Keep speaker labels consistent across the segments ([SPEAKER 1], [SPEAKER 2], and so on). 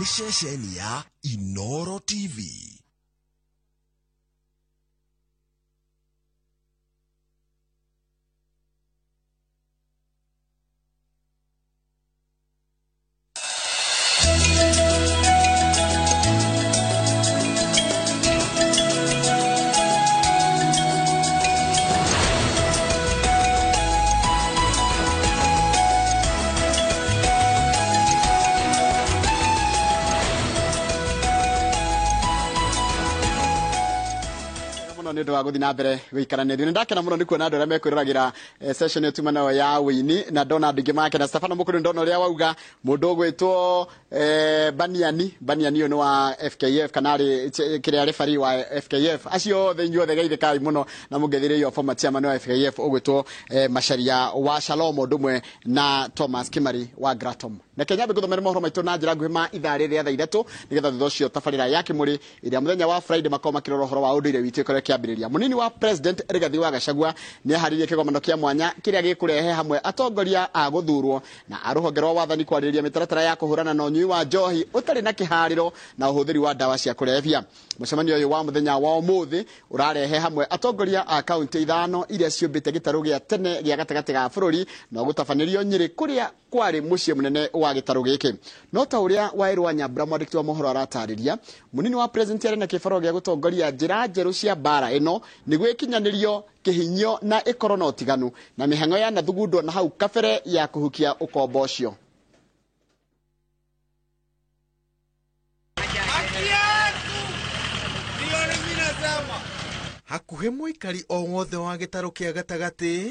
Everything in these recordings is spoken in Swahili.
[SPEAKER 1] ni ceceni ya Inooro TV.
[SPEAKER 2] Nä wa gå thiä na mbere gå ikarania thä ndakena må no nä kuona andå arä a mekwä roragira session tumana ya wini na ndona andå ingä makena. Stefano Mũkũrũ ndona å rä a wauga må ndå å gwä two Baniani å nä wa FKF kana kä rä a refari wa FKF acio othe inyuothe geithäkai må no na må ngethä rä io former chairman wa FKF å gwä two Macharia wa Shalom å ndå mwe na Thomas Kimari wa Gratom. Na Kenya mbä gå thomere mohoro maitå na njä ra nguhä ma ithaa rä rä a thaa ithatå nä getha thutha å cio tabarä ra ya kä må rä ä rä a må thenya wa Friday makorwo makä rora å horo wa å ndå ire witå ä korwo kä ambä rä ria. Munini wa President Rigathi wa Gachagua nä aharirie kä gomano kä a mwanya kä rä a gä kå rehe hamwe atongoria a gå thurwo na a rũhonge rwa wathani kwarä rä ria mä taratara ya kå hå rana na ũnyui wa njohi å tarä na kä harä ro na å hå thä ri wa ndawa cia kå rebia. Mũcemanio ũyũ wa mũthenya wa ũmũthĩ ũrarehe hamwe atongoria a kaunti ithano iria ciũmbĩte gĩtarũ gĩa tene gĩa gatagatĩ ga bũrũri na gũtabanĩrio Nyĩrĩ kũrĩa kwarĩ mũciĩ mũnene wa gĩtarũ gĩkĩ. No ta ũrĩa Waĩrũ wa Nyambura mwandĩki wa mohoro aratarĩria, mũnini wa president arĩ na kĩbaro gĩa gũtongoria njĩra njerũ cia mbara ĩno nĩguo ĩkinyanĩrio kĩhinyio na ĩkorwo na ũtiganu na mĩhang'o ya nathugundwo na hau kabere ya kũhukia ũkombo ũcio.
[SPEAKER 3] Hakuhĩ mũikari o wothe wa gĩtarũ kĩa gatagatĩ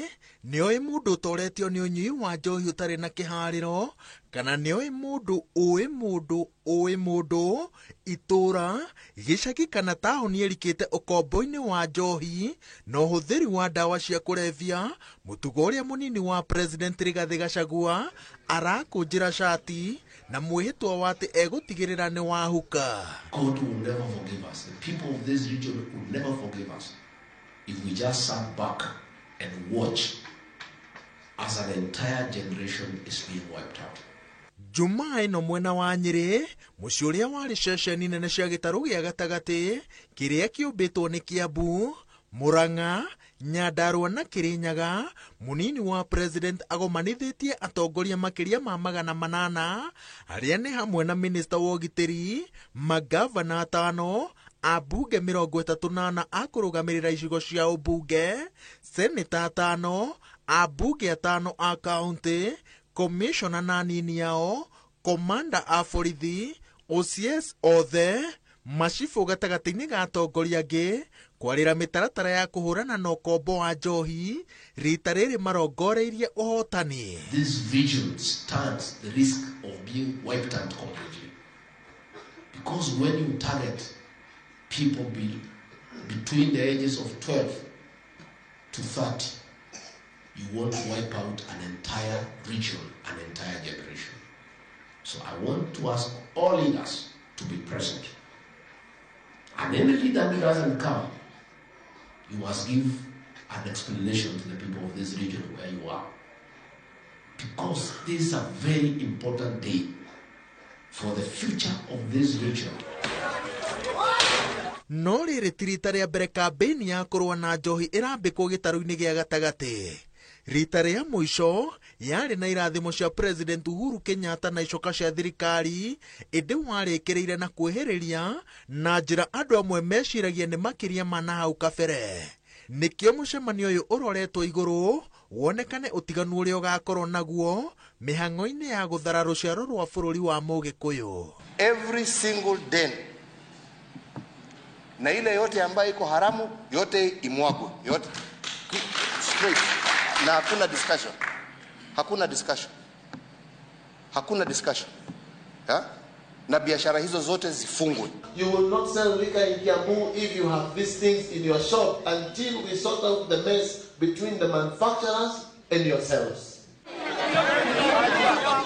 [SPEAKER 3] nĩoĩ mũndũ ũtoretio nĩ ũnyui wa njohi ũtarĩ na kĩharĩro kana nĩoĩ mũndũ ũĩ mũndũ itũra gĩcagi kana taũni ĩrikĩte ũkombo-inĩ wa njohi na ũhũthĩri wa ndawa cia kũrebia. Mũtugo ũrĩa mũnini wa President Rigathi Gachagua arakũnjĩra shati na mwĩhĩtwa wa atĩ egũtigĩrĩra nĩ wahuka.
[SPEAKER 4] God will never forgive us. The people of this region will never forgive us if we just sat back and watch as an entire generation is being wiped out.
[SPEAKER 3] Jumaa ĩno mwena wa Nyĩrĩ, mũciĩ ũrĩa warĩ ceceni nene cia gĩtarũ gĩa gatagatĩ kĩrĩa kĩũmbĩtwo nĩ Kiambu, Murang'a, Nyandarua na Kirinyaga, munini wa president agomanithĩtie atongoria makĩria ma 800 arĩa nĩ hamwe na minister wa ũgitĩri, magavana 5, abunge 38 a kũrũgamĩrĩra icigo cia ũmbunge, seneta 5, abunge 5 a kaunti, commissioner na nini yao, commander a borithi, OCS othe, macibu gatagatĩ-inĩ ga atongoria angĩ kwarĩra mĩtaratara ya kũhũrana na ũkombo wa njohi rita rĩrĩ marongoreirie ũhotani.
[SPEAKER 4] This vision stands the risk of being wiped out completely. Because when you target people between the ages of 12 to 30, you want to wipe out an entire region, an entire generation. So I want to ask all leaders to be present. And any leader who doesn't come, you must give an explanation to the people of this region where you are. Because this is a very important day for the future of this region.
[SPEAKER 3] No rĩrĩ ti rita rĩa mbere kambĩini ya kũrũa na njohi ĩrambĩkwo gĩtarũ-inĩ gĩa gatagatĩ. Rita rĩa mũico yarĩ na irathimo cia President Uhuru Kenyatta na icoka cia thirikari ĩndĩ warĩkĩrĩire na kwĩhĩrĩria na njĩra andũ amwe meciragia nĩ makĩria ma na hau kabere. Nĩkĩo mũcemanio ũyũ ũroretwo igũrũ wonekane ũtiganu ũrĩa ũgakorwo naguo mĩhang'o-inĩ ya gũthara rũciaro rwa bũrũri wa Mũgĩkũyũ.
[SPEAKER 5] Every single den na ile yote ambayo iko haramu yote imwagwe yote straight na hakuna discussion. Hakuna discussion. Ha? Na biashara hizo zote zifungwe.
[SPEAKER 6] You will not sell liquor in Kiambu if you have these things in your shop until we sort out the mess between the manufacturers and yourselves.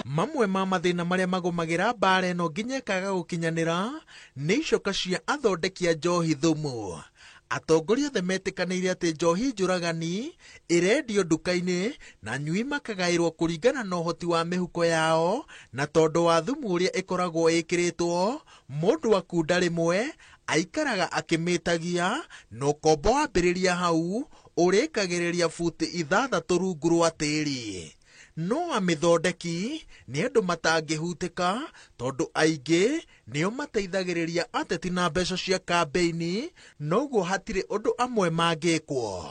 [SPEAKER 3] Mamwe ma mathĩna marĩa magũmagĩra mbara ĩno nginya ĩkaga gũkinyanĩra nĩ icoka cia athondeki a njohi thumu. Atongoria othe metĩkanĩire atĩ njohi njũragani ĩrendio nduka-inĩ na nyui makagaĩrwo kũringana na ũhoti wa mĩhuko yao, na tondũ wa thumu ũrĩa ĩkoragwo ĩkĩrĩtwo, mũndũ akunda rĩmwe aikaraga akĩmĩtagia, na ũkombo wambĩrĩria hau ũrĩkagĩrĩria buti 6 rungu rwa tĩri. No amĩthondeki nĩ andũ matangĩhutĩka, tondũ aingĩ nĩo mateithagĩrĩria ateti na mbeca cia kambeini, noguo hatirĩ ũndũ amwe mangĩkwo.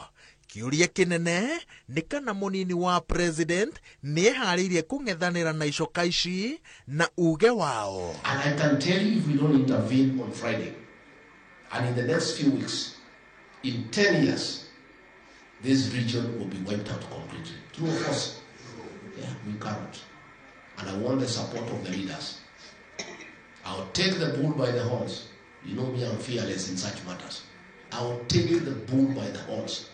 [SPEAKER 3] Kĩũria kĩnene nĩ kana mũnini wa president nĩeharĩirie kũng'ethanĩra na icoka ici na uge wao.
[SPEAKER 4] And I can tell you, if we don't intervene on Friday, and in the next few weeks, in 10 years, this region will be wiped out completely. True or false? Yeah, we cannot. And I want the support of the leaders. I'll take the bull by the horns. You know me, I'm fearless in such matters. I'll take the bull by the horns.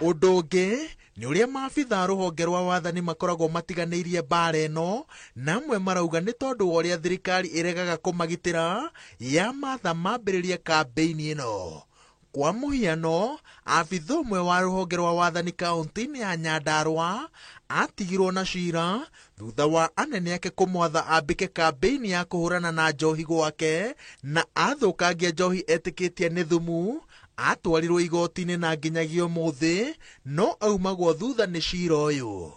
[SPEAKER 3] Ũndũ ũngĩ nĩ ũrĩa maabitha rũhonge rwa wathani makoragwo matiganĩirie mbara ĩno, na amwe marauga nĩ tondũ wa ũrĩa thirikari ĩregaga kũmagitĩra ya matha mambĩrĩria kambeini ĩno. Kwa mũhiano, abitha ũmwe wa rũhonge rwa wathani kaunti-inĩ ya Nyandarua atigirwo na cira thutha wa anene ake kũmwatha ambĩke kambeini ya kũhũrana na njohi gwake, na athũkangia njohi etĩkĩtie nĩ thumu, atwarirwo igoti-inĩ na nginyagia ũmũthĩ no aumagwo thutha nĩ cira ũyũ.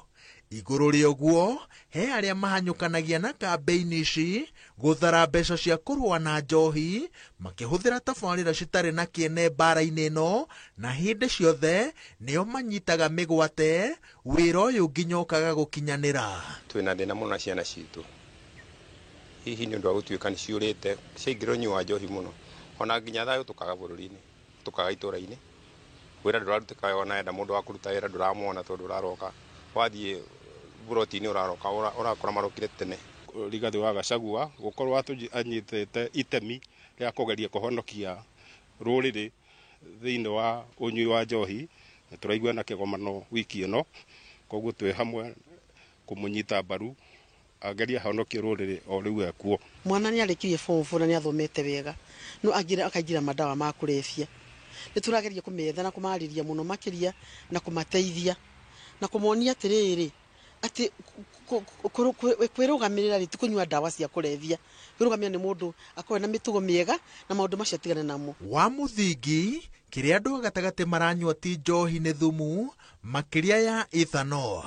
[SPEAKER 3] Igũrũ rĩa ũguo, he arĩa mahanyũkanagia na kambeini ici gũthara mbeca cia kũrũa na njohi, makĩhũthĩra tabarĩra citarĩ na kĩene mbara-inĩ ĩno, na hĩndĩ ciothe nĩo manyitaga mĩgwate, wĩra ũyũ nginya ũkaga gũkinyanĩra.
[SPEAKER 7] Twĩna thĩna mũno na ciana citũ. Hihi nĩ ũndũ wa gũtuĩka nĩ ciũrĩte, ciaingĩra ũnyui wa njohi mũno. Ona nginya thayũ tũkaga bũrũri-inĩ, tũkaga itũũra-inĩ. Wĩra ndũrarutĩka wega, na enda mũndũ wa kũruta wĩra ndũramwona tondũ ũraroka. Wathiĩ buroti-inĩ ũraroka ũrakora marokire tene.
[SPEAKER 8] Rigathĩ wa Gachagua gũkorwo anyitĩte itemi rĩa kũgeria kũhonokia rũrĩrĩ thĩinĩ wa ũnyui wa njohi. Tũraigua na kĩgomano wiki ĩno, koguo twĩ hamwe kũmũnyita mbaru ageria ahonokie rũrĩrĩ o rĩu ekuo.
[SPEAKER 9] Mwana nĩ arĩkirie form 4 na nĩ athomete wega, no akaingĩra madawa ma kũrebia. Nĩ tũrageria kũmetha na kũmarĩria mũno makĩria na kũmateithia na kũmonia atĩrĩrĩ atĩ kwĩrũgamĩrĩra rĩ ti kũnyua ndawa cia kũrebia. Kwĩrũgamĩrĩra nĩ mũndũ akorwo na mĩtugo mĩega na maũndũ macio atigane namo.
[SPEAKER 3] Wa mũthingi, kĩrĩa andũ gatagatĩ maranyua ti njohi nĩ thumu, makĩria ya ethanol.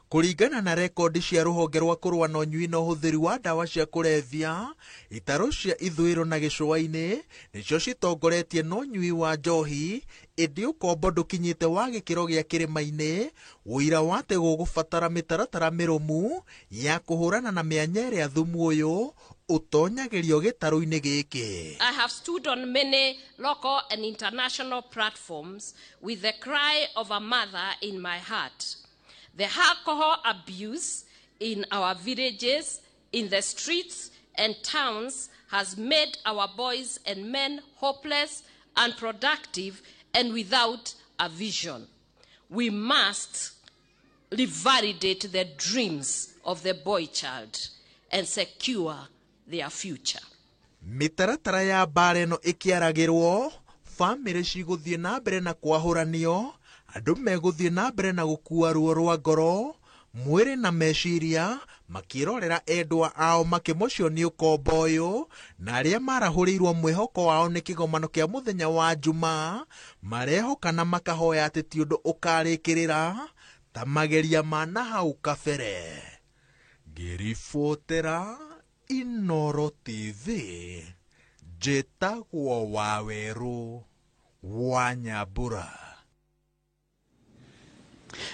[SPEAKER 3] Kũringana na rekondi cia rũhonge rwa kũrũa na ũnyui na ũhũthĩri wa ndawa cia kũrebia, itarũ cia ithũĩro na gĩcũa-inĩ nĩcio citongoretie na ũnyui wa njohi, ĩndĩ ũkombo ndũkinyĩte wa gĩkĩro gĩa kĩrĩma-inĩ, wũira wa atĩ gũgũbatara mĩtaratara mĩrũmu ya kũhũrana na mĩanya ĩrĩa thumu ũyũ ũtonyagĩrio gĩtarũ-inĩ gĩkĩ.
[SPEAKER 10] I have stood on many local and international platforms with the cry of a mother in my heart. The alcohol abuse in our villages, in the streets and towns has made our boys and men hopeless, unproductive, and without a vision. We must revalidate the dreams of the boy child and secure their future.
[SPEAKER 3] Mĩtaratara ya mbara ĩno ĩkĩaragĩrwo, bamĩrĩ cigũthiĩ na mbere na kwahũranio, andũ megũthiĩ na mbere na gũkua ruo rwa ngoro, mwĩrĩ na meciria, makĩrorera endwa ao makĩmocio nĩ ũkombo ũyũ, na arĩa marahũrĩirwo mwĩhoko wao nĩ kĩgomano kĩa mũthenya wa Jumaa, marehoka na makahoya atĩ ti ũndũ ũkarĩkĩrĩra ta mageria ma nahau kabere. Ngĩribotera Inooro TV, njĩtagwo Wawerũ wa Nyambura.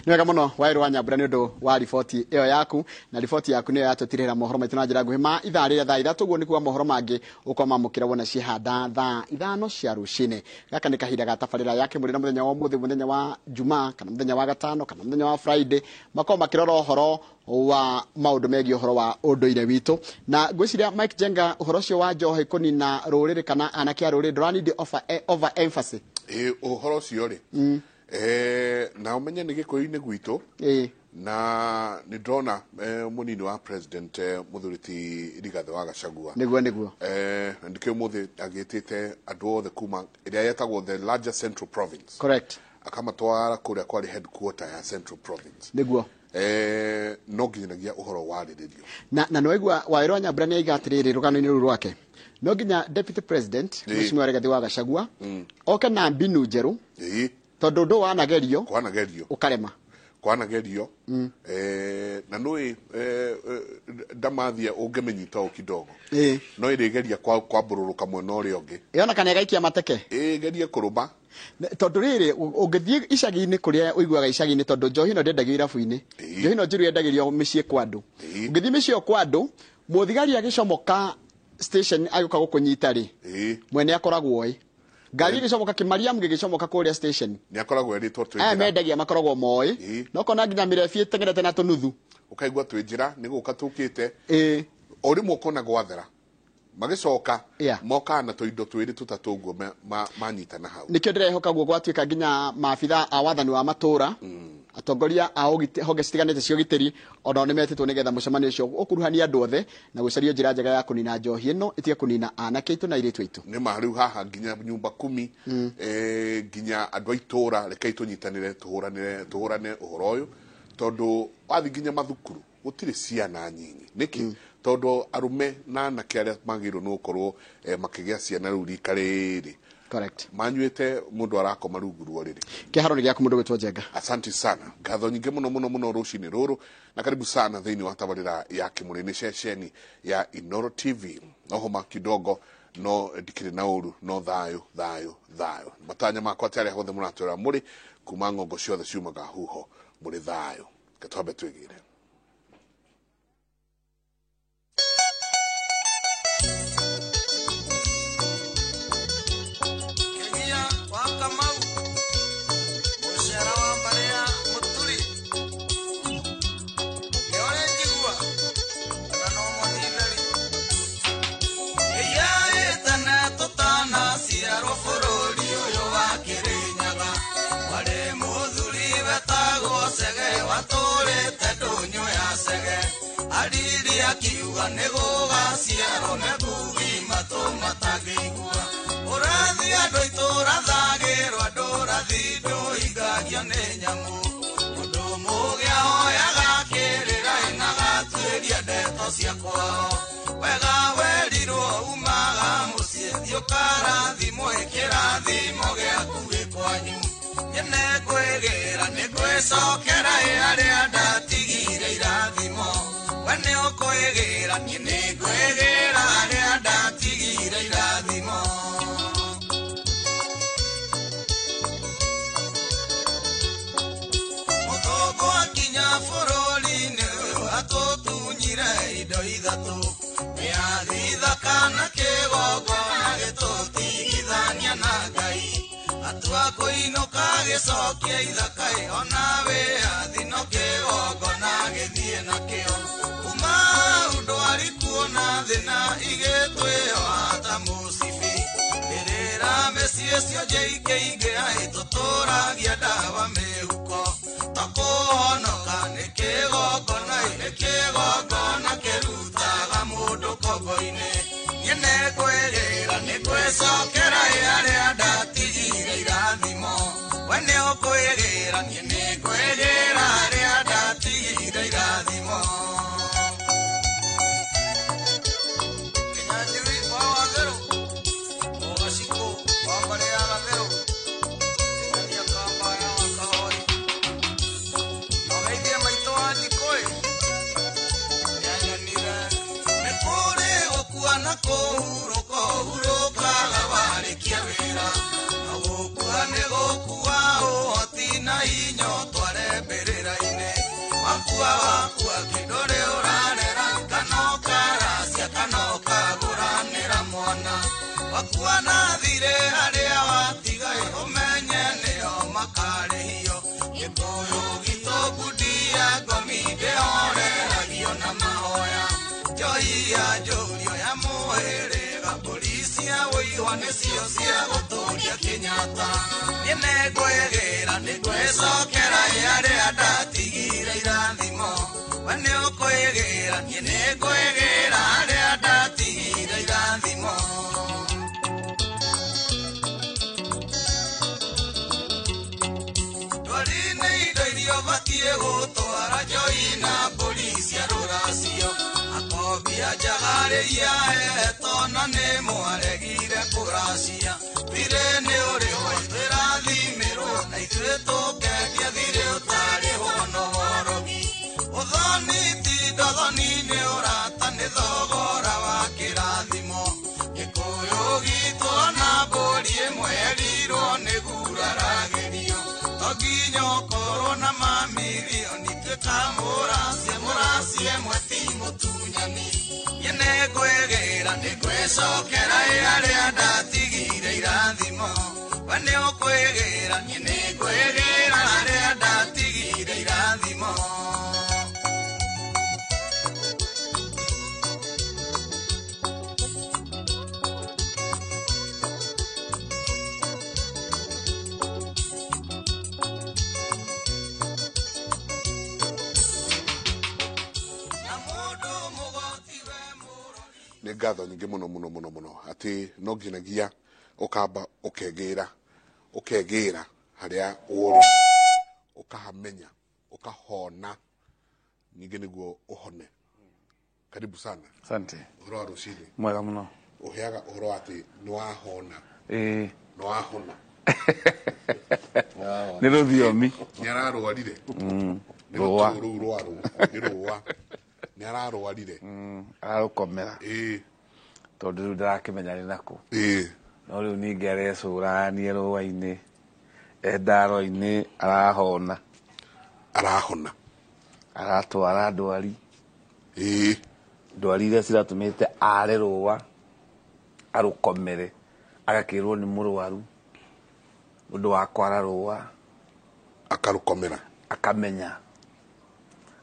[SPEAKER 2] Nĩ wega mũno Wawerũ wa Nyambura nĩ ũndũ wa riboti ĩyo yaku, na riboti yaku nĩyo yatũtirĩra mohoro maitũ na njĩra nguhĩ ma ithaa rĩrĩa thaa ithatũ. Ũguo nĩ kuga mohoro mangĩ ũkorwo mamũkĩra wona ciĩhanda thaa 5 cia rũcinĩ. Gaka nĩ kahinda ga tabarĩra ya kĩmũrĩ na mũthenya wa ũmũthĩ, mũthenya wa Jumaa kana mũthenya wa gatano kana mũthenya wa Friday, makorwo makĩrora ũhoro wa maũndũ megiĩ ũhoro wa ũndũire witũ. Na ngwĩciria Mike Jenga, ũhoro ũcio wa njohi kũnina rũrĩrĩ kana anake a rũrĩrĩ ndũranindi over emphasis.
[SPEAKER 11] Ũhoro ũcio rĩ na ũmenye nĩ gĩkũyũ-inĩ gwitũ na nindrona munini wa president Muthuriti Rigathi wa Gachagua
[SPEAKER 2] niguo
[SPEAKER 11] ndike muthi agitite andu othe kuma iria yetagwo the larger central province
[SPEAKER 2] correct
[SPEAKER 11] akamatwara kuria kwari headquarter ya central province
[SPEAKER 2] niguo
[SPEAKER 11] no nginyagia uhoro wariririo
[SPEAKER 2] na noigwa Wairũ Nyambura ni aigatiriri rugano-ini ruru rwake no nginya deputy president Mheshimiwa Rigathi wa Gachagua oke na mbinu njeru tondu ndu wanagerio ukarema
[SPEAKER 11] kwanagerio na nui ndamathia ungemenyita o kidogo no irigeria kwa bururuka mwena uria ungi
[SPEAKER 2] yona kana gaikia mateke
[SPEAKER 11] geria kuruma
[SPEAKER 2] tondu riri ungithie icagi-ini kuria uiguaga icagi-ini tondu njohi no ndendagio irabu-ini njohi no njiru yendagirio micii kwa andu ungithie micii kwa andu muthigari agicomoka station aguka gukunyita ri mwene akoragwo ngari gicomoka Kimariam gicomoka kuria station
[SPEAKER 11] ni akoragwo eritwo twinjira
[SPEAKER 2] mendagia makoragwo moi no kona nginya mirefi tengerete na tunuthu
[SPEAKER 11] ukaigwa twinjira ni guka tukite orimwo kona gwathera magicoka moka na toindo twiri tutatuguo manyitana hau
[SPEAKER 2] nikio ndirehoka guo gwatuika nginya maabitha a wathani wa matura atongoria a honge citiganite cio gitiri ona ni metitwo nigetha mucemanio ucio ukuruhania andu othe na gucario njira njega ya kunina njohi ino itige kunina anake itu na iritu itu
[SPEAKER 11] ni mariu haha nginya nyumba 10 nginya andu aitura reka itunyitanire tuhurane uhoro uyu tondu wathi nginya mathukuru gutire ciana nyinyi niki tondu arume na anake aria magirwo no korwo makigia ciana riu rikariri
[SPEAKER 2] correct
[SPEAKER 11] manyuite mundu arakoma rungu rworiri
[SPEAKER 2] kiharo ni giaku mundu gwitwo Njenga
[SPEAKER 11] asante sana ngatho nyingi muno rucini ruru na karibu sana thiini wa tabarira ya Kimurini ceceni ya Inoro TV nohoma kidogo no ndikire na uru no thayo matanya makwa tari hothe muratwira muri kuma ngongo ciothe ciumaga huho muri thayo katwambe twigire
[SPEAKER 12] akiuga negoga ciaro mebugi matoma tagigua urathi andu itura thagirwo andu rathi nduigagia ni nyamu mundu mugia hoyaga kirira ina gatwiria ndeto cia kwao wega werirwo umaga mucii thiukarathimo ikirathimo giaku gikwanyu nyene kwigera ni gwicokera aria ndatigire irathimo wene okwegera nyene kwegera aria ndatigire irathimo mutongo akinya bururi-ini atutunyire indo ithatu miathi thaka na kigongona gitutigithania na Ngai atua kuinuka gicokia ithaka ona wiathi no kigongona githie nakio undu ari kuona thina igitwio ata musibi irira mesie cio jeike ai tuturagia ndawa mihuko takuhonoka ni kigongona kirutaga mundu kogo-ini nyene kwirira ni gwicokera aria ndatigire irathimo wene ukwirira nyene kwirira aria ndatigire irathimo wakuana thire aria watigai umenye nio makarihio gituyu gitugudia ngomide oreragio na mahoya njoi ya njurio ya muhiriga polisi ya uiwa nicio cia guturia Kenyatta nine ngwegera ningwicokera aria ndatigire ira kwegera nyene kwegera aria ndatigire irathimo Dorine indo irio batie gutwara Joy na polisi aruracio akobia jagareria etona ne mwaregire kuracia bire ne uri hoitera thimero na itwetukendia thire utari hono worogi uthoni ti ndothoni ne urata ni thogora wa kirathimo gikuyu gitwo na mburi imwe rirwo ni guraragerio toginyo korona mamilioni twĩkamũracie mweti mũtunyani nyene kwegera nĩkwĩcokera arĩa ndatigire irathimo we nĩ ũkwegera nyene kwegera arĩa ndatigire irathimo
[SPEAKER 11] nä ngatho nyingä må no må no må no må no atä no nginagia å kamba å kegä ra harä a å å kahamenya å kahona ningä nä guo å hone karibu sana
[SPEAKER 13] Asante.
[SPEAKER 11] å horo wa rå cinä
[SPEAKER 13] Mwega muno.
[SPEAKER 11] å heaga å horo atä nä wahona
[SPEAKER 13] Ĩĩ.
[SPEAKER 11] nä wahona
[SPEAKER 13] Nĩ rũthiomi.
[SPEAKER 11] nä ararwarire nä
[SPEAKER 13] Rũa.
[SPEAKER 11] rå rå rwarå nä råa nä ararwarire
[SPEAKER 13] Ararũkomera.
[SPEAKER 11] ĩĩ
[SPEAKER 13] Tondũ rĩu ndarakĩmenya nĩ nakũ.
[SPEAKER 11] ĩĩ
[SPEAKER 13] No rĩu ningĩ arecũranie rũa-inĩ endaro-inĩ arahona aratwara ndwari ndwari iria ciratũmĩte are rũa arũkomere agakĩrwo nĩ mũrwaru ũndũ wa kwara rũa
[SPEAKER 11] akarũkomera
[SPEAKER 13] akamenya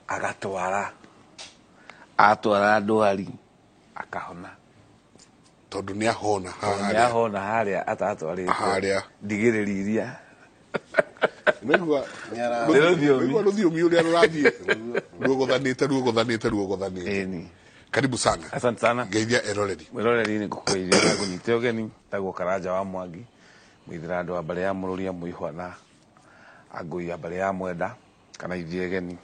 [SPEAKER 13] agatwara atwara ndwari akahona
[SPEAKER 11] tondũ nĩ ahona
[SPEAKER 13] harĩa atatwarĩte
[SPEAKER 11] harĩa
[SPEAKER 13] ndigĩrĩri iria
[SPEAKER 11] Naigua rũthiomi ũrĩa rũrathiĩ ruogothanĩte karibu sana.
[SPEAKER 13] Asante sana.
[SPEAKER 11] Geithia eroreri
[SPEAKER 13] nĩ ngũkũgeithia na ngũnyite ũgeni taguo Karanja wa Mwangi mwithira andũ a mbarĩ ya Mũrũria Mũihwa na angũi a mbarĩ ya Mwenda kana ithiĩ egeni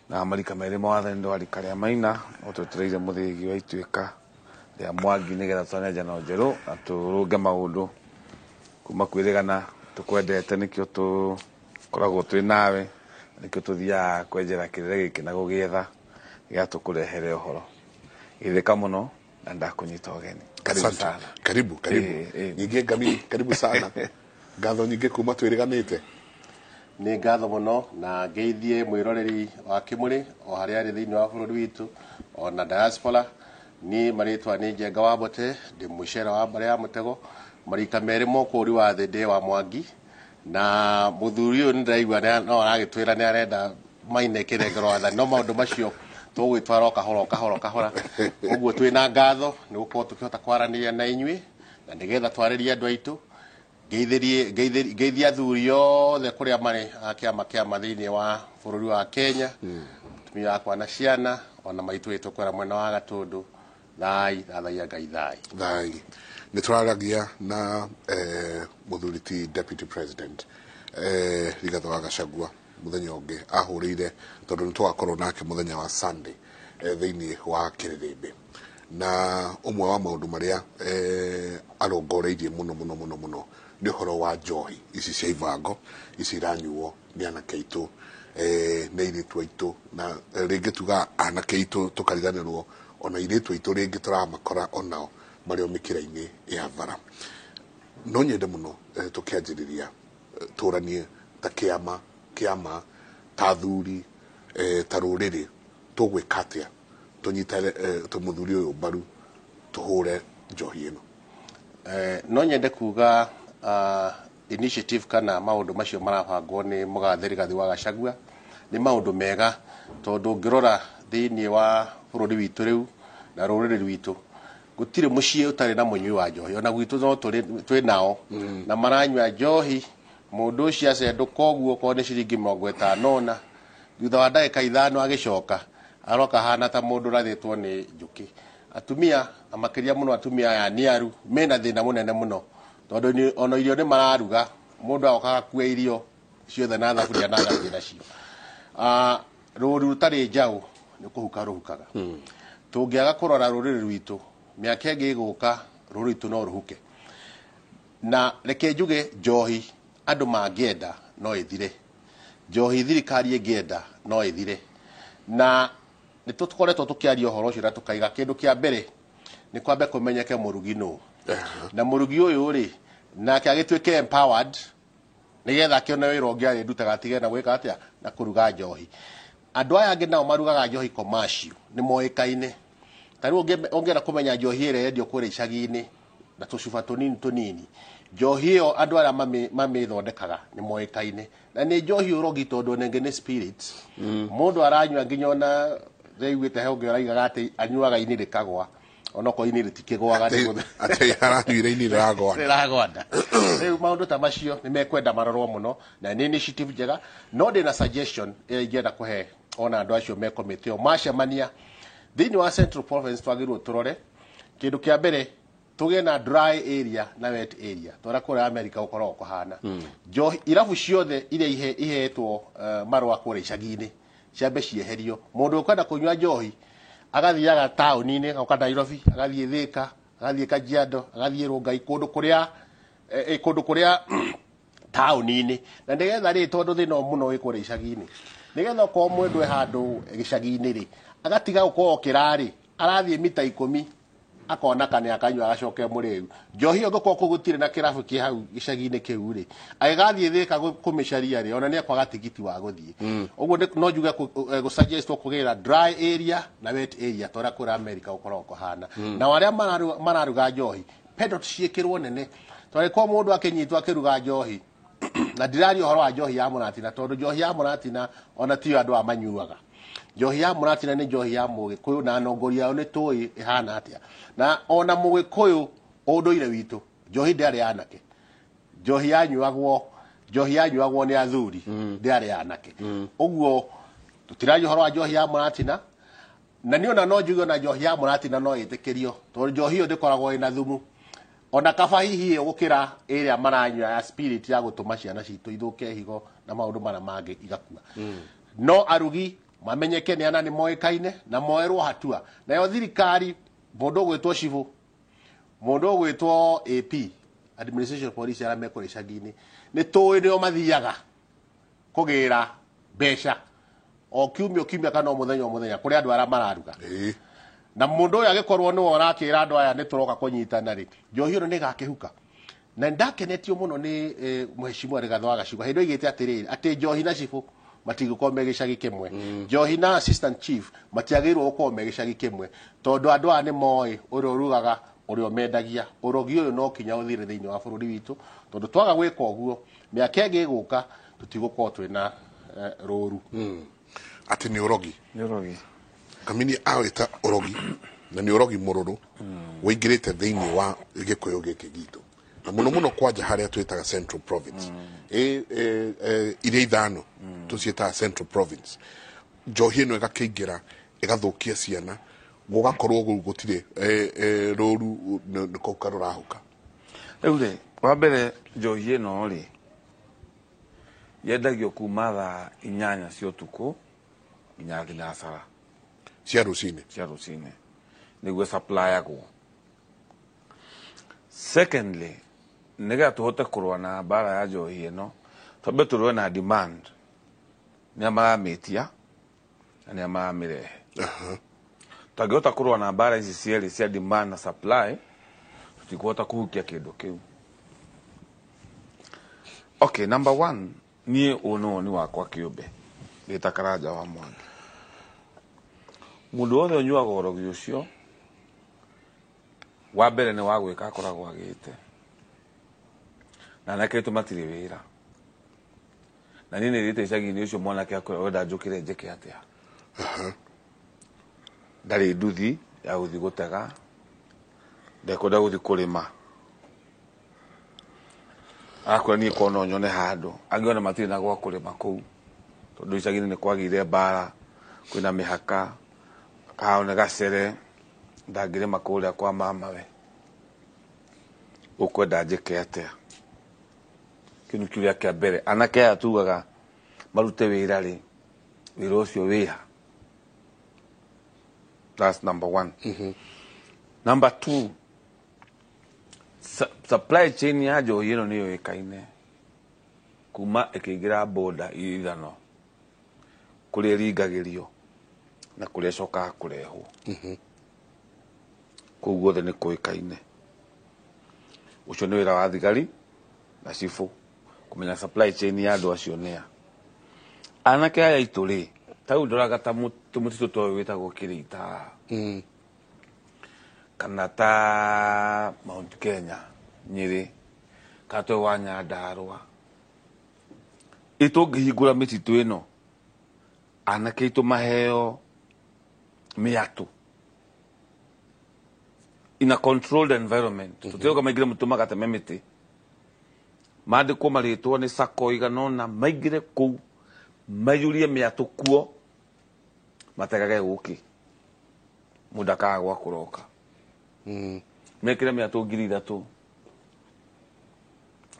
[SPEAKER 13] na marika merĩ mawathani ndwarika rĩa Maina o twetereire mũthĩgi wa Ituĩka rĩa Mwangi nĩgetha twane njano njerũ na tũrũnge maũndũ kuma kwĩrĩgana tũkwendete nĩkĩo tũkoragwo twĩ nawe nĩkĩo tũthiaga kwenjera kĩrĩra gĩkĩ na gũgĩetha gĩgatũkũrehere ũhoro gĩtheka mũno na ndakũnyita ũgeni
[SPEAKER 11] karibu nyingĩ ngami karibu sana ngatho nyingĩ kuma twĩrĩganĩte
[SPEAKER 5] nĩ ngatho mũno na ngeithie mwĩroreri wa Kĩmũrĩ o harĩa arĩ thĩinĩ wa bũrũri witũ ona diaspora ni marĩtwa nĩ Njenga wa Mbote ndĩ mũcera wa mbarĩ ya Mũtego marika merĩ mokũri wa thĩ wa Mwangi na mũthuri ũyũ nĩndĩraigua no aragĩtwĩra nĩ arenda Maina kĩrengerwo wathani no maũndũ macio tũgwĩtwara kahora ũguo twĩna ngatho nĩ gũkorwo tũkĩhota kwaranĩria na inyuĩ na nĩgetha twarĩrie andũ aitũ ngeithia athuri othe kũrĩa marĩ kĩama thĩinĩ wa bũrũri wa Kenya atumia akwa na ciana ona maitũ witũ kwera mwena wa Gatũndũ thathaia Ngai thai
[SPEAKER 11] nĩ tũraragia na mũthuri ti deputy president Rigathĩ wa Gachagua muthenya ũngĩ ahũrĩire tondũ nĩ tũgakorwo nake mũthenya wa Sunday thĩinĩ wa Kĩrĩrĩmbĩ na ũmwe wa maũndũ marĩa arongoreirie mũno nĩ ũhoro wa njohi ici cia ibango ici iranyuo nĩ anake aitũ nĩ airĩtu aitũ na rĩngĩ tuga anake aitũ tũkariganĩrwo ona airĩtu aitũ rĩngĩ tũramakora onao marĩ o mĩkĩra-inĩ ya bara no nyende mũno tũkĩanjĩrĩria tũranie ta kĩama ta athuri ta rũrĩrĩ tũgwĩka atĩa tũnyitane mũthuri ũyũ mbaru tũhũre njohi ĩno
[SPEAKER 5] no nyende kuga initiative kana maũndũ macio marabangwo nĩ mũgathĩ Rigathĩ wa Gachagua nĩ maũndũ mega tondũ ngĩrora thĩinĩ wa bũrũri witũ rĩu na rũrĩrĩ rwitũ gũtirĩ mũciĩ ũtarĩ na mũnyui wa njohi ona gwitũ no twĩ nao na maranyua njohi mũndũ ũcio acendũka ũguo korwo nĩ ciringi 50 na thutha wa ndagĩka 5 agĩcoka aroka hana ta mundu rathitwo ni njuki atumia amakiria muno atumia aya niaru mena thina munene muno tondu ni ono irio ni mararuga mundu aokaga kuwa irio ciothe na thaburia na gathi nacio rũru rutari njau ni kuhuka ruhukaga tungiaga kurora ruriri rwitu miaka ingi iguka rũrũ itu no ruhuke na reke njuge njohi andu mangienda no ithire njohi thirikari ingienda no ithire na ni tukoretwo tukiaria horo ucio na tukaiga kindu kia mbere ni kwambe kumenyeke murugi no na murugi uyu ri nake agitwike empowered nigetha kiona wira ungi ari ndutaga tige na gwika atia na kuruga njohi andu aya angi nao marugaga njohi commercial ni moikaine tari ongera kumenya njohi ire yendio kure icagi-ini na tucuba tunini njohi iyo andu aria mamithondekaga ni moikaine na ni njohi urogi tondu nenge ni spirit mundu aranywa nginya ona reiguite he ungi araigaga ati anyuaga ini rikagwa onoko ini ritikigwaga
[SPEAKER 11] ati aranyuire ini
[SPEAKER 5] riragwanda riu maundu ta macio ni mekwenda marorwo muno na ni initiative njega no ndina suggestion ingienda kuhe ona andu acio mekomete o macemania thiini wa Central Province twagirwo turore kindu kia mbere tuge na dry area na wet area tora kura America ukorwo kuhana njohi irabu ciothe iria ihetwo marwa kure icagi-ini ciambe cieherio mundu ukwenda kunywa njohi agathiaga tauni-ini oka Nairobi agathie Thika agathie Kajiado agathie Rongai kundu kuria tauni-ini na nigetha ri tondu thina muno ikure icagi-ini nigetha ko mwendu handu gicagi-ini ri agatiga uko kirari arathie mita 10 akona kana akanywa agacoke muriu njohi yo goko kugutire na kirabu ki hau gicagi-ini kiu ri agathie Thika kumicaria ri ona ni akwaga tigiti wa guthie uguo no njuge go suggest kugira dry area na wet area tora kura America ukorwo kuhana na waria mararuga njohi pedo ciikirwo nene tori ko mundu akinyitwa akiruga njohi na dirari horo wa njohi ya muratina tondu njohi ya muratina ona ti andu amanyuaga njohi ya muratina ni njohi ya Mugikuyu na nongoria ni tui ihana atia na ona Mugikuyu unduire witu njohi ndari anake njohi yanyuagwo ni athuri ndari anake uguo tutirario horo wa njohi ya muratina na ni ona no njuge na njohi ya muratina no itikirio tondu njohi yo ndikoragwo ina thumu ona kaba hihi gukira area maranywa ya spirit ya gutuma ciana citu ithuke higo na maundu mara mangi igakua no arugi mamenyeke ni ana ni moikaine na moerwo hatua na yo thirikari mundu gwitwo civu mundu gwitwo AP administration police ara mekore icagi-ini ni tuwi nio mathiaga kugira besha o kiumia kana muthenya kuri andu ara mararuga na mundu uyu agikorwo ni wona akira andu aya ni turoka kunyitana ri njohi ino ni gakihuka na ndakenetio muno ni mheshimiwa Rigathi wa Gachagua hindu igite atiriri ati njohi na cifu matigukorwo me gicagi kimwe njohi na assistant chief matiagirwo gukorwo me gicagi kimwe tondu andu aya ni moi uria urugaga uria mendagia urogi uyu no kinya uthire thiini wa bururi witu tondu twaga gwika uguo miaka ingi iguka tutigukorwo twina ruru
[SPEAKER 11] ati ni urogi kamini awita urogi na ni urogi mururu wingirite thiini wa Gikuyu giki gitu na muno kwaja haria twitaga Central Province iria ithano tuciitaga Central Province njohi ino igakiingira igathukia ciana gugakorwo gutire ruru nikuka rurahuka
[SPEAKER 13] riu ri wa mbere njohi ino ri yendagio kuma thaa 8 cia utuku nginya thinacara
[SPEAKER 11] cia rucini
[SPEAKER 13] niguo supply yagwo secondly nega tuhote kurwa na bara ya njohi ino tobe turwe na demand ni amamitia na ni amamirehe tagota kurwa na bara ici cieri cia demand na supply tutikuhota kuhukia kindu kiu okay number 1 nie unoni wakwa kiumbe gita Karanja wa Mwangi mundu wothe unyuaga urogi ucio wa mbere ni wa gwika akoragwo agite na nake tumatire wira na nini rite icagi-ini ucio mwanake akora wenda njukire njeke atia ndari nduthi ya guthi gutega ndekwenda guthi kurima akora ni kono nyone handu angiona matire na gwa kurima kuu tondu icagi-ini ni kwagire bara kwina mihaka kaone gacere ndangire makuria kwa mama we ukwenda njike atia kinu kiria kia mbere anake aya tugaga marute wira ri wira ucio wiha. That's number 1. Number 2, supply chain ya njohi ĩno nĩyo ĩkaine kuma ĩkĩingĩra border ithano kũrĩa ĩringagĩrio na kũrĩa ĩcokaga kũrehwo. Kũu guothe nĩ kũĩkaine. Ũcio nĩ wĩra wa thigari na cibũ kũmenya supply chain ya andũ acio nĩa. Anake aya aitũ rĩ, tau ndoraga ta mũtitũ toĩ wĩtagwo Kĩrĩita kana ta Mount Kenya Nyĩrĩ kana toĩ wa Nyandarua. Itũngĩhingũra mĩtitũ ĩno anake aitũ maheo mĩatũ in a controlled environment. Tũtĩoga maingĩre mũtitũ magateme mĩtĩ mandĩkwo marĩtwo nĩ sacco iganona maingĩre kũu mayurie mĩatũ kuo mategage gũkĩ mũndũ akaga gwa kũroka mekĩre mĩatũ 3,000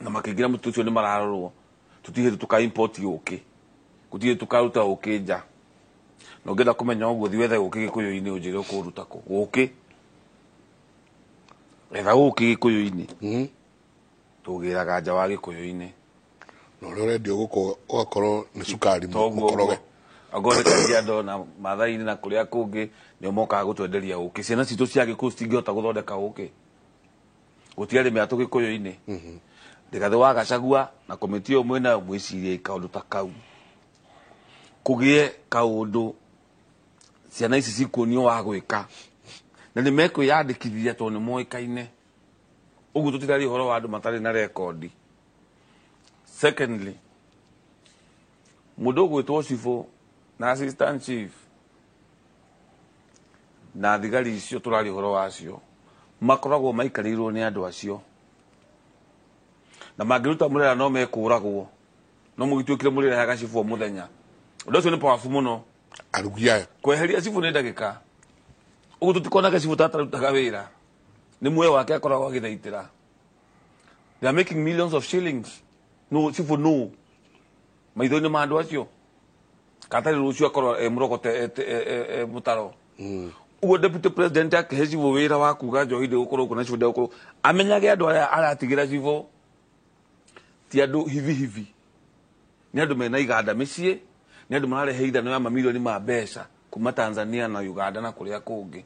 [SPEAKER 13] na makĩingĩra mũtitũ ũcio nĩ mararorwo tũtihĩte tũka import ũkĩ gũtirĩ tũkaruta ũkĩ nja na ũngĩenda kũmenya ũguo thi wethe ũkĩ Gĩkũyũ-inĩ ũnjĩre ũkũruta kũ ũkĩ etha ũkĩ Gĩkũyũ-inĩ tũgĩraga nja wa Gĩkũyũ-inĩ
[SPEAKER 11] na ũrĩa ũrendio gũkũ ũgakorwo nĩ cukari mũkoroge
[SPEAKER 13] agorekagia andũ na Maathai-inĩ na kũrĩa kũngĩ nĩo mokaga gũtwenderia ũkĩ. Ciana citũ cia Gĩkũyũ citingĩhota gũthondeka ũkĩ gũtiarĩ mĩatũ Gĩkũyũ-inĩ. Rigathĩ wa Gachagua na komiti ĩyo mwĩnayo mwĩcirie kaũndũ ta kau kũgĩe kaũndũ ciana ici cikuonio wa gwĩka na nĩ mekwĩyandĩkithia tondũ nĩ moĩkaine. Ũguo tũtirari ũhoro wa andũ matarĩ na rekondi. Secondly, mũndũ ũgwĩtwo cibũ na assistant chief na thigari icio tũrari ũhoro wacio makoragwo maikarĩirwo nĩ andũ acio na mangĩruta mũrera no mekũragwo no mũgĩtuĩkire mũrera ya gacibũ mũthenya. Ũndũ ũcio nĩ powerful mũno.
[SPEAKER 11] Arugi aya
[SPEAKER 13] kweheria cibũ nĩ ndagĩka. Ũguo tũtikona gacibũ tatarutaga wĩra nĩ muoyo wake akoragwo agĩthaitĩra. They are making millions of shillings. No cibũ no maitho-inĩ ma andũ acio katarĩ rũcio akorwo mũrogote mũtaro. Uguo deputy president akĩhe cibũ wĩra wa kuga njohi ndĩgũkorwo kuo na cibũ ndĩgũkorwo amenyage andũ arĩa aratigĩra cibũ ti andũ hivi hivi, nĩ andũ mena iganda mĩciĩ, nĩ andũ mararehe ithano ya mamirioni ma mbeca kuma Tanzania na Uganda na kũrĩa kũngĩ.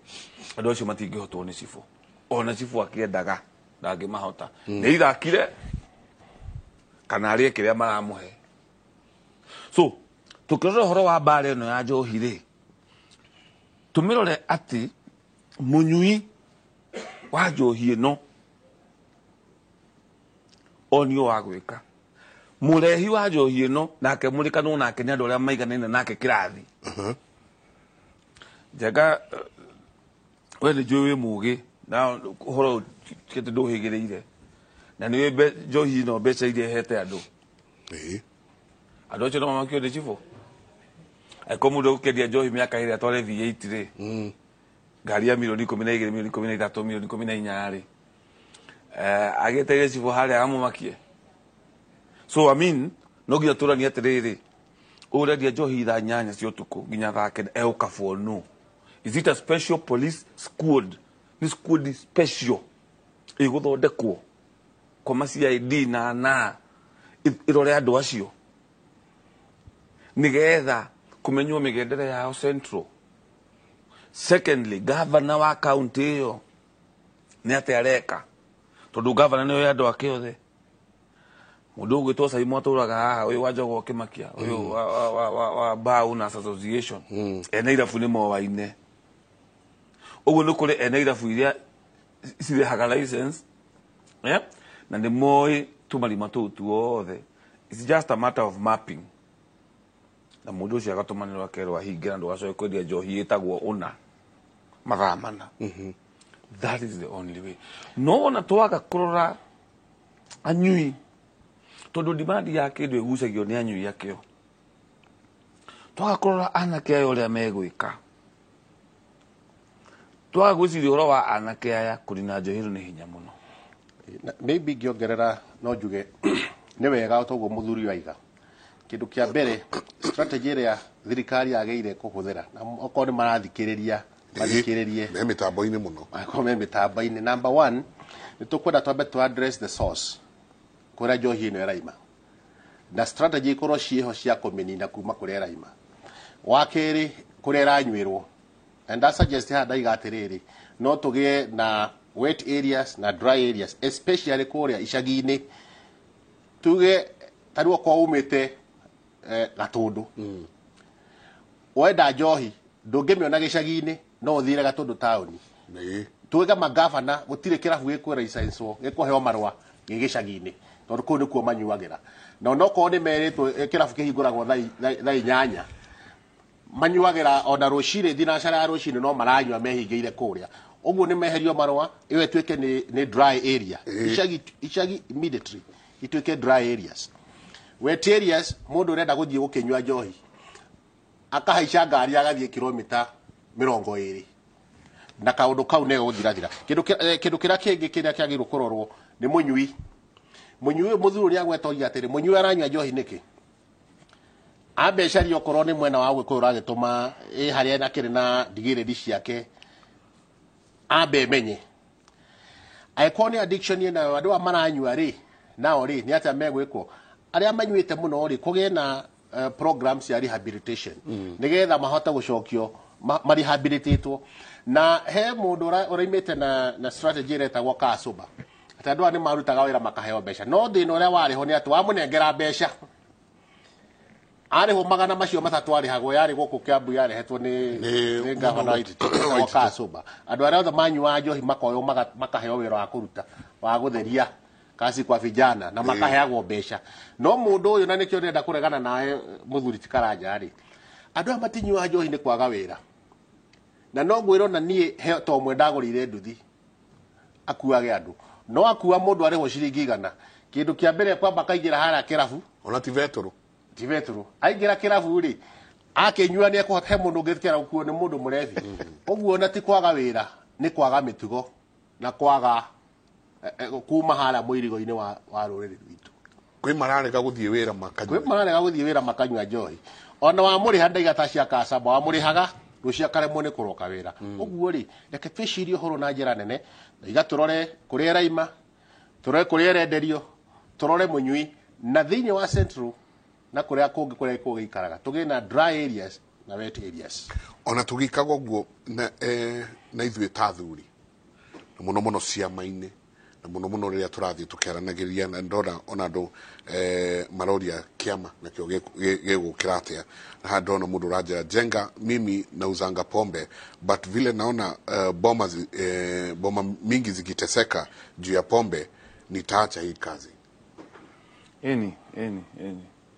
[SPEAKER 13] Andũ acio matingĩhotwo nĩ cibũ ona cibũ akĩendaga ndangĩmahota. Nĩ ithakire kana arĩ kĩrĩa maramũhe. So tukĩrora ũhoro wa mbara ĩno ya njohi rĩ, tũmĩrore atĩ mũnyui wa njohi ĩno onio wa gwĩka. Mũrehi wa njohi ĩno nake mũrĩkanwo nake nĩ andũ arĩa maiganaine nake kĩrathi. Njenga we nĩ njũĩ wĩ mũgĩ na ũhoro kĩtĩ ndũhĩgĩrĩire na nĩ njohi ĩno mbeca iria ihete andũ. Andũ acio no mamakio nĩ cibũ. Angĩkorwo mũndũ gũkendia njohi mĩaka ĩrĩa atware V8 rĩ, ngari ya milioni 12, milioni 13, milioni 14 rĩ, agĩetereire cibũ harĩa amũmakie. So I mean no nginya tũranie atĩrĩrĩ, ũrendia njohi thaa 8 cia ũtukũ nginya thaa 9 euka for no. Is it a special police squad? This squad is special ĩgũthondekwo kwa ma-CID na ĩrore andũ acio nĩgetha kũmenywo mĩgendere yao Central. Secondly, governor wa county ĩyo nĩ atĩ areka tondũ governor nĩwe andũ ake othe. Mũndũ ũgwĩtwo Simon atũraga haha, ũyũ wa Njogoo Kĩmakia, ũyũ wa Baowners Association, ene irabu nĩ moaine. Ũguo nĩ kũrĩ ene irabu iria cirehaga license na nĩ moĩ tũmarima tũu tuothe. It's just a matter of mapping. Na mũndũ ũcio agatũmanĩrwo akerwo ahingĩra ndũgacoke kwendia njohi ĩtagwo ũna mathaa mana. That is the only way. No ona twaga kũrora anyui tondũ demand ya kĩndũ ĩgucagio nĩ anyui akĩo. Twaga kũrora anake ayo ũrĩa megwĩka twaga gwiciria horo wa anake aya kurina njohero ni hinya muno.
[SPEAKER 5] Maybe ngiongerera no njuge ni wega toguo muthuri waiga kindu kia mbere strategy ria thirikari yageire kuhuthira na okorwo ni marathikiriria mathikiririe
[SPEAKER 11] me mitambo-ini muno
[SPEAKER 5] me mitambo-ini. Number 1 ni tukwenda twambe to address the source kuria njohi ino iraima na strategy ikorwo cieho cia kuminina kuma kuria iraima. Wa keri kuria iranyuirwo and I suggest ha ndaiga atiriri no tugie na wet areas na dry areas especially kuria icagi-ini tuge tariwo kwa umite Gatundu wenda njohi ndungimiona gicagi-ini no uthire Gatundu town tuiga magavana gutire kirabu gikwira license gikuheo marwa gicagi-ini tondu kuu nikuo manyuagira no noko ni meritwo kirabu kihinguragwo thai nyanya manyuagira ona ruciri thinacara ya ruciri no maranyua mehingeire kuria uguo ni meherio marwa iwe tuike ni dry area icagi immediately ituike dry areas. Wet areas mundu urenda guthie gukinywa njohi akahaica ngari agathie kilomita 20 na kaundu kau ne guthirathira kindu kira kingi kiria kiagirwo kurorwo ni munyui muthuri agwetoria atiri munyui aranywa njohi niki ambecari okorwo ni mwena wa gwikuru agituma haria na kiri na ndigiriri ciake ambe menye aikoni addiction ina andu amaranywa ri nao ri ni atia megwikwo aria manyuite muno ri kugie na programs ya rehabilitation nigetha mahota gucokio marehabilitatwo na he mundu uraimite na strategy retagwo kasuba atandu ani marutaga wira makaheo mbeca no thina uria wariho ni ati wamunengera mbeca ariho magana macio matatu arihagwo yari guku Kiambu yarehetwo ni gavana wa kasuba andu aria othe manyua njohi makoyo makaheo wira wa kuruta wa gutheria kasi kwa vijana na makaheagwo mbeca no mundu uyu na nikio ndenda kuregana nae muthuri Tikaraja ri andu amatinyua njohi ni kwaga wira na no ngwiro na nie to mwenda ngurire nduthi akuage andu no akua mundu ariho ciringi 100 kindu kia mbere kwamba kaingira hara kirabu
[SPEAKER 11] ona tiveturu
[SPEAKER 5] aingira kirabu ri akinyua ni akuhe mundu ngithikira gukuo ni mundu murethi uguo na ti kwaga wira ni kwaga mitugo na kwaga kuma hala muirigo-ini wa ruriri rwitu
[SPEAKER 11] kwi mararega guthie wira makanywa njohi ona wa muri handaiga ta cia kasaba wa muri haga rucia karemwo ni kuroka wira uguo ri reke twicirie horo na njira nene iga turore kuria raima turore kuria renderio turore munyui na thiini wa central na kuria kungi kuria kugikaraga tugi na dry areas na wet areas ona tugikaga uguo na ithuĩ ta thuri muno muno ciama-ini na muno riria turathie tukeranagiria na ndona ona andu maroria kiama na kio gigukira atia na handona mundu raja jenga mimi nauzanga pombe but vile naona boma mingi zikiteseka juu ya pombe nitaacha hii kazi
[SPEAKER 13] eni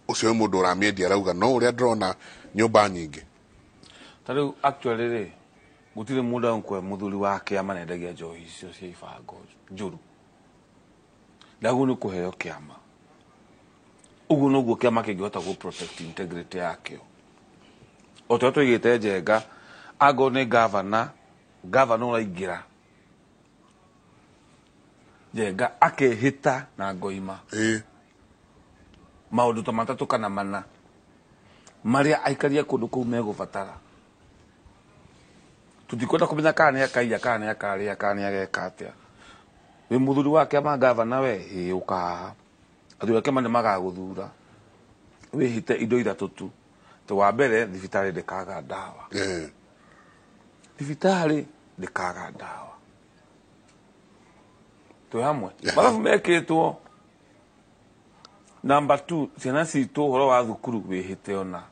[SPEAKER 11] ucio mundu uramendia rauga no uria ndrona nyumba nyingi
[SPEAKER 13] tariu actually ri gutire mundu ankwe muthuri wake amanendagia njohi icio cia ibango njuru ndagu ni kuheo kiama uguo noguo kiama kingihota gu protect integrity yakio ototo igite Njenga ago ni governor uraingira Njenga akehita na ngoima maundu ta matatu kana mana maria aikaria kundu kuu megubatara tutikwenda kumenya kana akaiya kana akaria kana ageka atia we muthuri wake ama gavana we uka athu wake mane magaguthura we hite indo ithatu tu te wa mbere thibitari ndikaga ndawa thibitari ndikaga ndawa tu hamwe barafu meketwo number 2 ciana citu horo wa thukuru we hite ona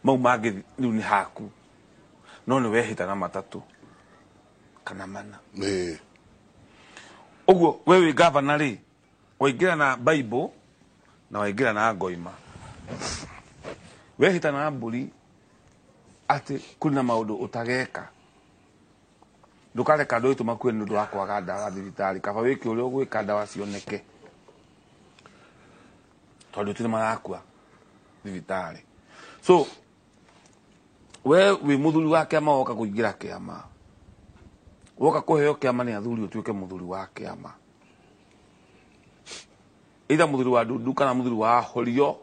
[SPEAKER 13] mau magi riu ni haku no ni wehita na matatu kana mana uguo wewe governor ri waingira na Bible na waingira na ngoima wehita na mburi ati kuna maundu utageka ndukareka ndoitu makue nundu wa kwaga ndawa thibitari kaba wiki uria ugwika ndawa cioneke tondu tiri marakua thibitari so we wi muthuri wa kiama woka kuingira kiama woka kuheo kiama ni athuri utuike muthuri wa kiama ida muthuri wa Ndundu kana muthuri wa Horio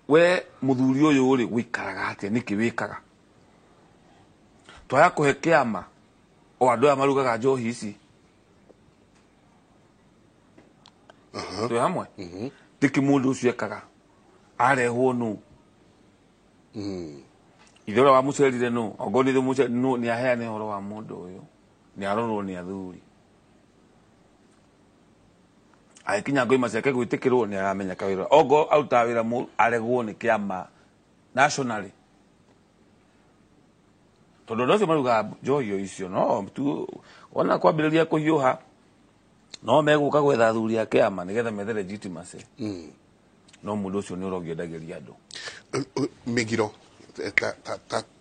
[SPEAKER 13] we muthuri uyu ri wikaraga atia niki wikaga twaya kuhe kiama o andu aya marugaga njohi ici twe hamwe tiki mundu ucio ekaga arehwo nu ithe uria wamucerire nu ogoni the mucerire nu ni aheane horo wa mundu uyu ni arorwo ni athuri aikinya ngoima ciake gwitikirwo ni aramenya kawira ogo aruta wira mu aregwo ni kiama nationally tondu ndocio maruga njohio icio no tu ona kwambiriria kuhiuha no meguka gwetha athuri a kiama nigetha methe legitimacy no mundu ucio ni urogio ndageria andu
[SPEAKER 11] Migiro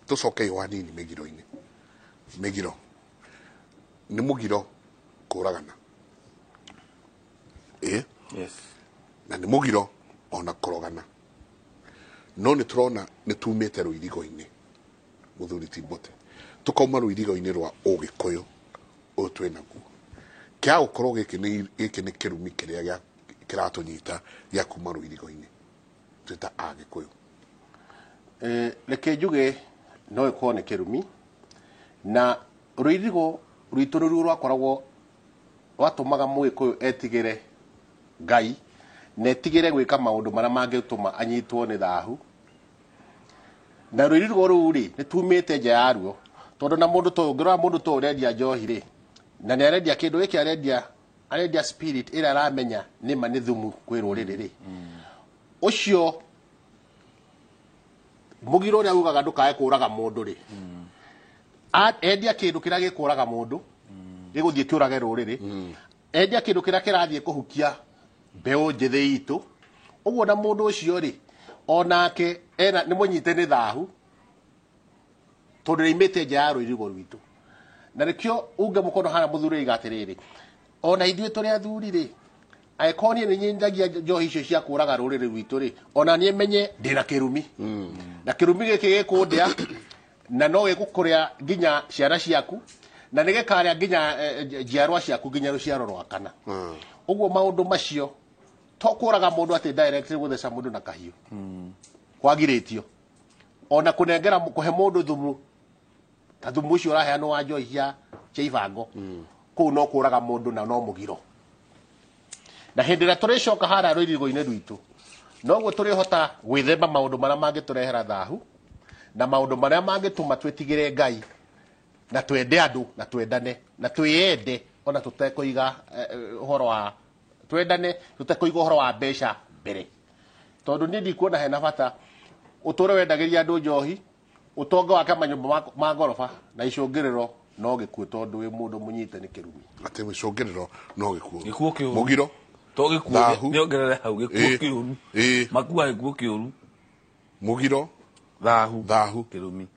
[SPEAKER 11] tucoke yohanini migiro-ini migiro ni mugiro kuragana yes na ni mugiro ona kurogana no ni turona ni tumite ruirigo-ini muthuri Timothy tukauma ruirigo-ini rwa ugikuyu utwe naguo kia ukorwo giki ni kirumi kiria kiratunyita gia kuma ruirigo-ini twita agikuyu
[SPEAKER 5] reke njuge no ikorwo ni kirumi na ruirigo rwitu ruru rwakoragwo rwatumaga Mũgĩkũyũ etigire Ngai na etigire gwika maundu maria mangituma anyitwo ni thahu na ruirigo ruu ri ni tumite nja yaruo tondu na mundu to ngirwa mundu to urendia njohi ri na ni arendia kindu giki arendia spirit ira aramenya ni ma ni thumu kwi ruriri ri ucio mugiro ria ugaga ndukae kuraga mundu ri endia kindu kiria gikuraga mundu giguthie kiurage ruriri endia kindu kiria kirathie kuhukia mbeu njithi itu uguo na mundu ucio ri onake ena ni munyite ni thahu tondu rimite nja ya ruirigo rwitu na nikio unge mukono hana muthuri igatiriri ona ithuĩ tũrĩ athuri ri aikoni ni nyindagia njohi icio cia kuraga ruriri rwitu ri ona nie menye ndina kirumi na kirumi giki gikundia na no gigukuria nginya ciana ciaku na nigikaria nginya njiarwa ciaku nginya ruciaro rwa kana uguo maundu macio to kuraga mundu ati direct gutheca mundu na kahiu kwagiritio ona kunengera kuhe mundu thumu ta thumu ucio uraheanwo wa njohi cia ibango kuu no kuraga mundu na no mugiro na hindi ria turicoka hara ruirigo-ini rwitu noguo turihota gwithemba maundu maria mangiturehera thahu na maundu maria mangituma twetigire Ngai na twende andu na twendane na twiyende ona tutekuiga uhoro wa twendane tutekuiga uhoro wa mbeca mbere tondu ni ndikuona hena bata uture wendagiria andu njohi utonga wake manyumba ma ngoroba na icungiriro no gikuo tondu wi mundu munyite ni kirumi
[SPEAKER 11] ati icungiriro no gikuo
[SPEAKER 13] gikuo kiuru
[SPEAKER 11] mugiro
[SPEAKER 13] to gikuo ni ongerere hau gikuo kiuru makua gikuo kiuru
[SPEAKER 11] mugiro thahu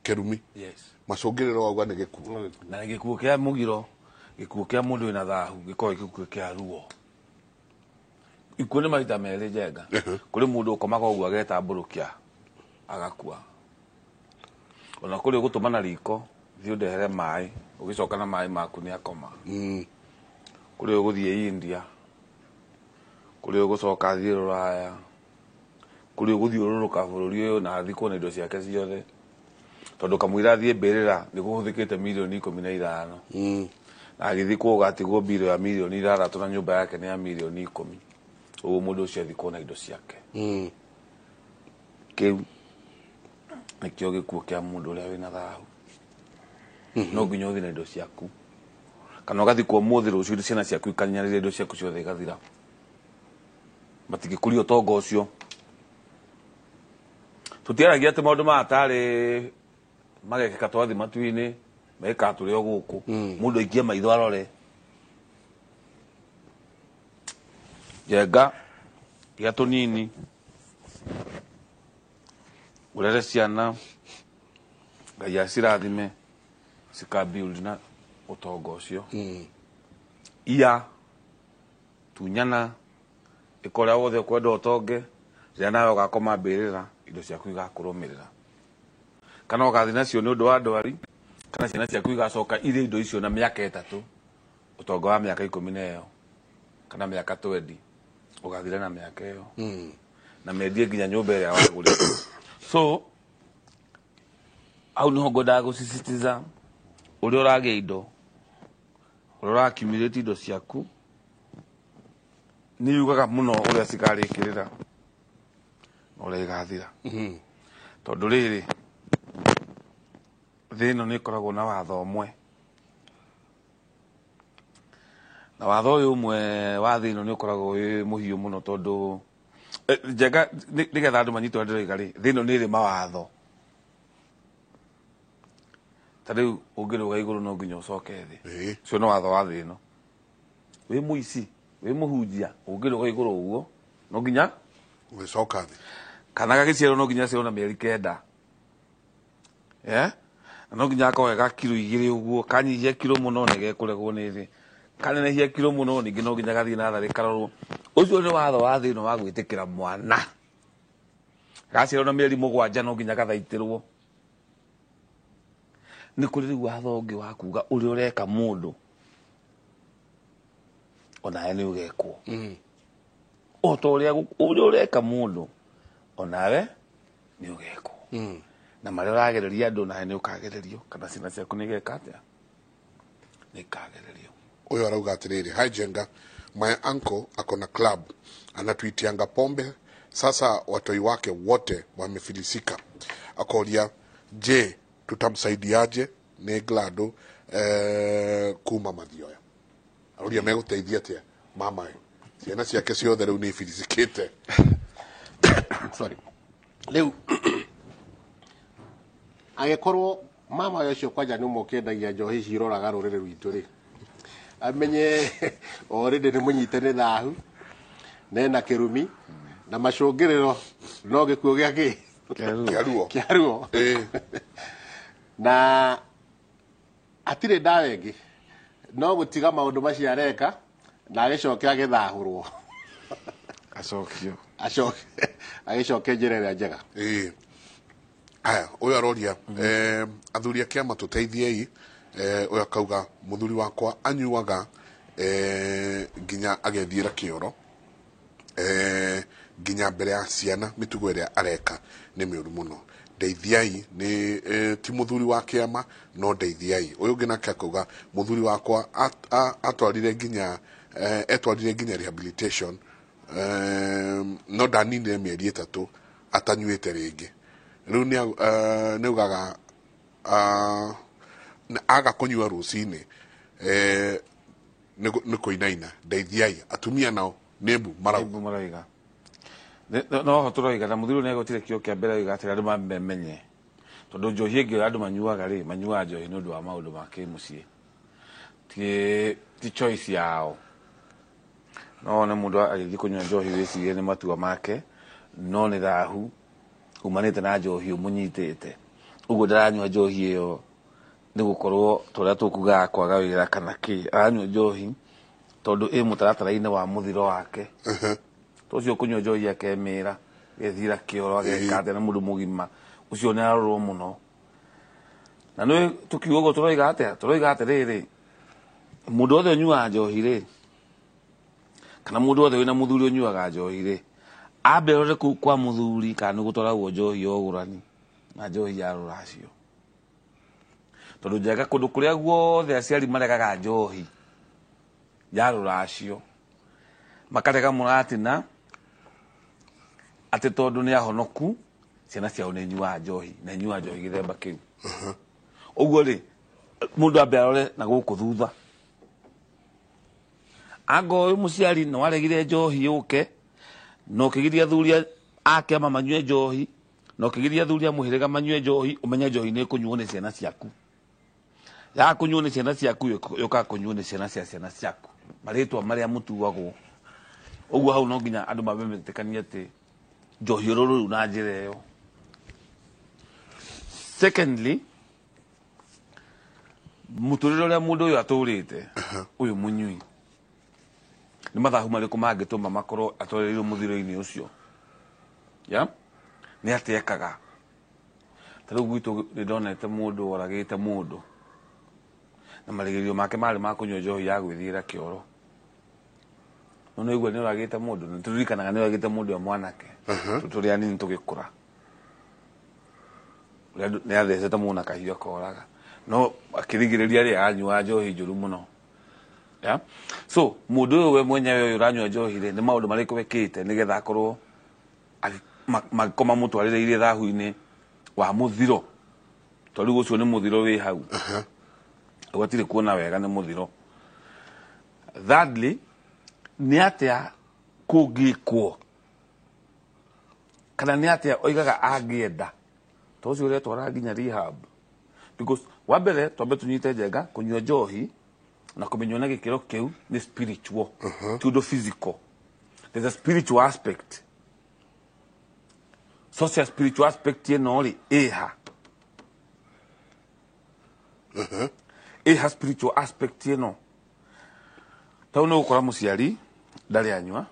[SPEAKER 11] kirumi
[SPEAKER 13] yes
[SPEAKER 11] macungiriro wagwa ni gikuo
[SPEAKER 13] na gikuo kia mugiro gikuo kia mundu wina thahu gikoe gikuo kia ruo ikuo ni marita meri njenga kuri mundu ukomaga uguo agetamburukia agakua ona kuri ugutumana riko thio ndehere mai ugicoka na mai maku ni akoma kuri uguthie India kuri ugucoka thie Ruraya kuri uguthiururuka bururi uyu na athikwo na indo ciake ciothe tondu kamwira thie mbirira ni guhuthikite milioni 15 na agithikwo ugatigwo mbiro ya milioni 6 na nyumba yake ni ya milioni 10 uguo mundu ucio athikwo na indo ciake kiu nikio gikuo kia mundu uria wina thahu no nginya uthi na indo ciaku kana ugathikwo muthi rucio ciana ciaku ikanyarire indo ciaku ciothe igathira matigikuria utonga ucio tutiaragia ati maundu matari magekeka twathi matu-ini meka turi o guku mundu aikie maitho arore jenga ya tunini urere ciana Ngai acirathime cikabuild na utonga ucio iya tunyana ikoria wothe kwenda utonge ria nawe ugakoma mbirira indo ciaku igakurumirira kana ugathi nacio nĩ ũndũ wa ndwari kana ciana ciaku igacoka irĩ indo icio na mĩaka 3 ũtonga wa mĩaka 10 kana mĩaka 20 ũgathira na mĩaka ĩyo na mendie nginya nyũmba ĩrĩa wagũrĩte. So au nĩho ngwendaga gũsisitiza ũrĩa ũragĩa indo ũrĩa ũraccumulate indo ciaku nĩ yugaga mũno ũrĩa cikarĩkĩrĩra na ũrĩa igathira. Tondũ rĩrĩ thĩ ĩno nĩ ĩkoragwo na watho ũmwe, na watho ũyũ ũmwe wa thĩ ĩno nĩ ũkoragwo wĩ mũhiũ mũno tondũ njenga nĩgetha andũ manyitwo ndĩroiga rĩ, thĩ ĩno nĩ ĩrĩ mawatho. Ta rĩu ũngĩrũga igũrũ no nginya ũcoke thĩ, ũcio nĩ watho wa thĩ ĩno. Wĩ mũici wĩ mũhunjia ũngĩrũga igũrũ ũguo no nginya
[SPEAKER 11] ũgĩcoka thĩ,
[SPEAKER 13] kana gagĩciarwo no nginya ciarwo na mĩeri 9 no nginya akorwo ga kilo 2 ũguo, kanyihia kilo mũno nĩ gekũregwo nĩ thĩ, kanenehia kilo mũno ningĩ no nginya gathiĩ natharĩ karorwo. Ũcio nĩ watho wa thĩ ĩno wa gwĩtĩkĩra mwana. Gaciarwo na mĩeri 7 no nginya gathaitĩrwo. Nĩ kũrĩ rĩu watho ũngĩ wa kuga ũrĩa ũreka mũndũ onawe nĩ ũgekwo. O ta ũrĩa ũreka mũndũ onawe nĩ ũgekwo. Na marĩa ũragereria andũ nawe nĩ ũkagererio, kana ciana ciaku nĩ igeka atĩa? Nĩ ikagererio.
[SPEAKER 11] Huyo arauga atiriri, hi Jenga, my uncle akona club anatuitianga pombe, sasa watoi wake wote wamefilisika. Akoria, je, tutamsaidiaje? Ni Glado kuma Mathioya. Aruria megũteithia atia mama yo. Ciana ciake ciothe rĩu nĩ filisikĩte.
[SPEAKER 5] Sorry. Rĩu agĩkorwo mama yo cio kwanja nĩ mũkĩendagia njohi ciroraga rũrĩrĩ rwitũ rĩ, amenye already nĩ mũnyite nĩ thahu nena kĩrumi na macũngĩrĩro no gĩkuũ gĩake kĩaruo na atirĩ ndawa ĩngĩ no gũtiga maũndũ macio areka na agĩcoke agĩthahũrwo agĩcoke njĩra ĩrĩa njega.
[SPEAKER 11] Aya, huyo aroria athuri a kĩama tũteithiei. Huyo akauga mũthuri wakwa anyuaga nginya agethiĩra kĩoro nginya mbere ya ciana, mĩtugo ĩrĩa areka nĩ mĩũru mũno, ndeithiai. Nĩ ti mũthuri wa kĩama no ndeithiai. Ũyũ ũngĩ nake akauga mũthuri wakwa atwarire nginya rehabilitation no ndaninire mĩeri 3 atanyuĩte rĩngĩ. Rĩu nĩ ugaga aga kũnyua rũcinĩ nĩ kũinaina, ndeithiai. Atumia nao nĩmbu marauga
[SPEAKER 13] no ho tũroiga na mũthuri nĩ egũtire kĩo kĩa mbere oiga atĩ andũ mamenye, tondũ njohi ĩngĩ andũ manyuaga rĩ, manyuaga njohi nĩ ũndũ wa maũndũ ma kĩmũciĩ, ti choice yao. No nĩ mũndũ agĩthiĩ kũnyua njohi wĩcirie nĩ matua make, no nĩ thahu umanĩte na njohi ũmũnyitĩte. Ũguo ndaranyua njohi ĩyo nĩ gũkorwo tũrĩa tũkugaga kwaga wĩra kana kĩ, aranyua njohi tondũ ĩ mũtaratara-inĩ wa mũthiro wake. Tũcio kũnyua njohi akemĩra gethira kĩoro ageka atĩ na mũndũ mũgima ũcio nĩ arorwo mũno. Na nĩ tũkiuga ũguo tũroiga atĩrĩrĩ, mũndũ othe ũnyuaga njohi rĩ, kana mũndũ othe wĩna mũthuri ũnyuaga njohi rĩ, ambe rore kũu kwa mũthuri kana nĩ gũtwaragwo njohi ya ũgũrani na njohi ya rũracio. Tondũ Njenga kũndũ kũrĩa guothe aciari maregaga njohi ya rũracio, makarega mũratina atĩ tondũ nĩ ahonoku ciana ciao nĩ nyuaga njohi na nyuaga njohi gĩthemba kĩu. Ũguo rĩ, mũndũ ambe arore na gũkũ thutha. Anga ũyũ mũciari no aregire njohi yũke, no kĩgiria athuri a kĩama manyue njohi, no kĩgiria athuri a mũhĩrĩga manyue njohi, ũmenye njohi nĩ kũnyuo nĩ ciana ciaku. Ya kũnyuo nĩ ciana ciaku yũkaga kũnyuo nĩ ciana cia ciana ciaku, marĩtwa marĩa mũtuagwo. Ũguo hau no nginya andũ mabemetĩkanie atĩ njohi rũrũ na njĩra ĩyo. Secondly, mũtũrĩre ũrĩa mũndũ ũyũ atũrĩte ũyũ mũnyui nĩ mathahu marĩkũ mangĩtũma makorwo atwareirwo mũthiro-inĩ ũcio? Nĩ atĩ ekaga Tariu gwitu ndonete mundu oragite mundu na marigirio make mari makunywa njohi ya gwithira kioro no igwe ni oragite mundu nituririkanaga ni oragite mundu mwanake tuturi anini tugikura ni athecete muna kahio koraga no akirigiriria ri anywa njohi njuru muno ya so mundu we mwenyewe uranywa njohi ri ni maundu mariko wekite nigetha akorwo makoma mutwarire ire thahu-ini wa muthiro torigo ucio ni muthiro wi hau gwatire kuona wega ni muthiro. Thirdly ni atia kungikwo kana ni atia oigaga angienda to ucio ri twara nginya rehab because wambere twambe tunyite njenga kunywa njohi na kumenywa na gikiro kiu ni spiritual to physical. There's a spiritual aspect. Social spiritual aspect ino ri iha iha spiritual aspect ino tau no gukora muciari ndari anywa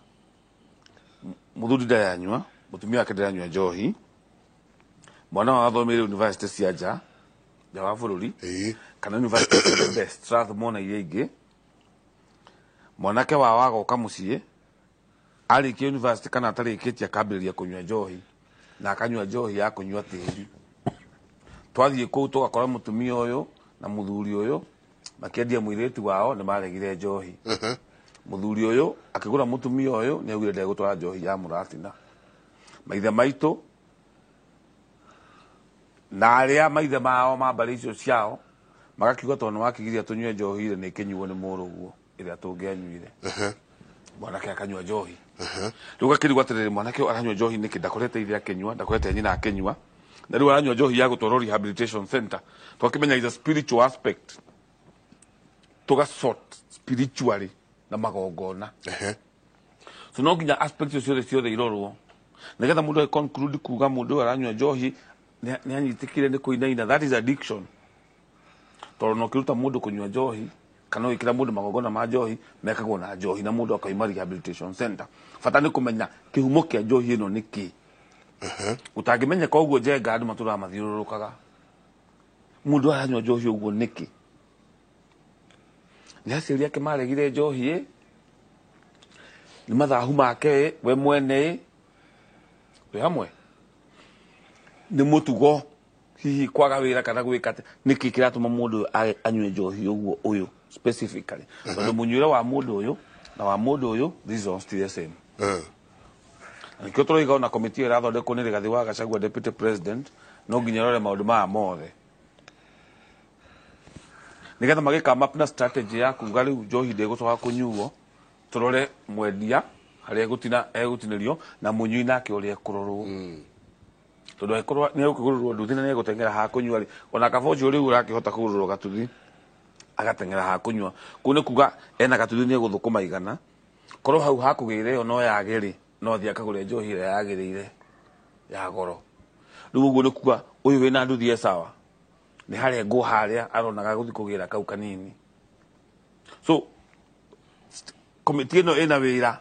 [SPEAKER 13] muthuri ndari anywa mutumia wake ndari anywa njohi mwana wa thomire university cia nja wa bururi kana university of the best Strathmore na iria ingi mwanake wa wagoka mucie arikia university kana atarikitie akambiriria kunywa njohi na akanywa njohi ya kunywa tiri twathie kuu tugakora mutumia uyu na muthuri uyu makiendia mwiritu wao ni maregire njohi muthuri uyu akigura mutumia uyu ni augire ndegutwara njohi ya muratina maithe maitu na aria maithe mao mambari icio ciao magakiuga tondu wakigiria tunywe njohi ri ni kinyuo ni muruguo iria tungianyuire mwanake akanywa njohi ruga kirigwa atiriri mwanake aranywa njohi niki ndakorete iria akinywa ndakorete nyina akinywa na riu aranywa njohi ya gutwaro rehabilitation center twakimenya is a spiritual aspect tuga sort spiritually na magongona so no nginya aspect icio ciothe irorwo nigetha mundu conclude kuga mundu aranywa njohi ni anyitikire ni kuinaina. That is addiction. Toro no kiruta mundu kunywa njohi kana ikira mundu magongona ma njohi mekagwo na njohi na mundu akaima rehabilitation center. Fata ni kumenya kihumo kia njohi ino niki utangimenya koguo njenga andu matura mathiururukaga mundu aranywa njohi uguo niki ni aciari ake maregire njohi ni mathahu make we mwene we hamwe ni mutugo hihi kwaga wira kana gwikate niki kiratuma mundu anywe njohi uguo uyu specifically tondu munyure wa mundu uyu na wa mundu uyu these are still the same nikio turoiga na committee irathondekwo ni Rigathi wa Gachagua deputy president no nginya rore maundu ma mothe nigetha magika map na strategy ya kuga riu njohi ndegucoka kunyuo turore mwendia haria egutinirio na munyui nake uria kurorwo tondu ekorwa ni ukugururwo nduthina ni egutengera ha kunyua ri ona kabojo riu urakihota kugururwo gatuthi agatengera ha kunyua kune kuga ena gatuthi ni eguthukuma igana korwo hau hakugire yo no yageri no thia kagure njohi ira yagirire ya goro riu uguo ni kuga uyu wina nduthi sawa ni haria ngo haria aronaga guthi kugira kau kanini so committee no ina wira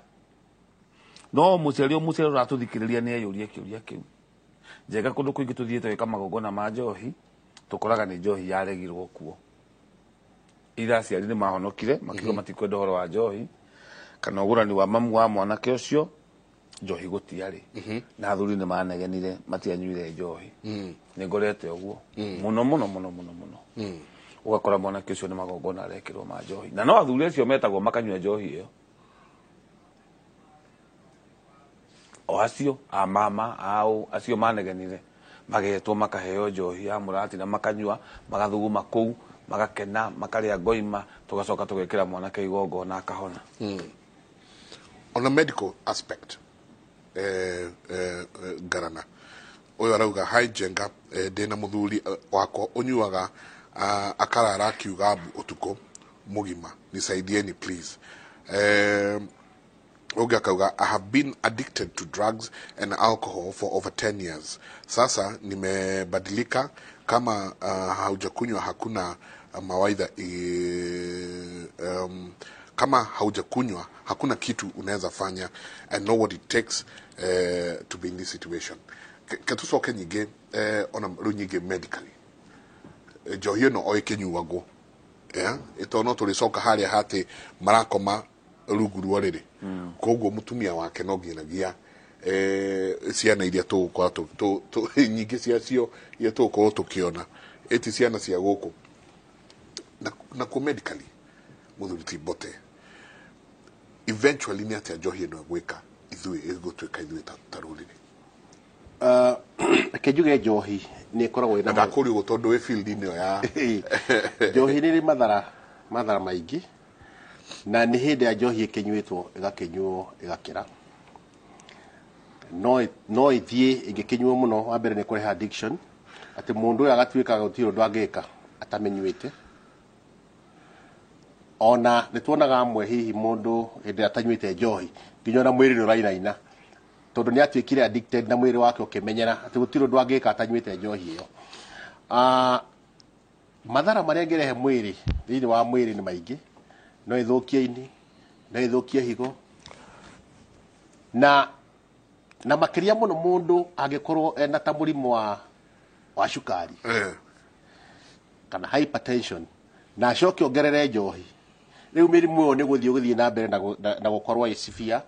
[SPEAKER 13] no muciari ratuthikiriria ni eyuria kiuria kiu njega kundu kuingi tuthiete wika magongona ma njohi tukoraga ni njohi yaregirwo kuo ira aciari ni mahonokire makiuga matikwenda horo wa njohi kana ugurani wa mamu wa mwanake ucio njohi gutiari na athuri ni manegenire matianyuire njohi ni ngorete uguo muno ugakora mwanake ucio ni magongona arekirwo ma njohi na no athuri acio metagwo makanywa njohi iyo o acio a mama au acio manegenire magetwo makaheo njohi ya murati na makanyua magathuguma kuu magakena makaria ngoima tugacoka tugekira mwanake igongona akahona.
[SPEAKER 11] On a medical aspect Garana uyu arauga hai njenga ndina muthuri wakwa unyuaga akarara akiuga utuko mugima nisaidieni please. Ogakauga, I have been addicted to drugs and alcohol for over 10 years. Sasa nimebadilika kama haujakunywa hakuna mawaidha kama haujakunywa hakuna kitu unaweza fanya. I know what it takes to be in this situation. tucoke nyingä ona rä u nyingä medically njohi ä no o ä kä nyuagwo to no tå rä coka harä a hatä marakoma rungu rwa rä rä koguo må tumia wake no nginagia ciana iria nyingä ciacio iria tå korwo tå kä ona ä ciana cia gå kå na kå medically må thuri ti Mbote eventually nä atä a njohi ä no gwä ka ithuä ä gå tuä ka ithuä ta rå rä rä
[SPEAKER 5] reke njuge njohi nä ĩkoragwo ĩna
[SPEAKER 11] ndakå rä å gå tondå wä field-inä ĩyo ya
[SPEAKER 5] njohi nä rä mathara maingĩ na nä hä ndä ya njohi ä kä nyuätwo ä gakä nyuo ä gakä ra no ä thiä ä ngä kä nyuo må no wa mbere nä kå rehe addiction atä må ndå å yå agatuä kaga gå tirå ndå angä ka atamenyuä te ona nä tuonaga amwe hihi må ndå hä ndä ä atanyuä te njohi nginya ona mwä rä nä å rainaina tondå nä atuä kire addicted na mwä rä wake å kä menyera atä gå tirå ndå angä ka atanyuä te njohi ä yo mathara marä a ngä rehe mwä rä thä inä wa mwä rä nä maingä no ä thå kie ini no ä thå kie higo na makä ria må no må ndå angä korwo ena ta må rimå wa cukari kana hypertension na acoke ongerere njohi rä u mä rimå ä yo nä gå thiä å gä thiä na mbere na gå korwo ä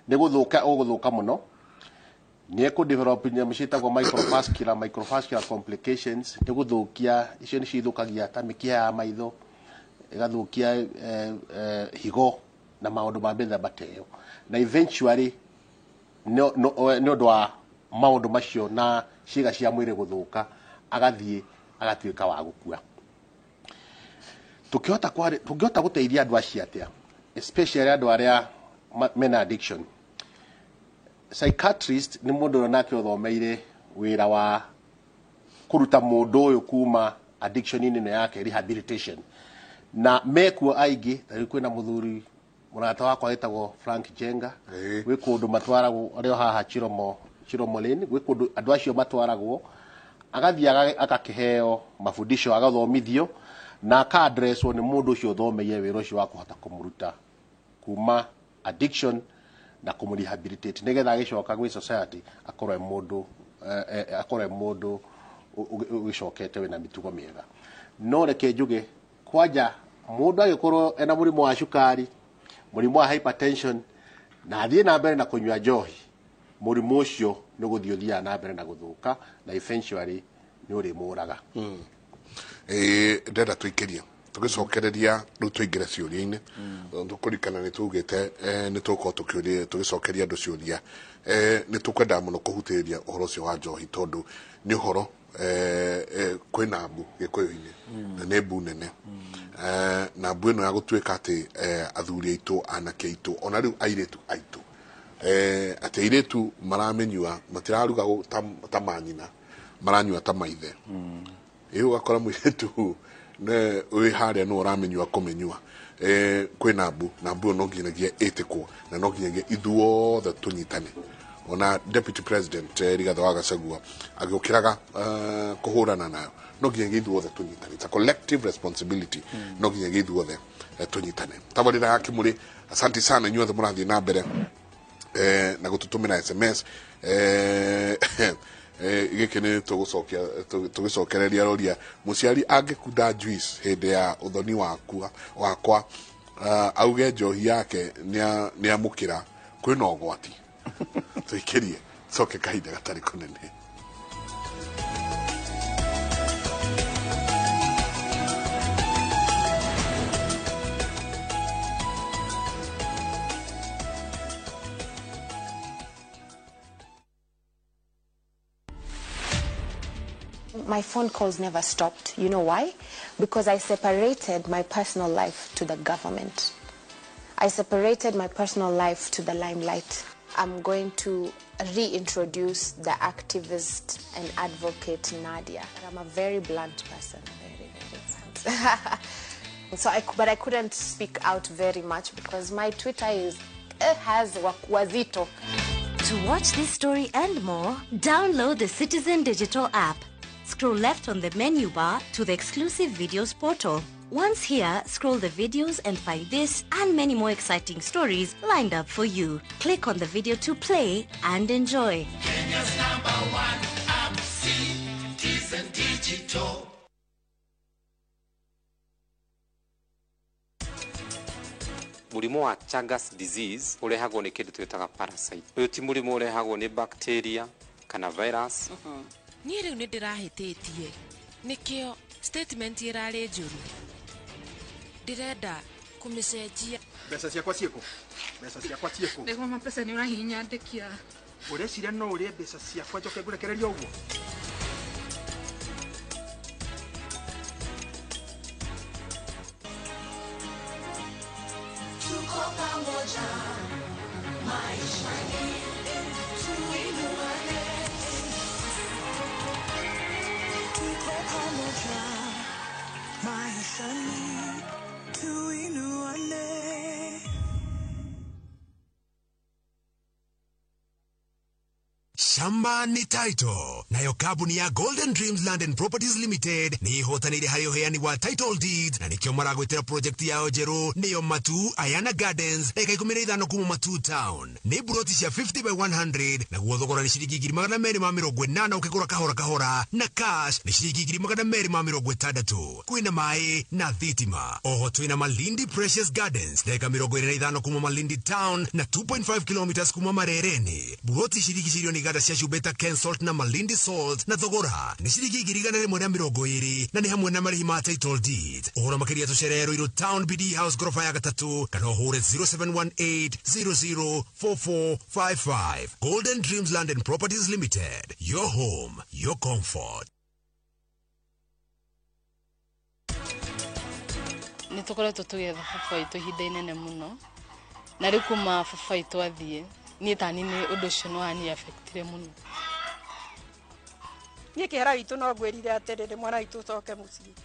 [SPEAKER 5] nä gå thå ka å gå thå ka må no nä ekå develop nyamå ciätagwo microvascular complications nä gå thå kia icio nä cithå kagia ta mä kiha ya maitho ä gathå kia higo na maå ndå ma mä themba ta ä yo na eventually nä å ndå wa maå ndå macio na ciĩga cia mwä rä gå thå ka agathiä agatuä ka wa gå kua tå ngä hota gå teithia andå acio atä especially andå arä a mena addiction psychiatrist ni mundu nake uthomeire wira wa kuruta mundu uyu kuma addiction ine yake rehabilitation na mekuo aingi tari kwina muthuri murata wakwa etagwo Frank Jenga gwi kundu matwaragwo ario haha Chiromo Lane gwi kundu andu acio matwaragwo agathia agakiheo mafundisho agathomithio na aka addresswo ni mundu ucio uthomeire wira ucio wa kuhota kumuruta kuma addiction na kũmũ rehabilitate nĩgetha agĩcoka gwĩ society akorwo mũndũ ũgĩcokete wĩna mĩtugo mĩega no reke njuge kwanja mũndũ agĩkorwo ena mũrimũ wa cukari mũrimũ wa hypertension na athiĩ na mbere na kũnyua njohi mũrimũ ũcio nĩ gũthiĩ ũthiaga na mbere na gũthũka na eventually nĩ ũrĩmũraga
[SPEAKER 11] ndenda tũikĩrie tũgĩcokereria rĩu tũingĩre ciũria-inĩ tũkũririkana nĩ tugĩte nĩ tũgũkorwo tũgĩcokeria andũ ciũria nĩ tũkwendaga mũno kũhutĩrĩria ũhoro ũcio wa njohi tondũ nĩ ũhoro kwĩna mbu gĩkũyũ-inĩ na nĩ mbu nene na mbu ĩno ya gũtuĩka atĩ athuri aitũ anake aitũ ona rĩu airĩtu aitũ atĩ airĩtu maramĩnyua matiraruga ta manyina maranyua ta maithe ĩĩ ũgakora mũirĩtu wĩ harĩa nĩ ũramenyua kũmenyua kwĩna mbu na mbu no nginyagia ĩtĩkwo na no nginyagia ithuothe tũnyitane ona deputy president Rigathĩ wa Gachagua agĩũkĩraga kũhũrana nayo no nginyagia ithuothe tũnyitane it's a collective responsibility no nginyagia ithuothe tũnyitane tabarĩra ya Kĩmũrĩ asante sana inyuothe mũrathiĩ na mbere na gũtũtũmĩra SMS gĩkĩ nĩ tũgĩcokereria roria mũciari angĩkunda juice hĩndĩ ya ũthoni wakwa auge njohi yake nĩ amũkĩra kwĩna ũgwati tũikĩrie coke kahinda gatarĩ kũnene
[SPEAKER 14] My phone calls never stopped. You know why? Because I separated my personal life to the government. I separated my personal life to the limelight. I'm going to reintroduce the activist and advocate Nadia. I'm a very blunt person, very blunt. But I couldn't speak out very much because my Twitter has wazito.
[SPEAKER 15] To watch this story and more, download the Citizen Digital app. Scroll left on the menu bar to the exclusive videos portal. Once here, scroll the videos and find this and many more exciting stories lined up for you. Click on the video to play and enjoy.
[SPEAKER 12] Kenya's #1 app, Citizen Digital.
[SPEAKER 16] Murimu wa Chagas disease urehagwo ni kindu twitaga parasite. Uyu ti murimu urehagwo ni bacteria kana virus.
[SPEAKER 17] Niĩ rĩu nĩ ndĩrahĩtĩtie nĩkĩo statement ĩrarĩ njũru. Ndĩrenda kũmĩcenjia.
[SPEAKER 18] Mbeca ciakwa ciĩkũ? Mbeca ciakwa ciĩkũ?
[SPEAKER 19] Ndĩgwa mapesa nĩ ũrahinyandĩkia.
[SPEAKER 18] Ũreciria no ũrĩe mbeca ciakwa njoke ngũrekereria ũguo?
[SPEAKER 12] Tuko pamoja, maisha ni tuinuane. Tuko pamoja, maisha ni tuinuane.
[SPEAKER 1] Shamba ni title nayo kabuni ya Golden Dreams Land and Properties Limited ni ihotanire hari uheani wa title deed na nikio maragwitira project yao jeru niyo Matu Ayana Gardens eka 15 kuma Matu Town ni buroti cia 50 by 100 na guothogora ni ciringi 280 ukigura kahora kahora na cash ni ciringi 260 kwina mai na thitima. Oho twina Malindi Precious Gardens eka 25 kuma Malindi Town na 2.5 kilometers kuma Marereni buroti ciringi shirioni gada cia Shubeta Ken Salt na Malindi Salt na thogora ni ciringi 120 na ni hamwe na marihi ma title deed. Ohora makiria tucerero iro Town BD House gorofa ya gatatu kana ohure 0718004455. Golden Dreams Land and Properties Limited, your home, your comfort.
[SPEAKER 20] Nitukoretwo tugetha baba itu ihinda inene muno na riu kuma baba itu athie ni tani ni undu ucio no ani affectire muno.
[SPEAKER 21] Ni kihera witu no ngwirire atiriri mwana witu toke mucii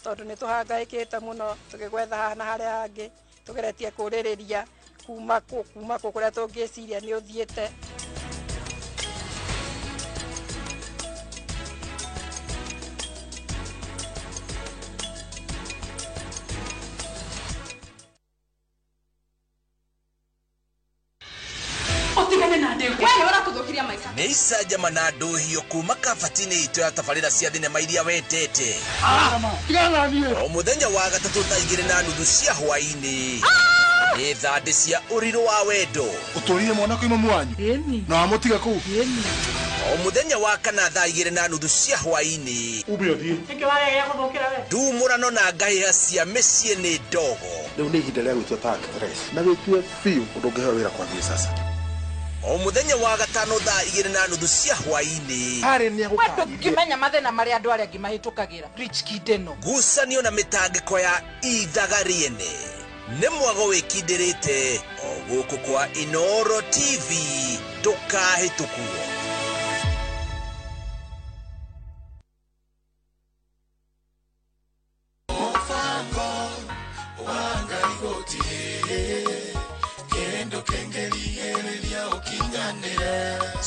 [SPEAKER 21] tondu ni tuhangaikite muno tukigwetha hana haria hangi tugeretie kuririria kuma kuria tungiciria ni uthiete.
[SPEAKER 22] Nĩ icanjama na ndũhio kuma kabatini itu ya tabarĩra cia thinema iria wetete. O mũthenya wa gatatũ thaa 2:30 cia hwaĩ-inĩ nĩ thandĩ cia ũrirũ wa wendo.
[SPEAKER 18] Ũtũrire mwana kwa imamu wanyu na wamũtiga kũu.
[SPEAKER 22] O mũthenya wa kana thaa 2:30 cia hwaĩ-inĩ ndumũrano na ngahĩha cia mĩciĩ nĩ ndogo.
[SPEAKER 18] Rĩu nĩ ihinda rĩa gwĩtua tag rest na wĩtue biũ ũndũ ũngĩheo wĩra kwambia sasa.
[SPEAKER 22] O mũthenya wa gatano thaa 2:30 cia hwaĩ-inĩ
[SPEAKER 21] Harĩ nĩ agũkanya ngimenya mathĩna marĩa andũ arĩa angĩ mahĩtũkagĩra. Rich Kid ĩno
[SPEAKER 22] ngucanio na mĩtangĩko ya ithaga rĩene nĩ mwago wĩkindĩrĩte o gũkũ kwa Inoro TV ndũkahĩtũkuo.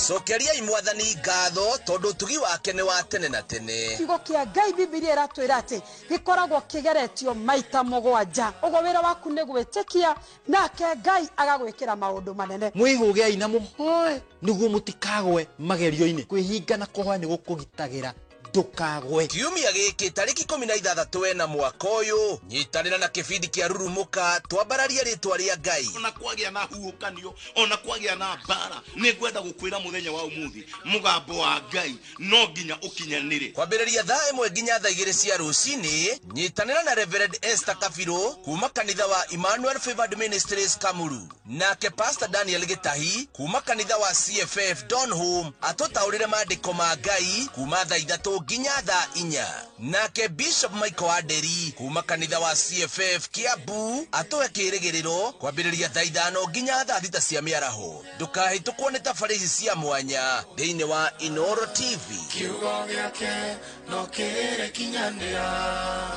[SPEAKER 22] Cokeria imwathani ngatho tondu tugi wake ni wa tene na tene.
[SPEAKER 21] Kiugo kia Ngai Biblia iratwira ati gikoragwo kigeretio maita 7. Ugo wira waku ni gwitikia nake Ngai agagwikira maundu manene.
[SPEAKER 23] Mwihuge ina muhoe niguo mutikagwe magerio-ini. Kwihinga na kuhoya ni gukugitagira ndukagwe.
[SPEAKER 22] Kiumia giki tariki 16 na mwaka uyu nyitanira na kibindi kia Rurumuka twambararia ritwa ria Ngai.
[SPEAKER 24] Ona kwagia na huukanio ona kwagia na bara ni ngwenda gukwira muthenya wa umuthi mugambo wa Ngai no nginya ukinyanire.
[SPEAKER 22] Kwambiriria thaa 1 nginya thaa 2 cia rucini nyitanira na Reverend Esther Kafiro kuma kanitha wa Emmanuel Favored Ministries Kamuru nake Pastor Daniel Gitahi kuma kanitha wa CFF Donholm atutaurire maandiko ma Ngai kuma thaa 3 nginya thaa 4 nake Bishop Michael Aderi kuma kanitha wa CFF Kiambu atoe kirigiriro kwambiriria thaa 5 nginya thaa 6 cia miaraho. Ndukahĩtũkwo nĩ tabarĩri cia mwanya thĩinĩ wa Inoro TV.
[SPEAKER 12] Kiugo gĩake no kĩrĩ kinyanĩra.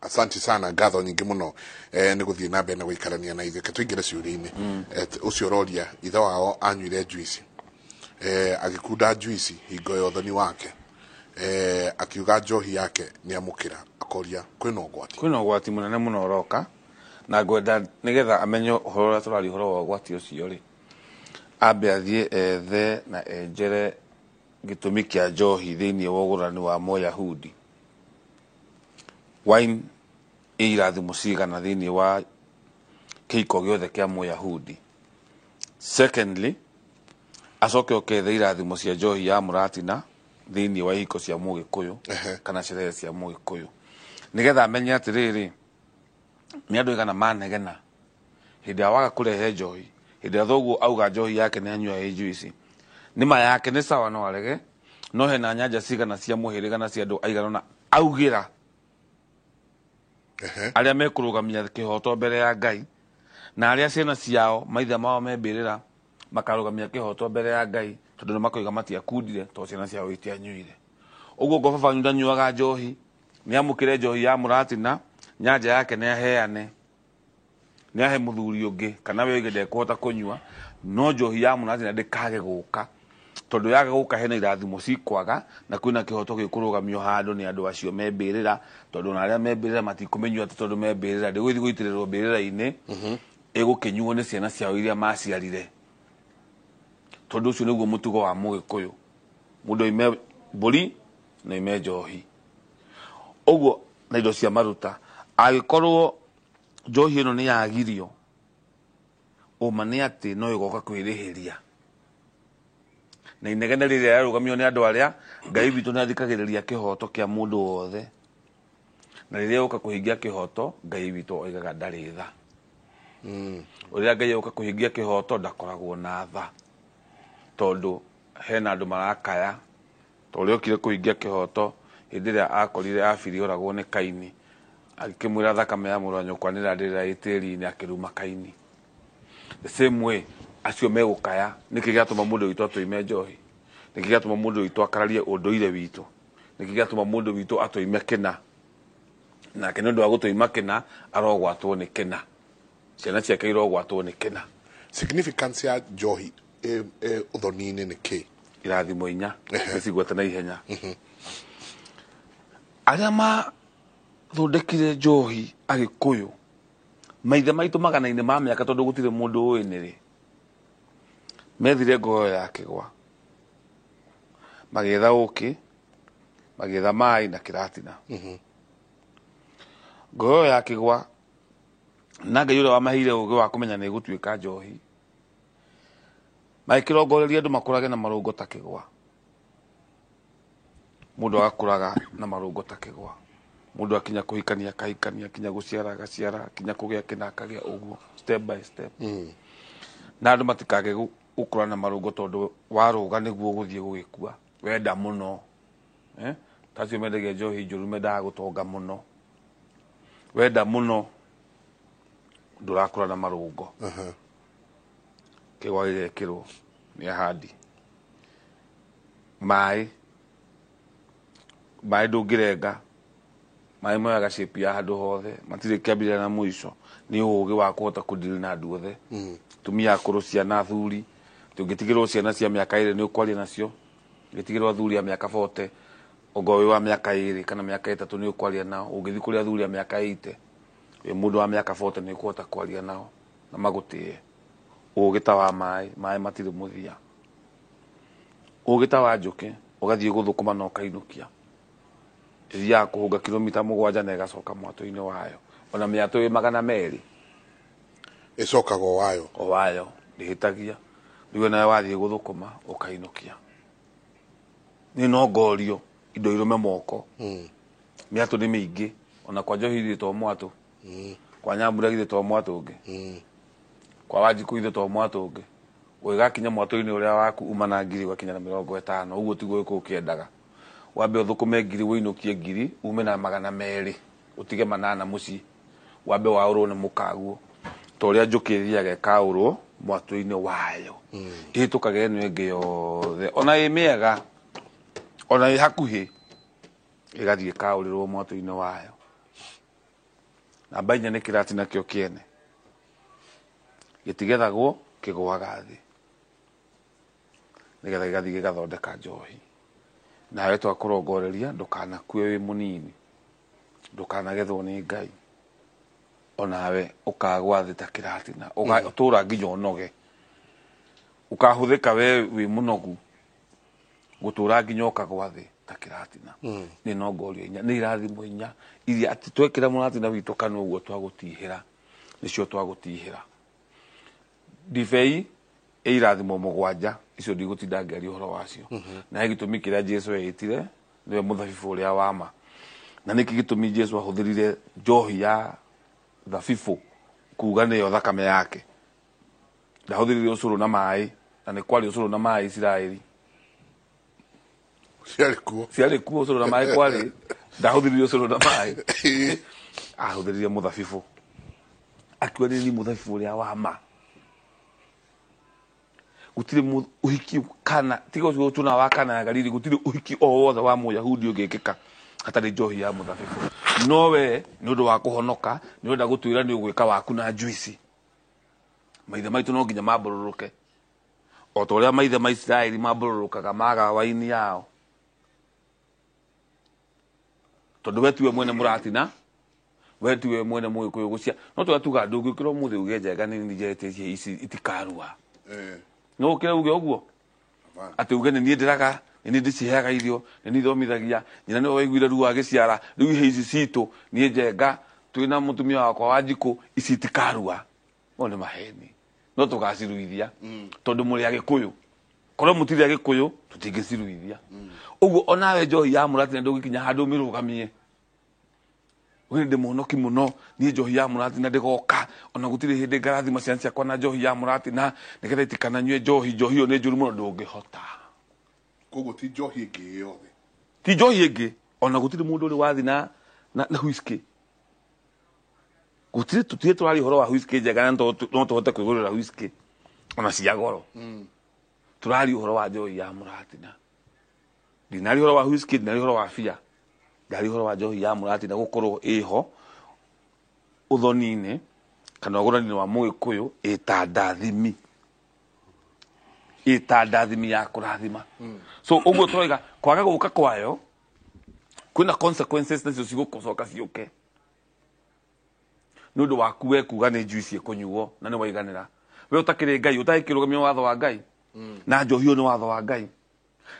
[SPEAKER 11] Asante sana ngatho nyingi muno ni guthie na mbere na guikarania na ithe katwingire ciuri-ini ucio roria ithe wao anyuire juici agikunda juici hingo ya uthoni wake akiuga njohi yake ni amukira akoria kwina
[SPEAKER 13] ugwati munene muno uroka na ngwenda nigetha amenyo horo ra turari horo wa ugwati ucio ri ambe athie ethe na enjere gitumi kia njohi thiini wa ugurani wa Moyahudi wine irathimo cigana thiini wa kiko giothe kia Moyahudi. Secondly, acoke okethe irathimo cia njohi ya Mũratina thiini wa ihiko cia Mũgĩkũyũ kana sherehe cia Mũgĩkũyũ nigetha amenye atiriri ni andu igana manegena hindi awaga kurehe njohi hindi athoguo auga njohi yake ni anyua juice nima yake ni sawa no arege no hena nyanja cigana cia muhiriga na cia andu aigana na augira aria mekurugamia kihoto mbere ya Ngai na aria ciana ciao maitha mao mebirira makarugamia kihoto mbere ya Ngai tondu ni makoiga matiakundire to ciana ciao itianyuire uguo ngobaba ndanyuaga njohi ni amukire njohi ya Mũratina nyanja yake ni aheane ni ahe muthuri ungi kana we ngende kuhota kunyua no njohi ya Mũratina ndikage guka tondu yage guka hena irathimo cikwaga na kwina kihoto gikurugamio handu ni andu acio mebirira tondu na aria mebirira matikumenyua tondu mebirira ndiguthi guitiriro mbirira-ini igukinyuo ni ciana ciao iria maciarire tondu ucio niguo mutugo wa Mũgĩkũyũ mundu ime mburi na ime njohi uguo na indo cia maruta agikorwo njohi ino ni yagirio uma ni ati no igoka kwirihiria na inegene riria yarugamio ni andu aria Ngai witu ni athikagiriria kihoto kia mundu wothe na riria uka kuhingia kihoto Ngai witu oigaga ndari tha uria Ngai uka kuhingia kihoto ndakoragwo na tha tondu hena andu marakaya tori okire kuhingia kihoto hindi ria akorire Abili oragwo ni Kaini akimwira thakame ya mũrũ wa nyũkwa nĩrandĩrĩra ĩtĩri-inĩ akĩruma Kaini. The same way acio megũkaya nĩkĩ gĩatũma mũndũ witũ atũime njohi, nĩkĩ gĩatũma mũndũ witũ akararie ũndũire witũ, nĩkĩ gĩatũma mũndũ witũ atũime kĩna, nake nĩ ũndũ wa gũtũima kĩna arogwatwo nĩ kĩna, ciana ciake irogwatwo nĩ kĩna.
[SPEAKER 11] Significance ya njohi ũthoni-inĩ nĩ kĩ?
[SPEAKER 13] Irathimo 4 nĩcigwete na ihenya. Arĩa thondekire njohi Agĩkũyũ maithe maitũ magana-inĩ ma mĩaka tondu gũtirĩ mũndũ ũĩ nĩrĩ methire ngoyo ya kĩgwa magĩetha ũkĩ magĩetha maĩ na kĩratina. Ngoyo ya kĩgwa na Ngai ũrĩa wamaheire ũgĩ wa kũmenya nĩ ĩgũtuĩka njohi magĩkĩrongoreria andũ makũrage na marũngo ta kĩgwa, mũndũ agakũraga na marũngo ta kĩgwa, mundu akinya kuhikania kahikania, akinya guciara agaciara, akinya kugea kina akagea uguo step by step. Na andu matikage gukura na marungo tondu waruga niguo guthie gugikua wenda muno tacio mendagia njohi njuru mendaga gutonga muno wenda muno ndurakura na marungo kigwa gigekirwo ni ahandi mai ndungirenga mai moyaga shape ya handu hothe matire kiambire na muico ni ugi wa kuhota kudili na andu othe tumia akuru ciana thuri tungitigirwo ciana cia miaka 2 ni ukwaria nacio ngitigirwo thuri ya miaka 40 ogowe wa miaka 2 kana miaka 3 ni ukwaria nao ungithi kuria thuri ya miaka 80 we mundu wa miaka 40 ni kuhota kwaria nao na magutie ugita wa mai matire muthia ugita wa njuki ugathie guthukuma no kainukia ya kuhuga kilomita 7 na igacoka mwato-ini wayo ona miato ĩ 200
[SPEAKER 11] icokaga wayo ndihitagia riwe nawe wathie guthukuma ukainukia ni no ngorio indo irume moko miato ni mingi ona kwa njohi ithie to mwato kwa Nyambura ithie to mwato ungi kwa Wanjiku ithie to mwato ungi ugakinya mwato-ini uria waku uma na ngiri ugakinya na 50 uguo tiguo ukiendaga wambe uthukume ngiri winukie ngiri ume na 200 utige 8 muci wambe waurwo ni mukaguo toria njukiriaga kaurwo mwatu-ini wayo ihitukage no ingi yothe ona imiega ona ihakuhi igathie kaurirwo mwatu-ini wayo na bainya ni kiratina kio kiene gitigethagwo kigwaga thi nigetha gigathie gigathondeka njohi
[SPEAKER 13] nawe twakurongoreria ndukanakue wi munini ndukanagethwo ni Ngai onawe ukagwa thi ta kiratina utura nginya unoge ukahuthika we wi munogu gutura nginya ukagwa thi ta kiratina ni nongorio inya ni irathimo inya iria ati twekira muratina witu kana uguo twagutihira nicio twagutihira divei irathimo mugwanja icio ndigutinda ngari uhoro wacio na gitumi kiria Jesu etire niwe muthabibu uria wama na niki gitumi Jesu ahuthirire njohi ya thabibu kuga niyo thakame yake ndahuthirire ucuru na mai na ni kwari ucuru na mai Isiraeli ciarĩ kuo ucuru na mai kwari ndahuthirire ucuru na mai ahuthirire muthabibu akiwa ni muthabibu uria wama gutire uhiki kana tiga ucio tuna wakana Galili gutire uhiki o wothe wa Muyahudi ungikika hatari njohi ya muthabibu nowe ni undu wa kuhonoka ni unda gutwira ni ugwika waku na juici maithe maitu no nginya mabururuke o to ria maithe ma Israeli mabururukaga maga waini yao tondu wetiwe mwene muratina wetiwe mwene muikuyu gucia no twatuga ndungu kiro muthe uge njega ni njetetie ici itikarua no kire uge oguo ati uge ni ndiraga ni ndiciheaga irio ni thomithagia nyina ni waiguire ruwa giciara riu hici citu ni njenga twina mutumia wakwa wa Njiku ici itikarua one maheni no tugaciruithia tondu muri agikuyu korwo mutiri agikuyu tutingiciruithia uguo onawe njohi ya muratina ndugikinya handu mirugamie we ndi muhonoki muno ni njohi ya muratina ndigoka ona gutiri hindi ngarathima ciana ciakwa na njohi ya muratina nigetha itikana nyue njohi yo ni njuru muno ndungihota
[SPEAKER 11] koguo ti njohi ingi yothe
[SPEAKER 13] ti njohi ingi ona gutiri mundu uri wathi na whisky gutiri tutire turari horo wa whisky njega no tuhote kwigurira whisky ona cia goro turari horo wa njohi ya muratina dinari horo wa whisky dinari horo wa bia ndari horo wa njohi ya muratina gukorwo iho uthoni-ini kana ugurani wa Mugikuyu itandathimi ya kurathima so uguo twiga kwaga guka kwayo kwina consequences nacio cigucoka ciuke nundu waku we kuga ni juice ikunyuo na ni waiganira we utakiri Ngai utaikirũgamia watho wa Ngai na njohi ni watho wa Ngai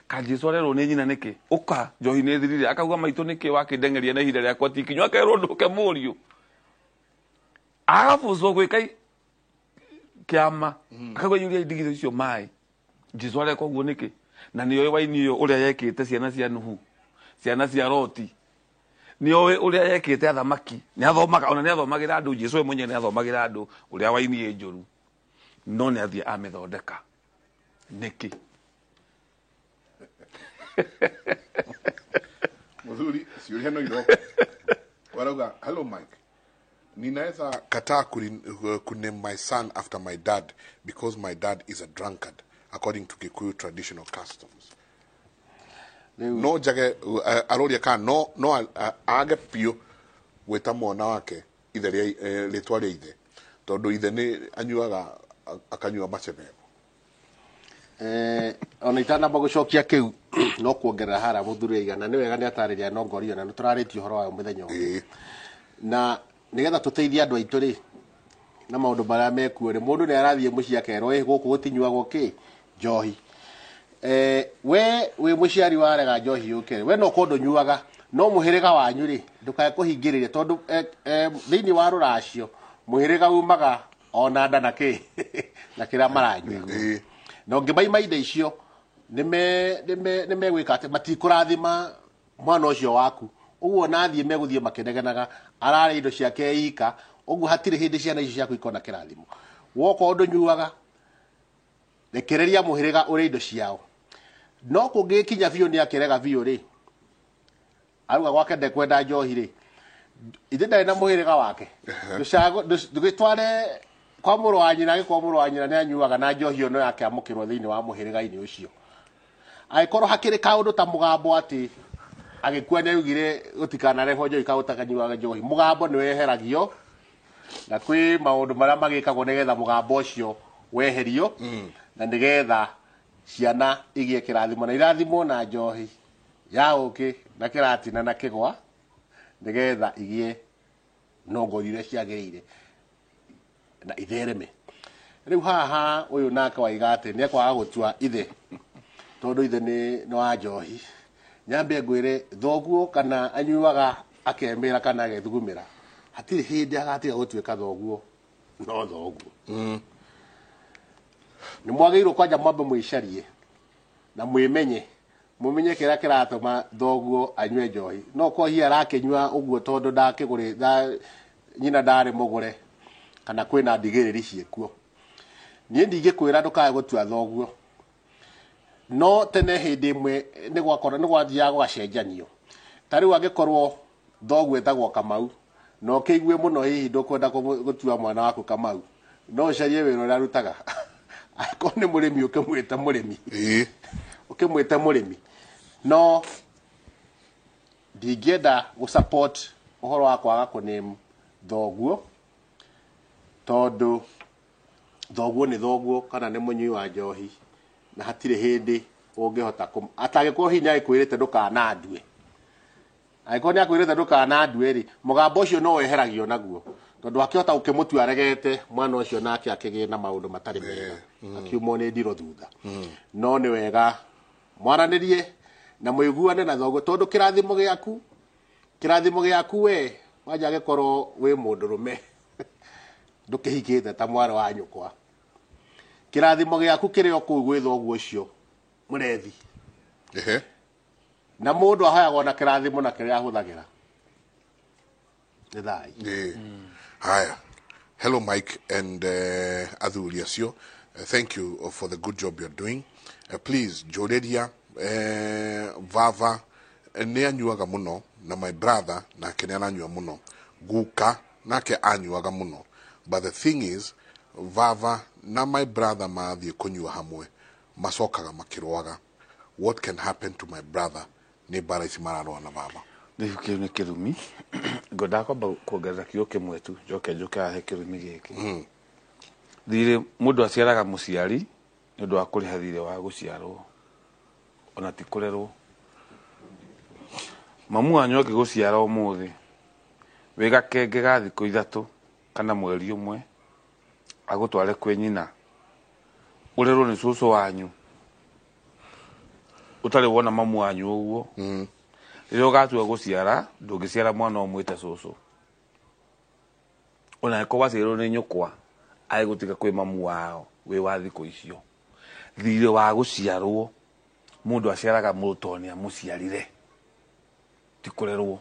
[SPEAKER 13] ka Jesu arerwo ni nyina niki uka njohi ni thirire akauga maitu niki wakindengeria na ihinda riakwa tikinyu akerwo nduke murio agabucwo gwika kiama akauga yuria ndigitho icio mai Jesu areko guo niki na niyo waini yo uria yekite ciana cia Nuhu ciana cia Loti niyo uria yekite athamaki ni athomaga ona ni athomagira andu Jesu mwenye ni athomagira andu uria waini ye njuru no ni athie amithondeka niki
[SPEAKER 11] muthuri ciuria no iro warauga hello Mike ninaweza kataa kuname my son after my dad because my dad is a drunkard according to Kikuyu traditional customs no jage aroria ka no age pio gweta mwana wake ithe ritwa ria ithe tondu ithe ni anyuaga akanyua macebebo
[SPEAKER 5] ona itanamba gucokia kiu no kuongerera hara muthuri igana ni wega ni atariria no ngorio na turarĩtie horo wa muthenya ũyũ na nigetha tuteithie andu aitu ri na maundu maria mekuo ri mundu ni arathie mucii akerwo guku gutinyuagwo ki njohi we muciari warega njohi yuke we no kondo nyuaga no muhiriga wanyu ri ndukae kuhingiriria tondu thiini wa ruracio muhiriga umaga ona nda na ki na kira maranyua no ngimaima inde icio nime gwika ati matikurathima mwana ucio waku uguo nathie meguthie makenegenaga arare indo ciake ika uguo hatire hindi ciana icio ciaku ikona kirathimo woko undu nyuaga rekereria muhiriga uri indo ciao no kungikinya biu ni akirega biu ri aruga gwake ndekwenda njohi ri ithe ndari na muhiriga wake ndugitware kwa muru wa nyina gikwa muru wa nyina ni anyuaga na njohi ono yake amukirwo thiini wa muhiriga-ini ucio aikorwo hakiri kaundu ta mugambo ati agikua ni ugire gutikanareho njohi kautakanyuaga njohi mugambo ni weheragio na kwi maundu maria magikagwo nigetha mugambo ucio weherio na nigetha ciana igie kirathimo na irathimo na njohi ya ũkĩ na kĩratina na kĩgwa nĩgetha igie nongo iria ciagĩrĩire na ithereme. Rĩu haha ũyũ nake waiga atĩ nĩekwaga gũtua ithe tondũ ithe nĩ wa njohi. Nyambe ngwĩre thoguo kana anyuaga akemera kana agethugumĩra, hatirĩ hĩndĩ agatiga gũtuĩka thoguo no thoguo. Nĩ mwagĩrĩirwo kwanja mwambe mwĩcarie na mwĩmenye, mumenye kĩrĩa kĩratũma thoguo anyue njohi. No ko hihi arakĩnyua ũguo tondũ nyina ndarĩ mũgũre kana kwĩna ndigĩrĩri ciĩkuo. Niĩ ndingĩkwĩra ndũkae gũtua thoguo, no tene hĩndĩ ĩmwe nĩ gwathiaga gũgacenjanio. Ta rĩu angĩkorwo thoguo etagwo Kamau na ũkĩigue mũno hihi ndũkwenda gũtua mwana waku Kamau, no ũcarie wĩra ũrĩa arutaga. Angĩkorwo nĩ mũrĩmi ũkĩmwĩte mũrĩmi, ũkĩmwĩte mũrĩmi. No ndingĩenda gũsupport ũhoro wa kwaga kũname thoguo, tondũ thoguo nĩ thoguo kana nĩ mũnyui wa njohi na hatirĩ hĩndĩ ũngĩhota atangĩkorwo hinya ĩkwĩrĩte ndũkanandue. Angĩkorwo nĩ akwĩrĩte ndũkanandue rĩ, mũgambo ũcio no weheragio naguo, tondũ akĩhota gũkĩmũtua aregete mwana ũcio nake akĩgĩe na maũndũ matarĩ mega akiumwo nĩ ndiro thutha. No nĩ wega mwaranĩrie na mũiguane na thoguo, tondũ kĩrathimo gĩaku we wanja agĩkorwo wĩ mũndũrũme ndũkĩhikĩte ta mwarĩ wa nyũkwa, kĩrathimo gĩaku kĩrĩ o kũu gwĩ thoguo ũcio mũrethi. Na mũndũ ahoyagwo na kĩrathimo na kĩrĩa ahũthagĩra. Nĩ thai.
[SPEAKER 11] Haya. Hello Mike and athuri acio. Thank you for the good job you're doing. Please Joreria Vava nĩ anyuaga mũno na my brother nake nĩ aranyua mũno. Guka nake anyuaga mũno. But the thing is Vava na my brother mathiĩ kũnyua hamwe macokaga makĩrũaga. What can happen to my brother? Nĩ bara ici mararũa na Vava.
[SPEAKER 13] Kĩu nĩ kĩrumi. Ngwendaga kwamba kuongerera kiugo kĩmwe tu njoke ahe kĩrumi gĩkĩ. Thirĩ mũndũ aciaraga mũciari nĩ ũndũ wa kũrĩha thirĩ wa gũciarwo ona ti kũrerwo. Mamu wanyu angĩgũciara ũmũthĩ wĩ gakenge ga thikũ ithatũ kana mweri ũmwe agũtware kwĩ nyina ũrerwo nĩ cũcũ wanyu ũtarĩ wona mamu wanyu ũguo, rĩrĩa ũgatua gũciara ndũngĩciara mwana ũmwĩte cũcũ. Ona angĩkorwo waciarĩrwo nĩ nyũkwa agĩgũtiga kwĩ mamu wao wĩ wa thikũ icio. Thirĩ wa gũciarwo mũndũ aciaraga mũndũ tondũ nĩ amũciarire ti kũrerwo.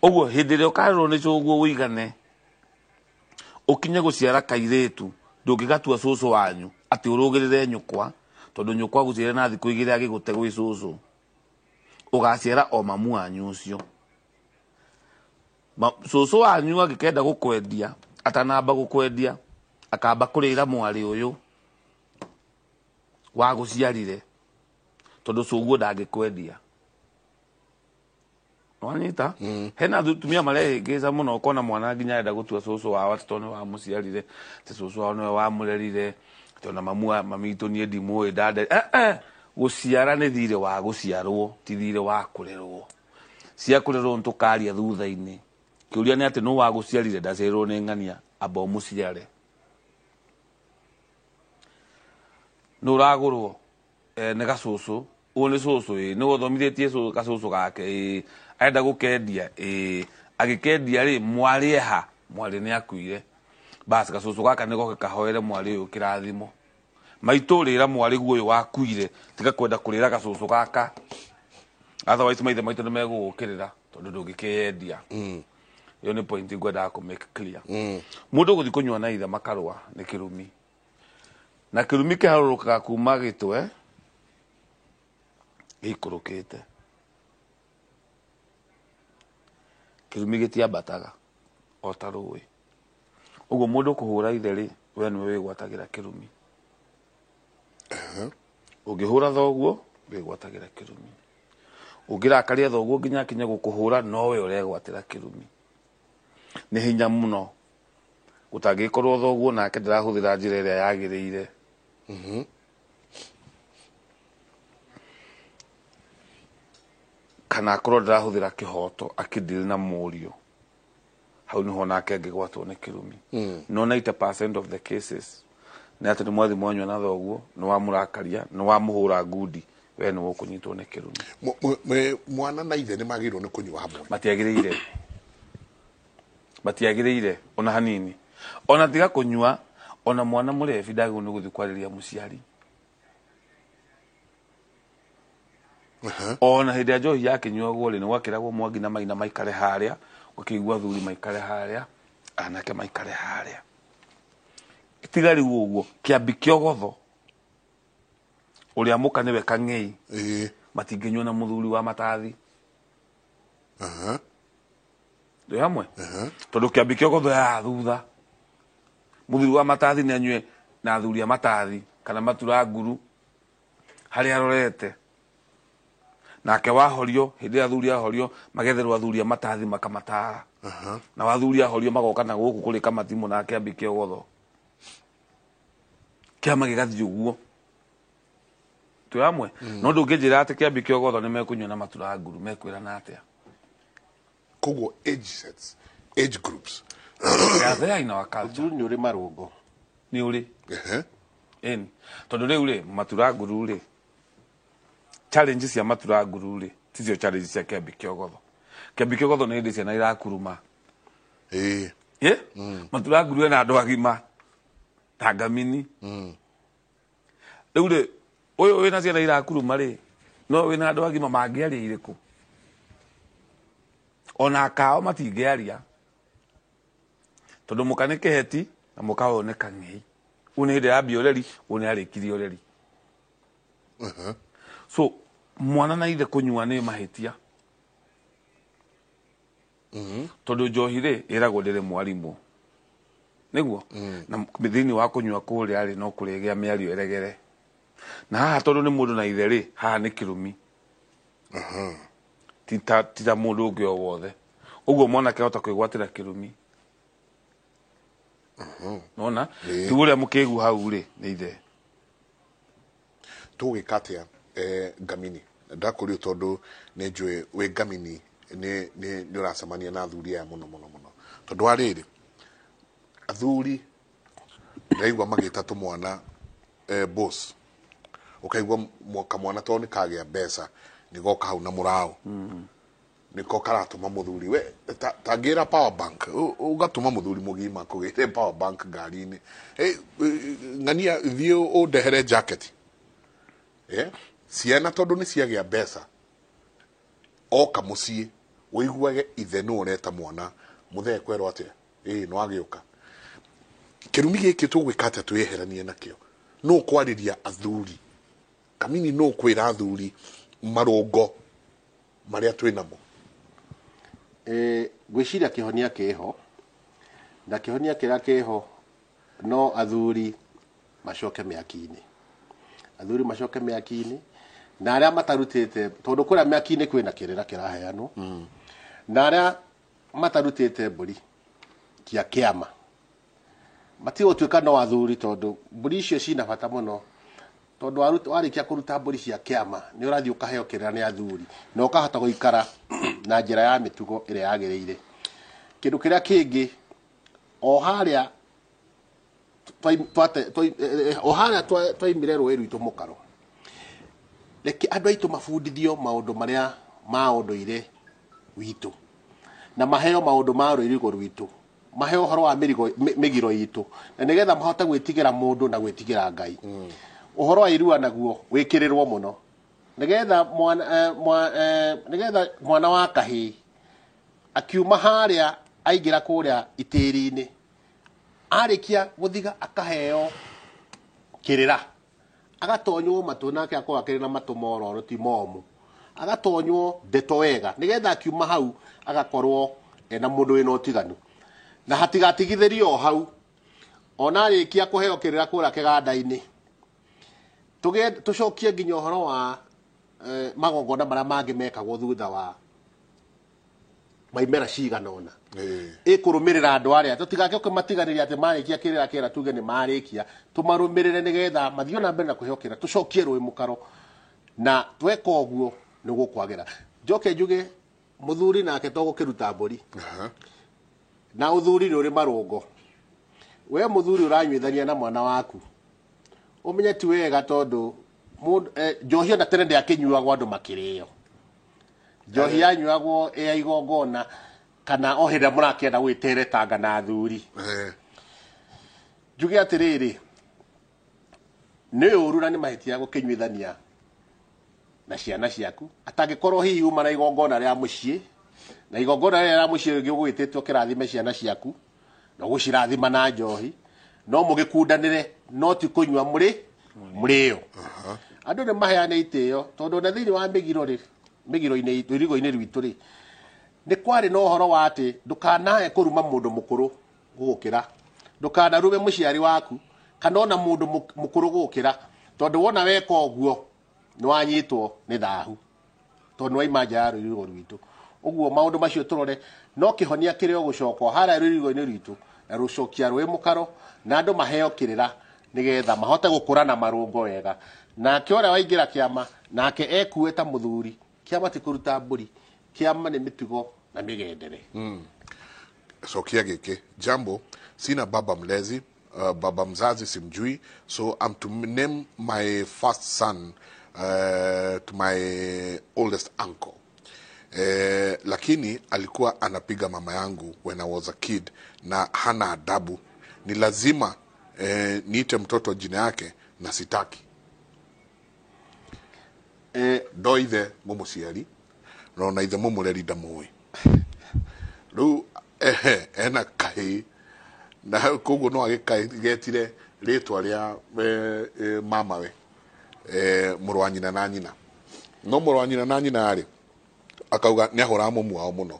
[SPEAKER 13] Ũguo hĩndĩ ĩrĩa ũkarerwo nĩ cũguo ũigane ũkinye gũciara kairĩtu ndũngĩgatua cũcũ wanyu atĩ ũrũgĩrĩre nyũkwa, tondũ nyũkwa gũciarire na thikũ igĩrĩ agĩgũte gwĩ cũcũ. Ũgaciara o mamu wanyu ũcio. Cũcũ wanyu agĩkenda gũkwendia atanamba gũkwendia akamba kũrĩra mwarĩ ũyũ wa gũciarire, tondũ cũguo ndangĩkwendia. Wanyita? Hena atumia marehĩngĩca mũno ũkona mwana nginya arenda gũtua cũcũ wao atĩ tondũ nĩ wamũciarire, atĩ cũcũ wao nĩwe wamũrerire, atĩ ona mami witũ niĩ ndimũĩ ndande. Gũciara nĩ thirĩ wa gũciarwo ti thirĩ wa kũrerwo. Cia kũrerwo nĩtũkaria thutha-inĩ. Kĩũria nĩ atĩ nũ wagũciarire ndaciarirwo nĩ ng'ania amba ũmũciare. Nĩ ũragũrwo nĩ gacũcũ, ũũ nĩ cũcũ nĩ ũthomithĩtie gacũcũ gake arenda gũkendia agĩkendia rĩ mwarĩ eha, mwarĩ nĩ akuire. Basi gacũcũ gaka nĩ goke kahoere mwarĩ ũyũ kĩrathimo. Maitũ rĩra mwarĩ guo ũyũ wakuire tiga kwenda kũrĩra gacũcũ gaka. Otherwise maithe maitũ nĩ megũgũkĩrĩra tondũ ndũngĩkĩyendia. Iyo nĩ point ngwendaga kũ make clear. Mũndũ gũthiĩ kũnyua na ithe makarũa nĩ kĩrumi. Na kĩrumi kĩharũrũkaga kuma gĩtwe gĩikũrũkĩte. Kĩrumi gĩtiambataga o ta rũĩ. Ũguo mũndũ kũhũra ithe rĩ we nĩwe wĩgwatagĩra kĩrumi. Ũngĩhũra thoguo wĩgwatagĩra kĩrumi. Ũngĩrakaria thoguo nginya akinye gũkũhũra nowe ũregwatĩra kĩrumi. Nĩ hinya mũno gũtangĩkorwo thoguo nake ndĩrahũthĩra njĩra ĩrĩa yagĩrĩire. kana akorwo ndirahuthira kihoto akidili na murio hau niho nake angigwatwo ni kirumi no 90% of the cases na ati ni mwathi mwanyu na thoguo ni wa murakaria ni wa muhura ngudi we ni wokunyitwo ni kirumi
[SPEAKER 11] mwana na ithe ni magirwo ni kunywa hamwe
[SPEAKER 13] matiagiriire ona hanini ona tiga kunywa ona mwana murebi ndagwo ni guthi kwariria muciari ona hindi ya njohi yake nyuagwo ri ni gwakiragwo Mwangi na Maina maikare haria ukigwa thuri maikare haria anake maikare haria itigari uguo kiambi kiogotho uria muka niwe Kang'ei matinginywa na muthuri wa Matathi ndio hamwe tondu kiambi kiogotho ya thutha muthuri wa Matathi ni anywe na thuri ya Matathi kana Matura Nguru hari arorete nake wahorio hindi athuri ahorio magetherwa athuri a Matathi makamatara na wathuri ahorio magoka na guku kuri Kamatimu nake ambike ogotho kiama gigathi uguo tu amwe no ndungijira ati kiambike ogotho ni mekunywa na Matura Nguru mekwira na atia
[SPEAKER 11] koguo age sets age groups
[SPEAKER 13] gathe ina wakalcha
[SPEAKER 5] ni uri marungo
[SPEAKER 13] ni uri en tondu riu ri Matura Nguru ri challenges ya Matura Nguru ri ticio challenges ya kiambike ogotho kiambike ogotho ni ndisia na irakuruma Matura Nguru na andu agima Tangamini riu ri uyu wina ciana irakuruma ri no wina andu agima mangiaria iriku ona kao matingiaria tondu mukanike heti na mukawo ne Kang'ei une hinde ya bioreri une arikiri oreri so mwana na ithe kunyua ni mahitia tondu njohi ri iragwo ndiri mwarimu niguo na mithini wa kunyua kuri ari no kurigia miario eregere na haha tondu ni mundu na ithe ri haha ni kirumi tita mundu ungi o wothe uguo mwana kehota kwigwatira kirumi nona tuguria mukigu hau ri ni ithe
[SPEAKER 11] tugikatia Ngamini ndakurio tondu ni njui we Ngamini ni uracemania na athuri ya muno tondu ariri athuri ndaigwa magita tu mwana boss ukaigwa kamwana to ni kagia mbeca ni goka hau na murao niko karatuma muthuri we tangira power bank ugatuma muthuri mugima kugire power bank ngari-ini ng'ania thio undehere jacket ciana tondu ni ciagia mbeca oka mucii uiguage ithe no ureta mwana muthe kwerwo atia no agiuka kirumi giki tugwikata tweheranie nakio no kwariria athuri Kamini no kwira athuri marungo maria twinamo
[SPEAKER 5] gwiciria kihonia kiho na kihonia kira kiho no athuri macoke miaki-ini na aria matarutite tondu kuria miaki-ini kwina kirira kiraheanwo na aria matarutite mburi kia kiama matigotwika no athuri tondu mburi icio cina bata muno tondu warikia kuruta mburi cia kiama ni urathi ukaheo kirira ni athuri na ukahota guikara na njira ya mitugo ire yagiriire kindu kiria kingi o haria twaimire rũĩ rwitũ mũkaro reke andũ aitũ mabundithio maũndũ marĩa ma ũndũire witũ na maheo maũndũ ma rũirigo rwitũ maheo ũhoro wa mĩgiro itũ na nĩgetha mahote gwĩtigĩra mũndũ na gwĩtigĩra Ngai ũhoro wa irua naguo wĩkĩrĩrwo mũno nĩgetha mwana wa kahĩĩ akiuma harĩa aingĩra kũrĩa itĩri-inĩ arikia guthiga akaheo kirira agatonywo matu nake akwa kiri na matu mororo ti momu agatonywo ndeto wega nigetha akiuma hau agakorwo na mundu wina utiganu na hatigatigithirio hau ona arikia kuheo kirira kura kiganda-ini tucokie nginya horo wa magongona maria mangi mekagwo thutha wa maimera ciganona ikurumirira andu aria tutigake kumatiganĩria ati marikia kirira kera tuge ni marikia tumarumirire nigetha mathio na mbere na kuhokera tucokie rũĩ mũkaro na tweka ũguo nĩ gũkwagĩra njoke njuge muthuri nake to gukiruta mburi na uthuri ni uri marungo we muthuri uranyuithania na mwana waku umenye ti wega tondu njohi ona tene ndiakinyuagwo andu makirio njohi yanyuagwo ya igongona kana ohira murakienda gwitere tanga na thuri njuge atiriri ni uru na ni mahitia gukinyuithania na ciana ciaku atangikorwo hihi uma na igongona ria mucii na igongona ria mucii gigwititwo kirathime ciana ciaku na gucirathima na njohi no mugikundanire no ti kunywa murio andu ni maheane itio tondu na thiini wa migiro-ini irigo-ini rwitu ri ni kwari no horo wa ati ndukanae kuruma mundu mukuru gugukira ndukanarume muciari waku kana ona mundu mukuru gugukira tondu wona weka uguo ni wanyitwo ni thahu tondu waima nja ya rurigo rwitu uguo maundu macio turore no kihonia kirio gucokwo hara rurigo-ini rwitu na rucokia rwi mukaro na andu maheo kirira nigetha mahote gukura na marungo wega nake uria waingira kiama nake ekueta muthuri kiama ti kuruta mburi kiama ni mitugo na migendere
[SPEAKER 11] Sokia giki jambo sina baba mlezi baba mzazi simjui so I'm to name my first son to my oldest uncle lakini alikuwa anapiga mama yangu when I was a kid na hana adabu ni lazima niite mtoto jina yake na sitaki do ithe mumuciari no na ithe mumureri ndamui ru ena kai na koguo no agigetire ritwa ria mama we murwanyina na nyina no murwanyina na nyina ari akauga ni ahora mumu wao muno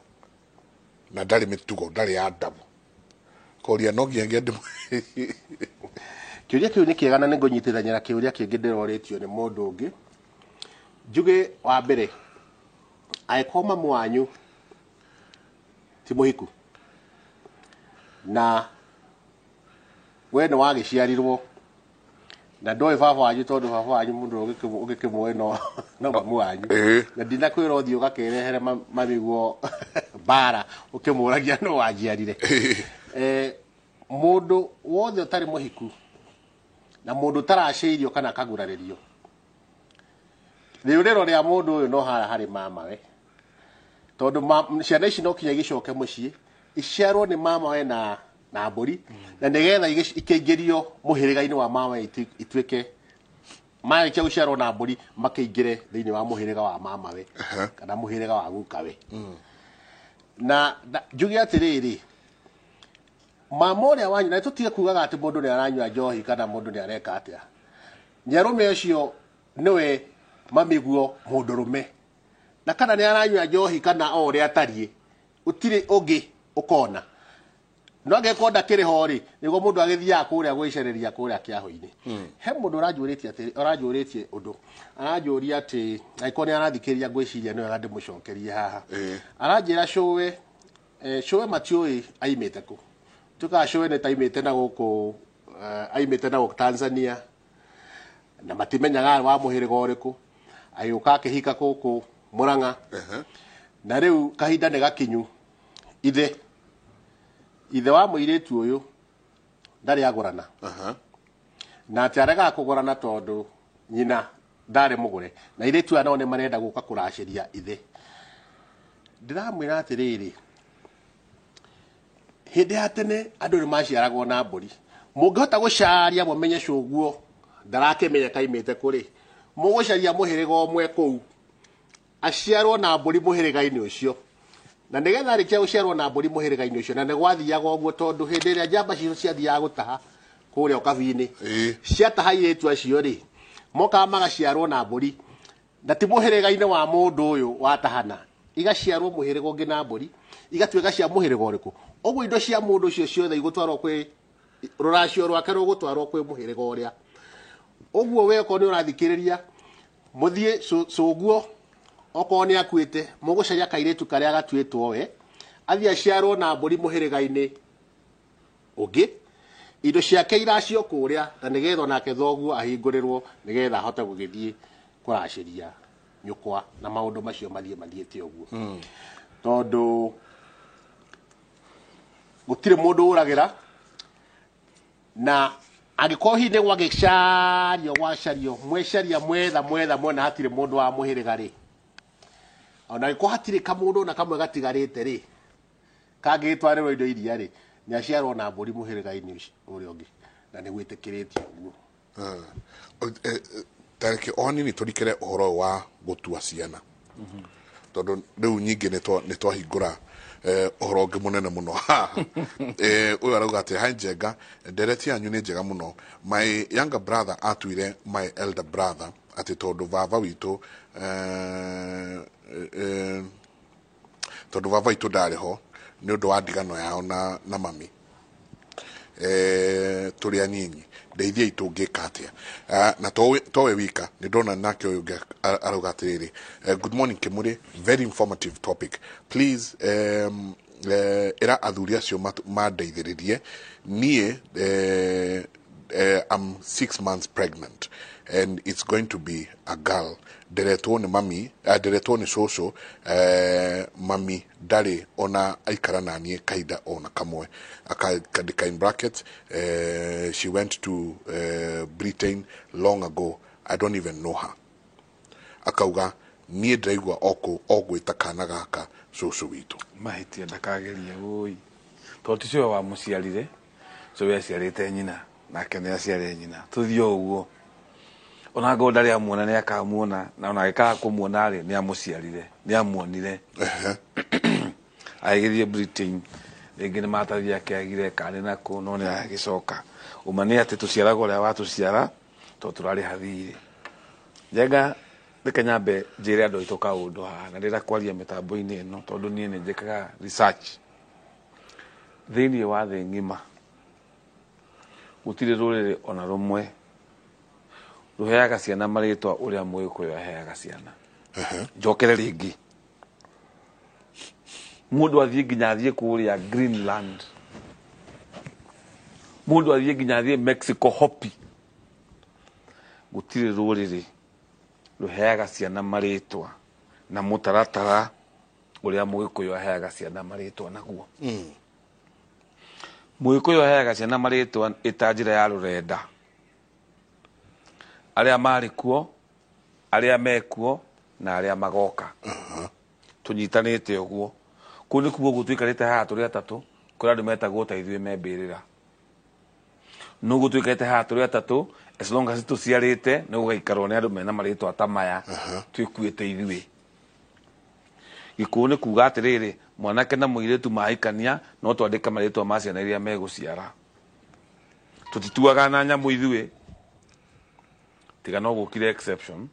[SPEAKER 11] na ndari mitugo ndari adabu koria no gienge
[SPEAKER 5] kiuria kiu ni kiega na ningunyitithanyira kiuria kingi ndiroretio ni mundu ungi njuge wa mbere aikoma mwanyu ti muhiku na we no wagiciarirwo na ndoi baba wanyu tondu baba wanyu mundu ugikimwe no mamu wanyu na ndina kwira uthio gakerehere mamiguo bara ukimuragia no wanjiarire mundu wothe utari muhiku na mundu taraceirio kana kaguraririo riuriro ria mundu uyu no hari mama we tondu ciana ici no kinya gicoke mucii iciarwo ni mama we na mburi na nigetha ikeingirio muhiriga-ini wa mama ituike marikia guciarwo na mburi makeingire thiini wa muhiriga wa mama we kana muhiriga wa guka we na njuge atiriri mama uria wanyu na tutige kugaga ati mundu ni aranywa njohi kana mundu ni areka atia nyarume ucio niwe mamiguo mundurume na kana ni aranywa njohi kana o uria atarie utire ungi ukona no agekonda kiri hori nigo mundu agithia kuria gwicereria kuria kiaho-ini he mundu urajuritie ati urajuritie undu arajuria ati aikoni arathikiria gwiciria niwe gandi mucokerie haha aranjira showe matioi aimete ku tuka showe ne taimete na guku aimete na guku Tanzania na matimenyaga wa muhirigo uriku ayuka akihika guku Murang'a na riu kahinda ne gakinyu ithe wa muiritu uyu ndari agurana na atarega kugurana tondu nyina ndari mugure na iritu ana one marenda guka kuraciria ithe ndiramwira atiriri hindi ya tene andu ni maciaragwo na mburi mungihota gucaria mumenye cuguo ndarakimenya kaimite kuri mugucaria muhiriga umwe kuu aciarwo na mburi muhiriga-ini ucio na nigetha arikia guciarwo na mburi muhiriga-ini ucio na ni gwathiaga uguo tondu hindi iria njamba cio ciathiaga gutaha kuria ukabi-ini ciataha iritu acio ri moka magaciarwo na mburi na ti muhiriga-ini wa mundu uyu watahana igaciarwo muhiriga ungi na mburi igatuika cia muhiriga uriku uguo indo cia mundu ucio ciothe igutwarwo kwi ruracio rwake rugutwarwo kwi muhiriga uria uguo weko ni urathikiriria muthie cuguo oko ni akuite mugucaria kairitu karia gatuitwo we athia aciarwo na mburi muhiriga-ini ungi indo ciake iracio kuria na nigetha nake thoguo ahingurirwo nigetha ahote gugithie kuraciria nyukwa na maundu macio mathiete uguo tondu gutire mundu uragira na angiko hinde gwacario mwecaria mwetha mwena hatire mundu wa muhiriga ri ona angiko hatire kamundu na kamwe gatigarite ri kangitwarirwo indo iria ri ni aciarwo na mburi muhiriga-ini uria ungi na ni gwitikiritio uguo
[SPEAKER 11] tareke oni turikire uhoro wa gutua ciana tondu riu nyingi ni twahingura uhoro ungi munene muno uyu arauga ati hi Njenga ndereti yanyu ni njega muno my younger brother atuire my elder brother ati tondu baba witu ndariho ni undu wa ndigano yao na mami turi anyinyi ndeithia itungika atia na towe wika ni ndona nake uyu arauga atiriri good morning Kimuri, very informative topic please era athuri acio mandeithĩrĩrie niĩ I'm 6 months pregnant and it's going to be a girl nderetwo nĩ mami nderetwo nĩ cũcũ mami ndarĩ ona aikara na niĩ kahinda ona kamwe akandĩka in brackets she went to Britain long ago I don't even know her akauga niĩ ndĩraigua o gwĩta kana gaka cũcũ witũ
[SPEAKER 13] mahitia ndakageria ui toti cio wa muciarire so we aciarite nyina nake nĩ aciare nyina tuthio uguo ona ngo ndari amuona ni akamuona na ona gikaga kumuona ri ni amuciarire ni amuonire aigirie Britain ringi ni matathi yake agire kani nako no ni agicoka umani ati tuciaraga uria watuciara to turari hathiri Njenga Nyambe njire andu aitũ kaundu haha na ndĩra kwaria mitambo-inĩ ĩno tondu niĩ nĩ njĩkaga research thĩinĩ wa thĩ ng'ima gũtirĩ rũrĩrĩ ona rũmwe rũheaga ciana marĩtwa ũrĩa Mũgĩkũyũ aheaga ciana njokere rĩngĩ mũndũ athiĩ nginya athiĩ kũrĩa Greenland mũndũ athiĩ nginya athiĩ Mexico Hopi gũtirĩ rũrĩrĩ ruheaga ciana maritwa na mutaratara uria Mũgĩkũyũ aheaga ciana maritwa naguo Mũgĩkũyũ aheaga ciana maritwa itanjira ya rurenda aria mari kuo aria mekuo na aria magoka tunyitanite uguo kuni kuo gutwikarite haha turi atatu kuri andu metagwo ta ithuĩ membĩrĩra no gutwikarite haha turi atatu as long as tuciarite ni gugaikarwo ni andu mena maritwa ta maya twikuite ithuĩ gikuũ ni kuga atiriri mwanake na mũirĩtu mahikania no twandĩka maritwa ma ciana iria megũciara tutituaga na nyamũ ithuĩ tiga no gũkire exception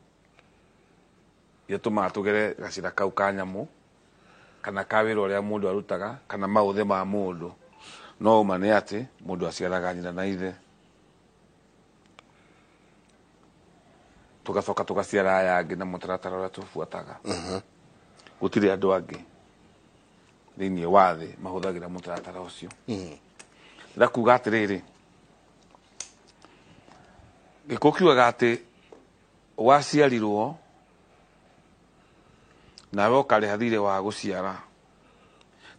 [SPEAKER 13] yatũmaga tũgere gacira kau ka nyamũ kana ka wĩra ũrĩa mũndũ arutaga kana maũthĩ ma mũndũ no ũma nĩ atĩ mũndũ aciaraga nyina na ithe tugacoka tugaciara aya angĩ na mũtaratara ũrĩa tũbuataga gũtirĩ andũ angĩ thĩinĩ wa thĩ mahũthagĩra mũtaratara ũcio na kuga atĩrĩrĩ gĩkuũ kiugaga atĩ waciarirwo nawe ũkarĩha thirĩ wa gũciara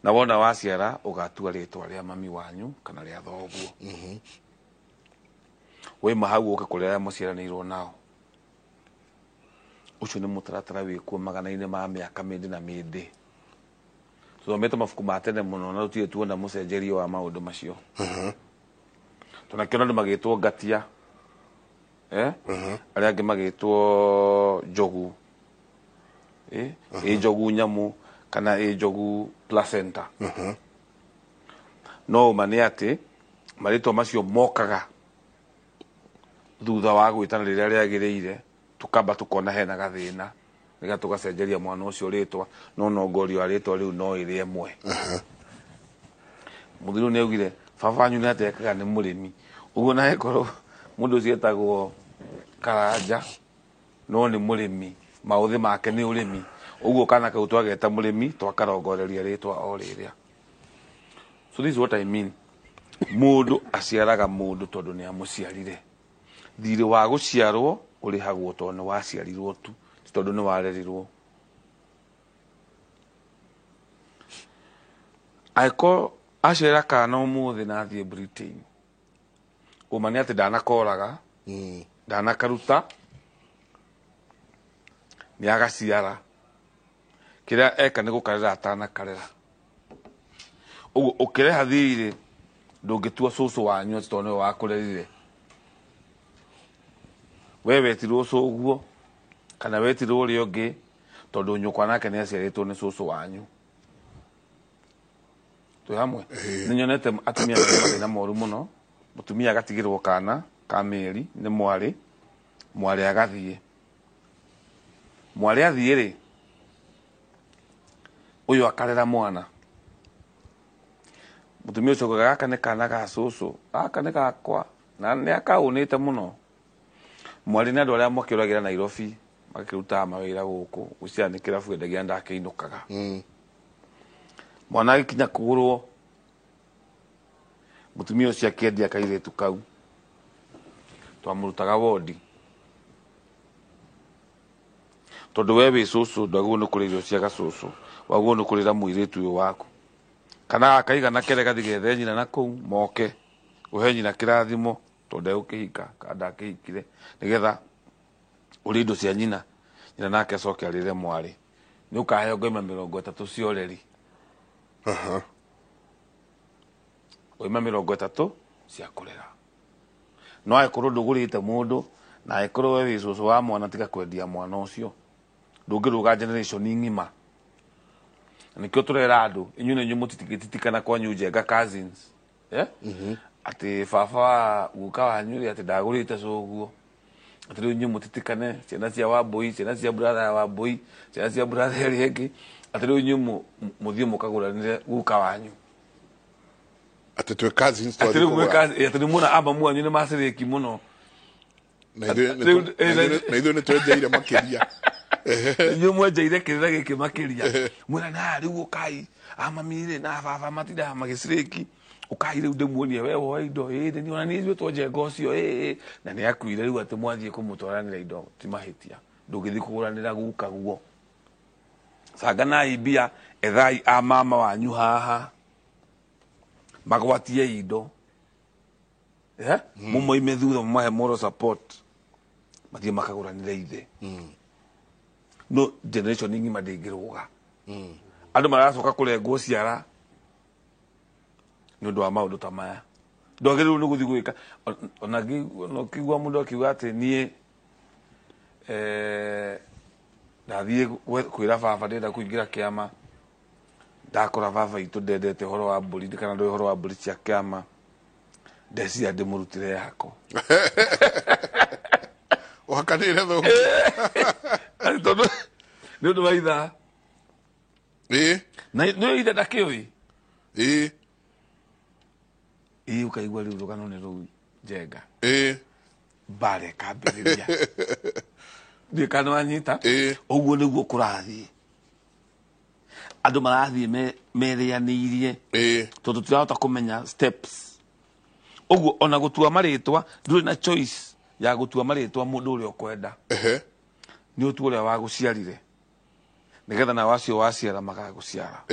[SPEAKER 13] na wona waciara ũgatua rĩtwa rĩa mami wanyu kana rĩa thoguo waima hau ũke kũrĩa arĩa mũciaranĩirwo nao ucio nĩ mũtaratara wĩkuo magana-inĩ ma mĩaka mĩndĩ na mĩndĩ tuthomete mabuku ma tene mũno na tũtirĩ tuona mũcenjerio wa maũndũ macio tũnakĩona andũ magĩtwo ngatia arĩa angĩ magĩtwo njogu njogu nyamũ kana njogu placenta no ũma nĩ atĩ marĩtwa macio mokaga thutha wa gwĩtana rĩrĩa rĩagĩrĩire tukamba tukona hena gathĩna nĩgetha tugacenjeria mwana ũcio rĩtwa no nongorio wa rĩtwa rĩu no ĩrĩ ĩmwe mũthuri nĩ augire baba wanyu nĩ atekaga nĩ mũrĩmi ũguo nawe korwo mũndũ ũcio etagwo Karanja no nĩ mũrĩmi maũthĩ make nĩ ũrĩmi ũguo kana kau twageta mũrĩmi twakarongoreria rĩtwa o rĩrĩa so this is what I mean mũndũ aciaraga mũndũ tondũ nĩ amũciarire thirĩ wa gũciarwo ũrĩhagwo tondũ nĩ waciarirwo tu tondu nĩ warerirwo aiko acera kana ũmũthĩ na athiĩ Britain uma nĩ atĩ ndanakoraga ndanakaruta nĩ agaciara kĩrĩa eka nĩ gũkarera atanakarera ũguo ũkĩreha thirĩ ndũngĩtua cũcũ wanyu tondũ nĩwe wakũrerire we wetirwo ũcũ ũguo kana wetirwo ũrĩa ũngĩ tondũ nyũkwa nake nĩ aciarĩtwo nĩ cũcũ wanyu twĩ hamwe nĩ nyonete atumia mathĩna moru mũno mũtumia agatigĩrwo kana ka mĩeri nĩ mwarĩ agathiĩ mwarĩ athiĩ rĩ ũyũ akarera mwana mũtumia ũcio gaka nĩ kana ga cũcũ gaka nĩ gakwa na nĩ akaũnĩte mũno mwarĩ nĩ andũ arĩa makĩũragĩra Nairobi magakĩrutaga mawĩra gũkũ gũciara nĩ kĩrabu endagia ndakĩinũkaga mwana agĩkinya kũgũrwo mũtumia ũcio akĩendia kairĩtu kau twamũrutaga wodi tondũ we wĩ cũcũ ndwagĩrĩirwo nĩ kũrĩa irio cia gacũcũ wagĩrĩirwo nĩ kũrĩra mũirĩtu ũyũ waku kana akaigana kere gathi gethe nyina na kũu moke ũhe nyina kĩrathimo tondũ egũkĩhika kana ndakĩhikire nĩgetha ũrĩ indo cia nyina nake acoke arĩre mwarĩ nĩ ũkaheo ngoima 30 cia ũreri ngoima 30 cia kũrera no agĩkorwo ndũgũrĩte mũndũ na agĩkorwo we wĩ cũcũ wa mwana tiga kwendia mwana ũcio ndũngĩrũga generation ng'ima nĩkĩo tũrera andũ inyuĩ nĩ inyuĩ mũtitikana kwanyu Njenga cousins atĩ baba wa guka wanyu rĩ atĩ ndagũrĩte cũguo atĩ rĩu inyuĩ mũtitikane ciana cia Wambũi ciana cia brother wa Wambũi ciana cia brother ũrĩa ũngĩ atĩ rĩu inyuĩ mũthiĩ mũkagũranĩre guka wanyu
[SPEAKER 11] atĩ twĩ cousins
[SPEAKER 13] atĩ rĩu atĩ nĩ muona amamu wanyu nĩ macirĩki mũno
[SPEAKER 11] na ithuĩ nĩ twenjeire makĩria
[SPEAKER 13] inyuĩ mwenjeire kĩrĩra gĩkĩ makĩria mwĩra na rĩu ũkai amamirĩ na baba matindaga magĩcirĩki ũkai rĩu ndĩmuonie we woe indo nĩ ona nĩ ithuĩ twenjenga ũcio na nĩ akuire rĩu atĩ mwathiĩ kũmũtwaranĩra indo ti mahĩtia ndũngĩthiĩ kũgũranĩra guka guo canganai mbia ethai a mama wanyu haha magwatie indo mũmoime thutha mũmahe moral support mathiĩ makagũranĩre ithe no generation ng'ima ndĩngĩrũga andũ maracoka kũrengwo ciara nĩ ũndũ wa maũndũ ta maya ndwagĩrĩirwo nĩ gũthiĩ gwĩka ona ũkĩigua mũndũ akiuga atĩ niĩ ndathiĩ kwĩra baba ndĩrenda kũingĩra kĩama ndakora baba itũ ndendete ũhoro wa mbũri kana ndũĩ ũhoro wa mbũri cia kĩama ndeciria ndĩmũrutĩre yako
[SPEAKER 11] wakanĩre thũku
[SPEAKER 13] tondũ nĩ ũndũ wa ithaa na nĩ ithe ndakĩũĩ ũkaigua rĩu rũgano nĩ rũu Njenga mbara ĩkambĩrĩria ndiĩ kana wanyita ũguo nĩguo kũrathiĩ andũ marathiĩ merĩanĩirie tondũ tũtirahota kũmenya steps ũguo ona gũtua marĩtwa ndũrĩ na choice ya gũtua marĩtwa mũndũ ũrĩa ũkwenda nĩ ũtua ũrĩa wagũciarire nĩgetha na wacio waciara magagũciara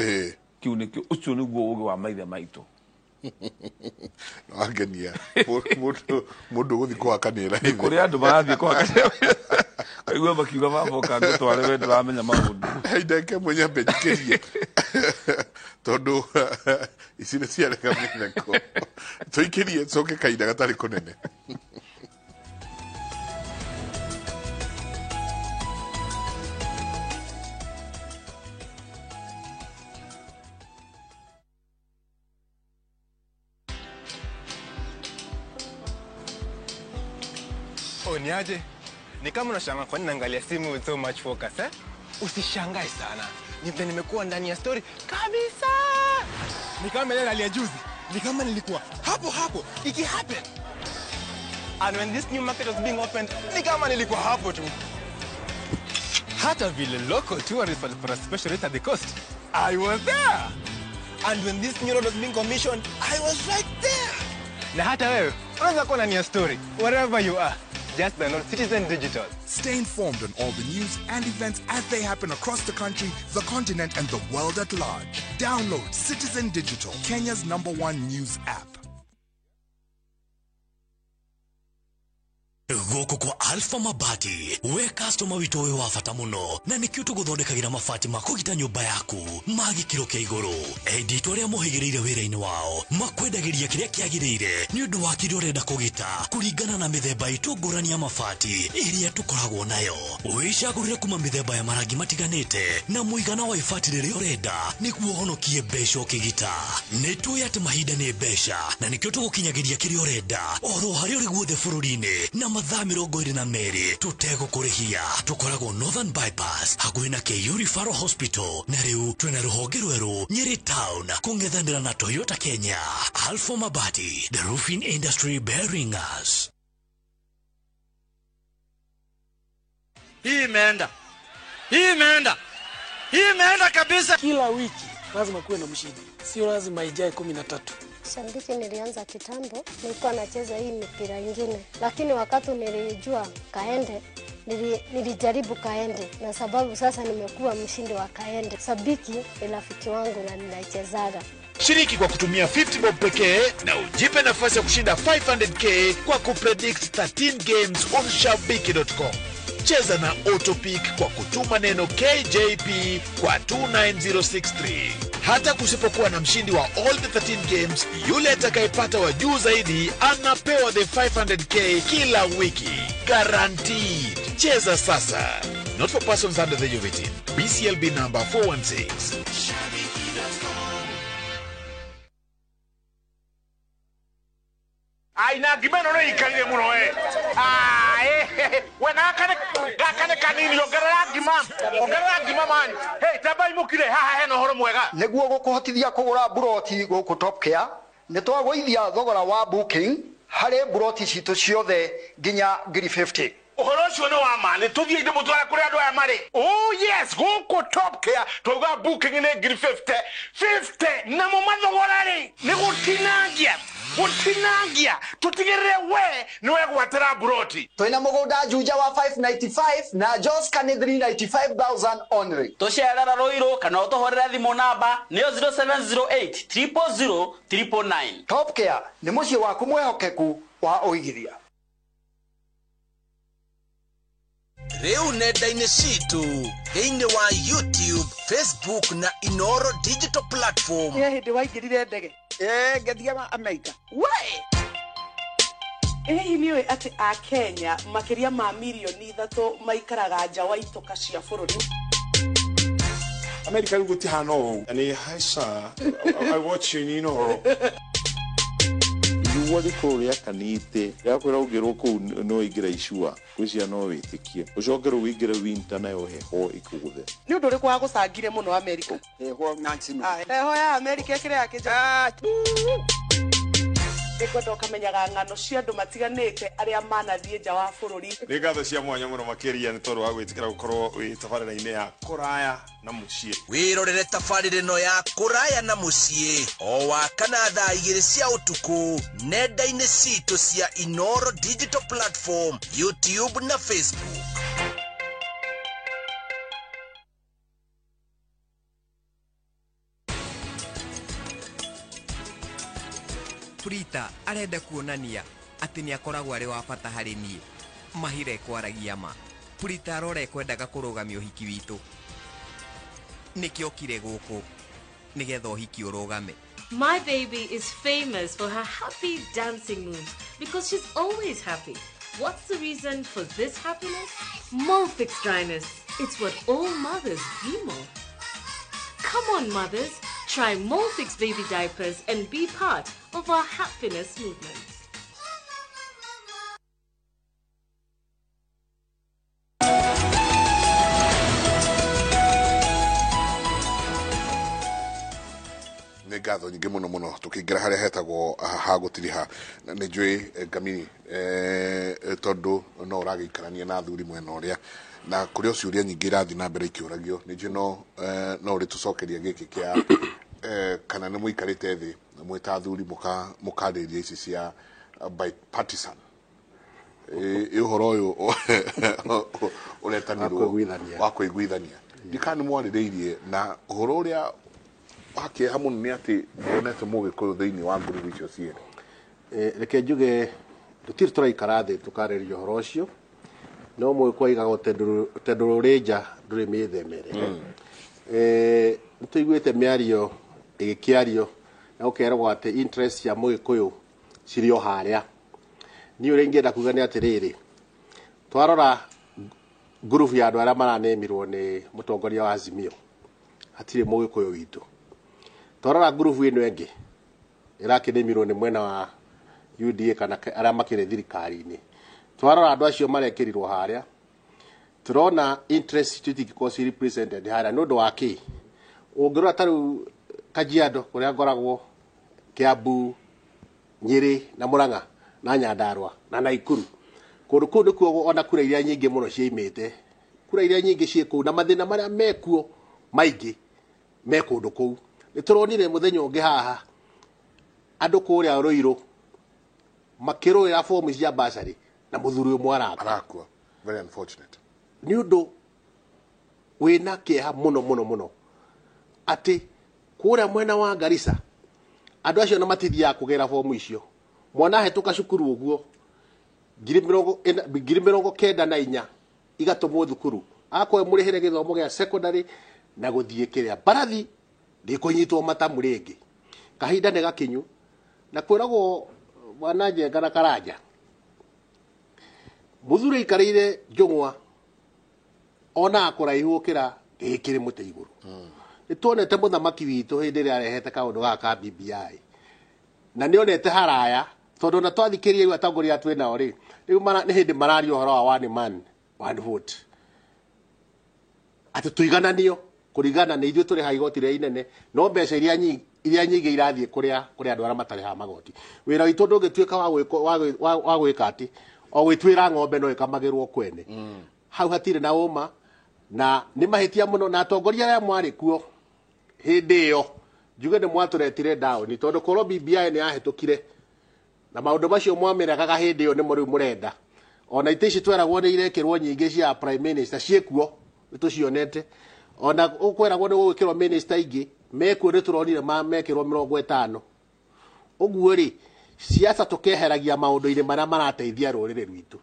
[SPEAKER 13] kiu nĩkĩo ũcio nĩguo ũgĩ wa maithe maitũ
[SPEAKER 11] wangenia mũndũ gũthiĩ kũhakanĩra
[SPEAKER 13] nĩ kũrĩ andũ marathiĩ kũhakanĩra kaigua makiuga baba ũkangĩtware we ndũramenya maũndũ
[SPEAKER 11] ndeke mwĩnyambe njikĩrie tondũ ici nĩ ciarega mĩneko tũikĩrie coke kahinda gatarĩ kũnene
[SPEAKER 4] Niaje? Ni kama unashangaa kwa nini naangalia simu with so much focus Usishangae sana. Nimekuwa ndani ya story kabisa. Ni kama ile hali ya juzi. Ni kama nilikuwa hapo iki happen. And when this new market was being opened, ni kama nilikuwa hapo tu. Hata vile local tourists for a special rate at the coast, I was there. And when this new road was being commissioned, I was right there. Na hata wewe unaweza kuwa ndani ya story wherever you are. Just download Citizen Digital.
[SPEAKER 6] Stay informed on all the news and events as they happen across the country, the continent, and the world at large. Download Citizen Digital, Kenya's #1 news app.
[SPEAKER 7] Goko kwa Alpha Mabati we customer wito we wafata muno na nikyo tuguthondekagira mabati makugita nyumba yaku magikiro kia iguru edito ria muhigireire wira-ini wao makwendagiria kiria kiagirire ni undu wa kiria urenda kugita kuringana na mithemba itungurani ya mabati iria tukoragwo nayo wicagurire kuma mithemba ya marangi matiganite na muigana wa ibati riria urenda niguo honokie mbeca ukigita nitui ati mahinda ni mbeca na nikyo tugukinyagiria kiria urenda oro hari uri guothe bururi-ini na mathaa 22 tutego kurihia tukoragwo Northern Bypass hakuhi na KU Referral Hospital na riu twina ruhonge rweru Nyeri Town kungethanira na Toyota Kenya. Alpha Mabati, the roofing industry bearing us.
[SPEAKER 23] Hii imeenda kabisa. Kila wiki lazima kuwe na mshindi, sio lazima ijae 13.
[SPEAKER 8] Shabiki nilianza kitambo, nilikuwa nacheza hii mipira ingine, lakini wakati nilijua Kaende, nilijaribu Kaende, na sababu sasa nimekuwa mshindi wa Kaende. Sabiki ni rafiki wangu na ninaichezaga.
[SPEAKER 23] Shiriki kwa kutumia 50 bob pekee na ujipe nafasi ya kushinda 500k kwa kupredict 13 games on shabiki.com. Cheza na Autopic kwa kutuma neno KJP kwa 29063. Hata kusipokuwa na mshindi wa all the 13 games, yule atakayepata wa juu zaidi anapewa the 500k kila wiki. Guaranteed. Cheza sasa. Not for persons under the age of 18. BCLB number 416.
[SPEAKER 9] Aina gimeno no ikalile muno we gakane kanini ongerera ngima man hey tabai mukire haha heno horo mwega
[SPEAKER 25] niguo gukuhotithia kugura buroti guku Top Care ni twagwithia thogora wa booking hari buroti citu ciothe nginya 50.
[SPEAKER 9] uhoro ucio ni wa ma ni tuthie inde mutwara kuri andu aya mari oh yes guku Top Care twaga booking ni 50 na mo mathogora ri ni gutinangia tutigirire we ni we gwatira buroti
[SPEAKER 25] twina mugunda juja wa 595 na Jos Kane 395,000 only
[SPEAKER 26] tucerera Roiro kana utohorera thimu namba ni 0708 000
[SPEAKER 25] Top Care ni mucie waku mwehokeku wa uigithia.
[SPEAKER 22] Reu nenda-inĩ citũ thĩinĩ wa YouTube, Facebook na Inoro Digital Platform.
[SPEAKER 21] Hindi waingĩrire ndege ngethiaga Amerika hihi nĩũĩ atĩ a Kenya makĩria ma milioni 3 maikaraga nja wa itoka cia bũrũri.
[SPEAKER 27] Amerika rĩu gũtihana ũũ nĩ haica I watch you Inoro wali kuria kanite yakwira ugirwo ku no igira icua kwisia no witikie ucokero wigira winter nayo heho ikuguthe
[SPEAKER 21] ni undu riku agusangire muno America
[SPEAKER 25] heho nansino
[SPEAKER 21] heho ya America kire yakija Eko kamenyaga ngano cia andu matiganite aria manathie nja wa bururi
[SPEAKER 27] ni ngatho cia mwanya muno makiria ni toru wa gwitikira gukorwo wi tabarira-ini ya kuraya na mucie
[SPEAKER 22] wirorere tabarira no ya kuraya na mucie o wakana thaa 2 cia utuku nenda-ini citũ cia Inoro Digital Platform, YouTube na Facebook.
[SPEAKER 28] Purita arenda kuonania ati ni akoragwo ari wa bata hari nie mahire kwaragia ma Purita arore kwendaga kurugamia uhiki witu nikio kire guku nigetha uhiki urugame.
[SPEAKER 15] My baby is famous for her happy dancing moves because she's always happy. What's the reason for this happiness? Molfix dryness. It's what all mothers dream of. Come on, mothers. Try Molfix baby diapers and be part of our happiness movement.
[SPEAKER 11] nĩ ngatho nyingĩ mũno mũno tũkĩingĩra harĩa hetagwo hagũtiriha nĩ njũĩ Ngamini tondũ no ũragĩikarania na athuri mwena ũrĩa na kũrĩ o ciũria nyingĩ irathiĩ na mbere ikĩũragio nĩ njũĩ no ũrĩ tũcokeria gĩkĩ kĩa kana nĩ mũikarĩte thĩ mwĩ ta athuri mũkarĩria ici cia bipartisan uhoro uyu uretanirwo wa kuiguithania ndikani mwaririirie na uhoro uria wakia hamu ni ati ndionete mugikuyu thiini wa ngurubu icio cieri
[SPEAKER 5] reke njuge tutiri turaikara thi tukareria uhoro ucio no mwikwa igago tendo rurinja nduri mithemere nituiguite miario igikiario na ukeragwo ati interest ya mugikuyu cirio haria ni uri ngenda kuga ni atiriri twarora group ya andu aria maranemirwo ni mutongoria wa Azimio hatire mugikuyu witu twarora group ino engi irakinemirwo ni mwena wa UDA kana aria makire thirikari-ini twarora andu acio marekirirwo haria turona interest tutikiko ci represented haria no ndo waki ungirora taru Kajiado kuria ngoragwo Kiambu Nyeri na Murang'a na Nyandarua na Naikuru kundu kuu nikuo ona kura iria nyingi muno ciimite kura iria nyingi ciku na mathina maria mekuo maingi me kundu kuu nituronire muthenya ungi haha andu kuria Ruiru makiroira fomu cia basari na muthuri umwe arakua
[SPEAKER 11] very unfortunate
[SPEAKER 5] ni undu wina kieha muno ati kuria mwena wa Garissa andu acio na matithia kugera fomu icio mwana hetuka cukuru uguo 94 igatomwo thukuru akwe murihire githomo gia secondary na guthie kiria barathi ndikunyitwo matamu ringi kahinda ne gakinyu na kwiragwo mwana Njenga na Karanja muthuri ikarire Njung'wa ona akuraihu ukira gikiri muti iguru nitonete muthamaki witu hindi ria arehete kaundu gaka BBI na nionete haraya tondu na twathikiria iwa atongoria atwe nao ri riu ni hindi marario horo wa one man one vote ati tuigananio kurigana ni ithu turi ha igoti ria inene no mbeca iria nyingi irathie kuria andu aria matari ha magoti wira witu ndungituika wa gwika ati o gwitwira ng'ombe no ikamagirwo kwene hau hatire na uma na ni mahitia muno na atongoria aria mwari kuo hindi iyo njuge ni mwaturetire down tondu korwo BBI ni yahetukire na maundu macio mwameragaga hindi iyo ni muri murenda ona itici tweragwo ni irekirwo nyingi cia prime minister ciekuo nitucionete ona ukweragwo ni gwikirwo minister ingi mekuo ni turonire mekirwo 50 uguo ri siasa tukeheragia maundu-ini maria marateithia rurire rwitu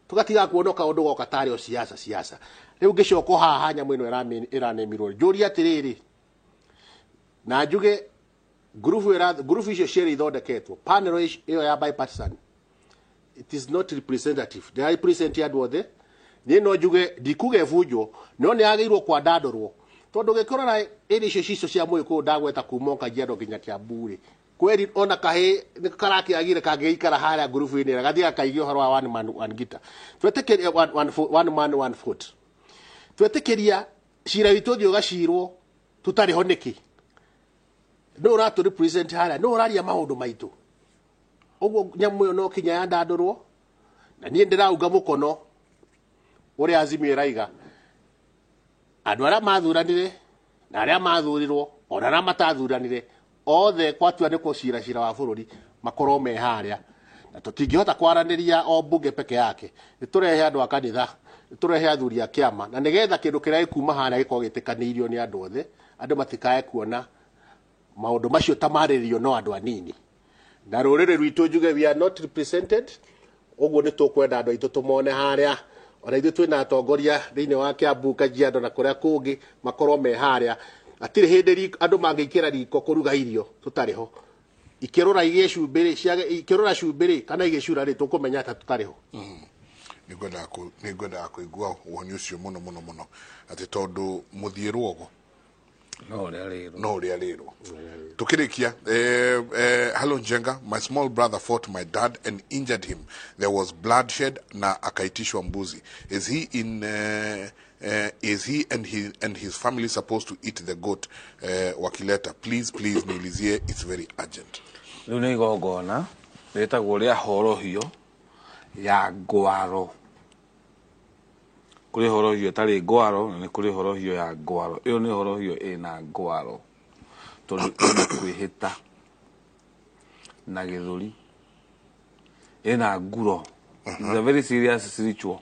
[SPEAKER 5] tugatiga kuona kaundu goka tari o siasa riu ngicoko haha nyamu ino iranemirwo njuri atiriri na njuge group icio cieri ithondeketwo panel iyo ya bipartisan it is not representative they represent andu othe ni no njuge ndikuge bunjo no ni ageirwo kwa ndandorwo tondu gikorora iri icio cicio cia muiku ndagweta kuma Kajiado nginya Kiambu ri kweri ona kahe karakiagire kageikara haria group-ini gathia kaigio horo wa one man one guitar twetekeria one man one foot twetekeria cira witu thio gacirwo tutari honeki no ratu represent haria no raria maundu maitu uguo nyamu yo no kinya ya ndandurwo na nie ndirauga mukono uri Azimio raiga andu aria mathuranire na aria mathurirwo ona aria matathuranire othe kwatua ni kucira wa bururi makorwo me haria na tutingihota kwaraniria o bunge peke yake niturehe andu a kanitha niturehe athuri a kiama na nigetha kindu kiria kuma haria gikorwo gitikanirio ni andu othe andu matikae kuona maundu macio tamaririo no andu anini na rurire rwitu njuge we are not represented uguo ni tukwenda andu aitu tumone haria ona ithu twina atongoria thiini wa Kiambu Kajiado na kuria kungi makorwo me haria atire hindi andu mangikira riko kuruga irio tutariho ikirora igeshumbiri ciage ikirora shumbiri kana igeshura ri tukumenya ata tutariho
[SPEAKER 11] nigwenda kuigua woni ucio muno ati tondu muthieru ogo no ria rero tukirikia hello Njenga, my small brother fought my dad and injured him. There was bloodshed na akaitishwa mbuzi. Is he and his family supposed to eat the goat? Wakileta, please niulizie, it's very urgent.
[SPEAKER 13] Riu ni igongona ritagwo ria horohio ya ngwaro kuri horohio tari ngwaro na ni kuri horohio ya ngwaro iyo ni horohio ina ngwaro tondu kwihita na githuri ina nguro It's a very serious ritual.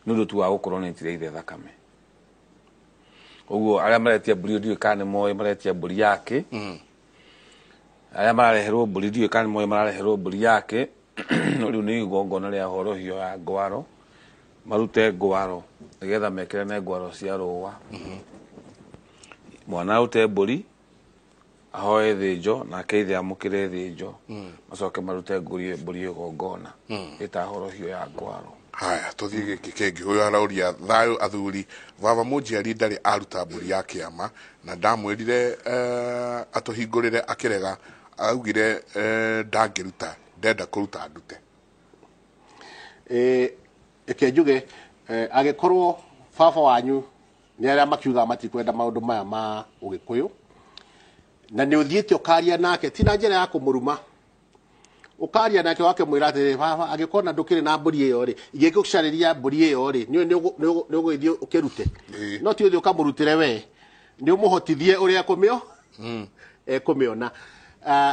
[SPEAKER 13] Nundu tu wa gukorwo ni tire ithe thakame. Uguo aria maretia mburi ndio kana moyo maretia mburi yake. Aria marareherwo mburi ndio kana moyo marareherwo mburi yake. No riu ni igongona ria horohio ya ngwaro. Marute ngwaro nigetha mekere na ngwaro cia ruwa. Mwana ute mburi ahoe thijo na keithe amukire thijo. Macoke marute mburi igongona. Ita horohio ya ngwaro.
[SPEAKER 11] Haya tuthie gikenge uyu arauria thayo athuri baba munjiari ndari aruta mburi ya kiama na ndamwirire atuhingurire akirega augire ndangiruta ndenda kuruta ndute
[SPEAKER 5] ekenjuge agikorwo baba wanyu ni aria makiuga matikwenda maundu maya ma ugikuyu na ni uthiete ukaria nake tina njira ya kumuruma ukaria nake wake mwira ati baba agikona ndukire na mburi iyo ri igikucariria mburi iyo ri ni ugithie ukirute no ti uthie ukamurutire we ni umuhotithie uria kumio kumiona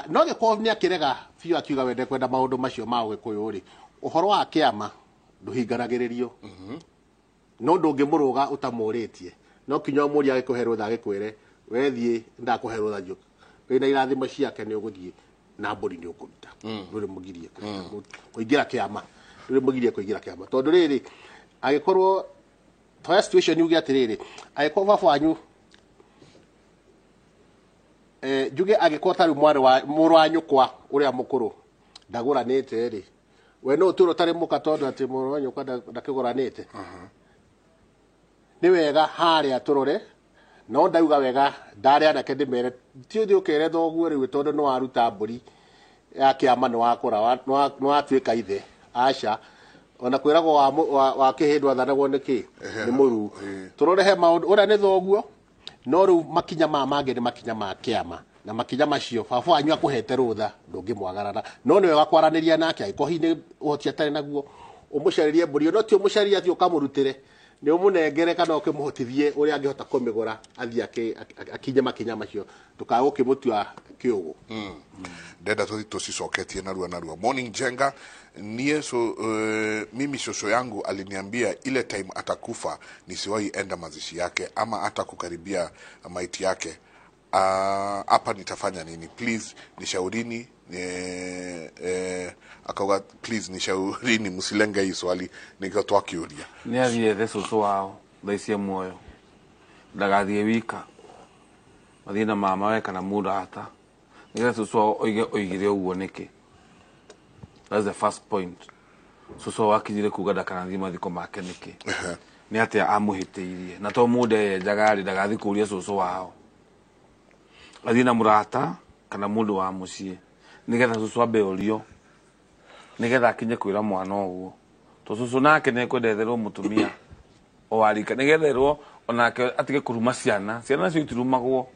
[SPEAKER 5] no giko ni akirega biu akiuga wende kwenda maundu macio ma ugikuyu ri uhoro wa kiama nduhinganagiririo no ndungimuruga utamuritie no kinya muri agikuherwo tha gikwire wethie ndakuherwo tha njuk wina irathimo ciake ni uguthie na mburi ni ukuruta nduri mugirie kuingira kiama nduri mugirie kuingira kiama tondu riri agikorwo toya situation yugi atiriri agikorwo baba wanyu juge agikorwo tari mwari wa muru wa nyukwa uria mukuru ndaguranite ri we no turo tari muka tondu ati muru wa nyukwa ndakiguranite ni wega haria turore no ndauga wega ndari anake ndimere ti uthi ukere thoguo riu tondu no aruta mburi ya kiama no akora no atuika ithe aca ona kwiragwo wa kihindwa thanagwo niki ni muru turore he maundu ura ni thoguo no riu makinya mangi ni makinya ma kiama na makinya macio baba wanyu akuhete rutha ndungimwagarara no ni wega kwaraniria nake aiko hine uhoti atari naguo umucaririe mburi no ti umucaria athi ukamurutire ni umunengere kana ukimuhotithie uria angihota kumigura athi akinye makinya macio tukaga ukimutua kiugu
[SPEAKER 11] ndenda tucicoketie narua morning jenga nie mimi shosho yangu aliniambia ile time atakufa nisiwahi enda mazishi yake ama atakukaribia maiti yake hapa nitafanya nini please nishaurini akawa please nishaurini msilenga hii swali nikatoa kiuria
[SPEAKER 13] ni athie the soso wao thaicie muoyo ndagathie wika mathie na mama we kana muda hata ni soso oigire uguo niki that's the first point soso wakinyire kuga ndakanathie mathiko make niki ni atia amuhitiirie na to mude jagari ndagathie kuria soso wao athie na murata kana mundu wa mucie nigetha soso abe orio nigetha akinye kwira mwana uguo to soso nake ne kwendetherwo mutumia o arika nigetherwo onake atige kuruma ciana cio itirumagwo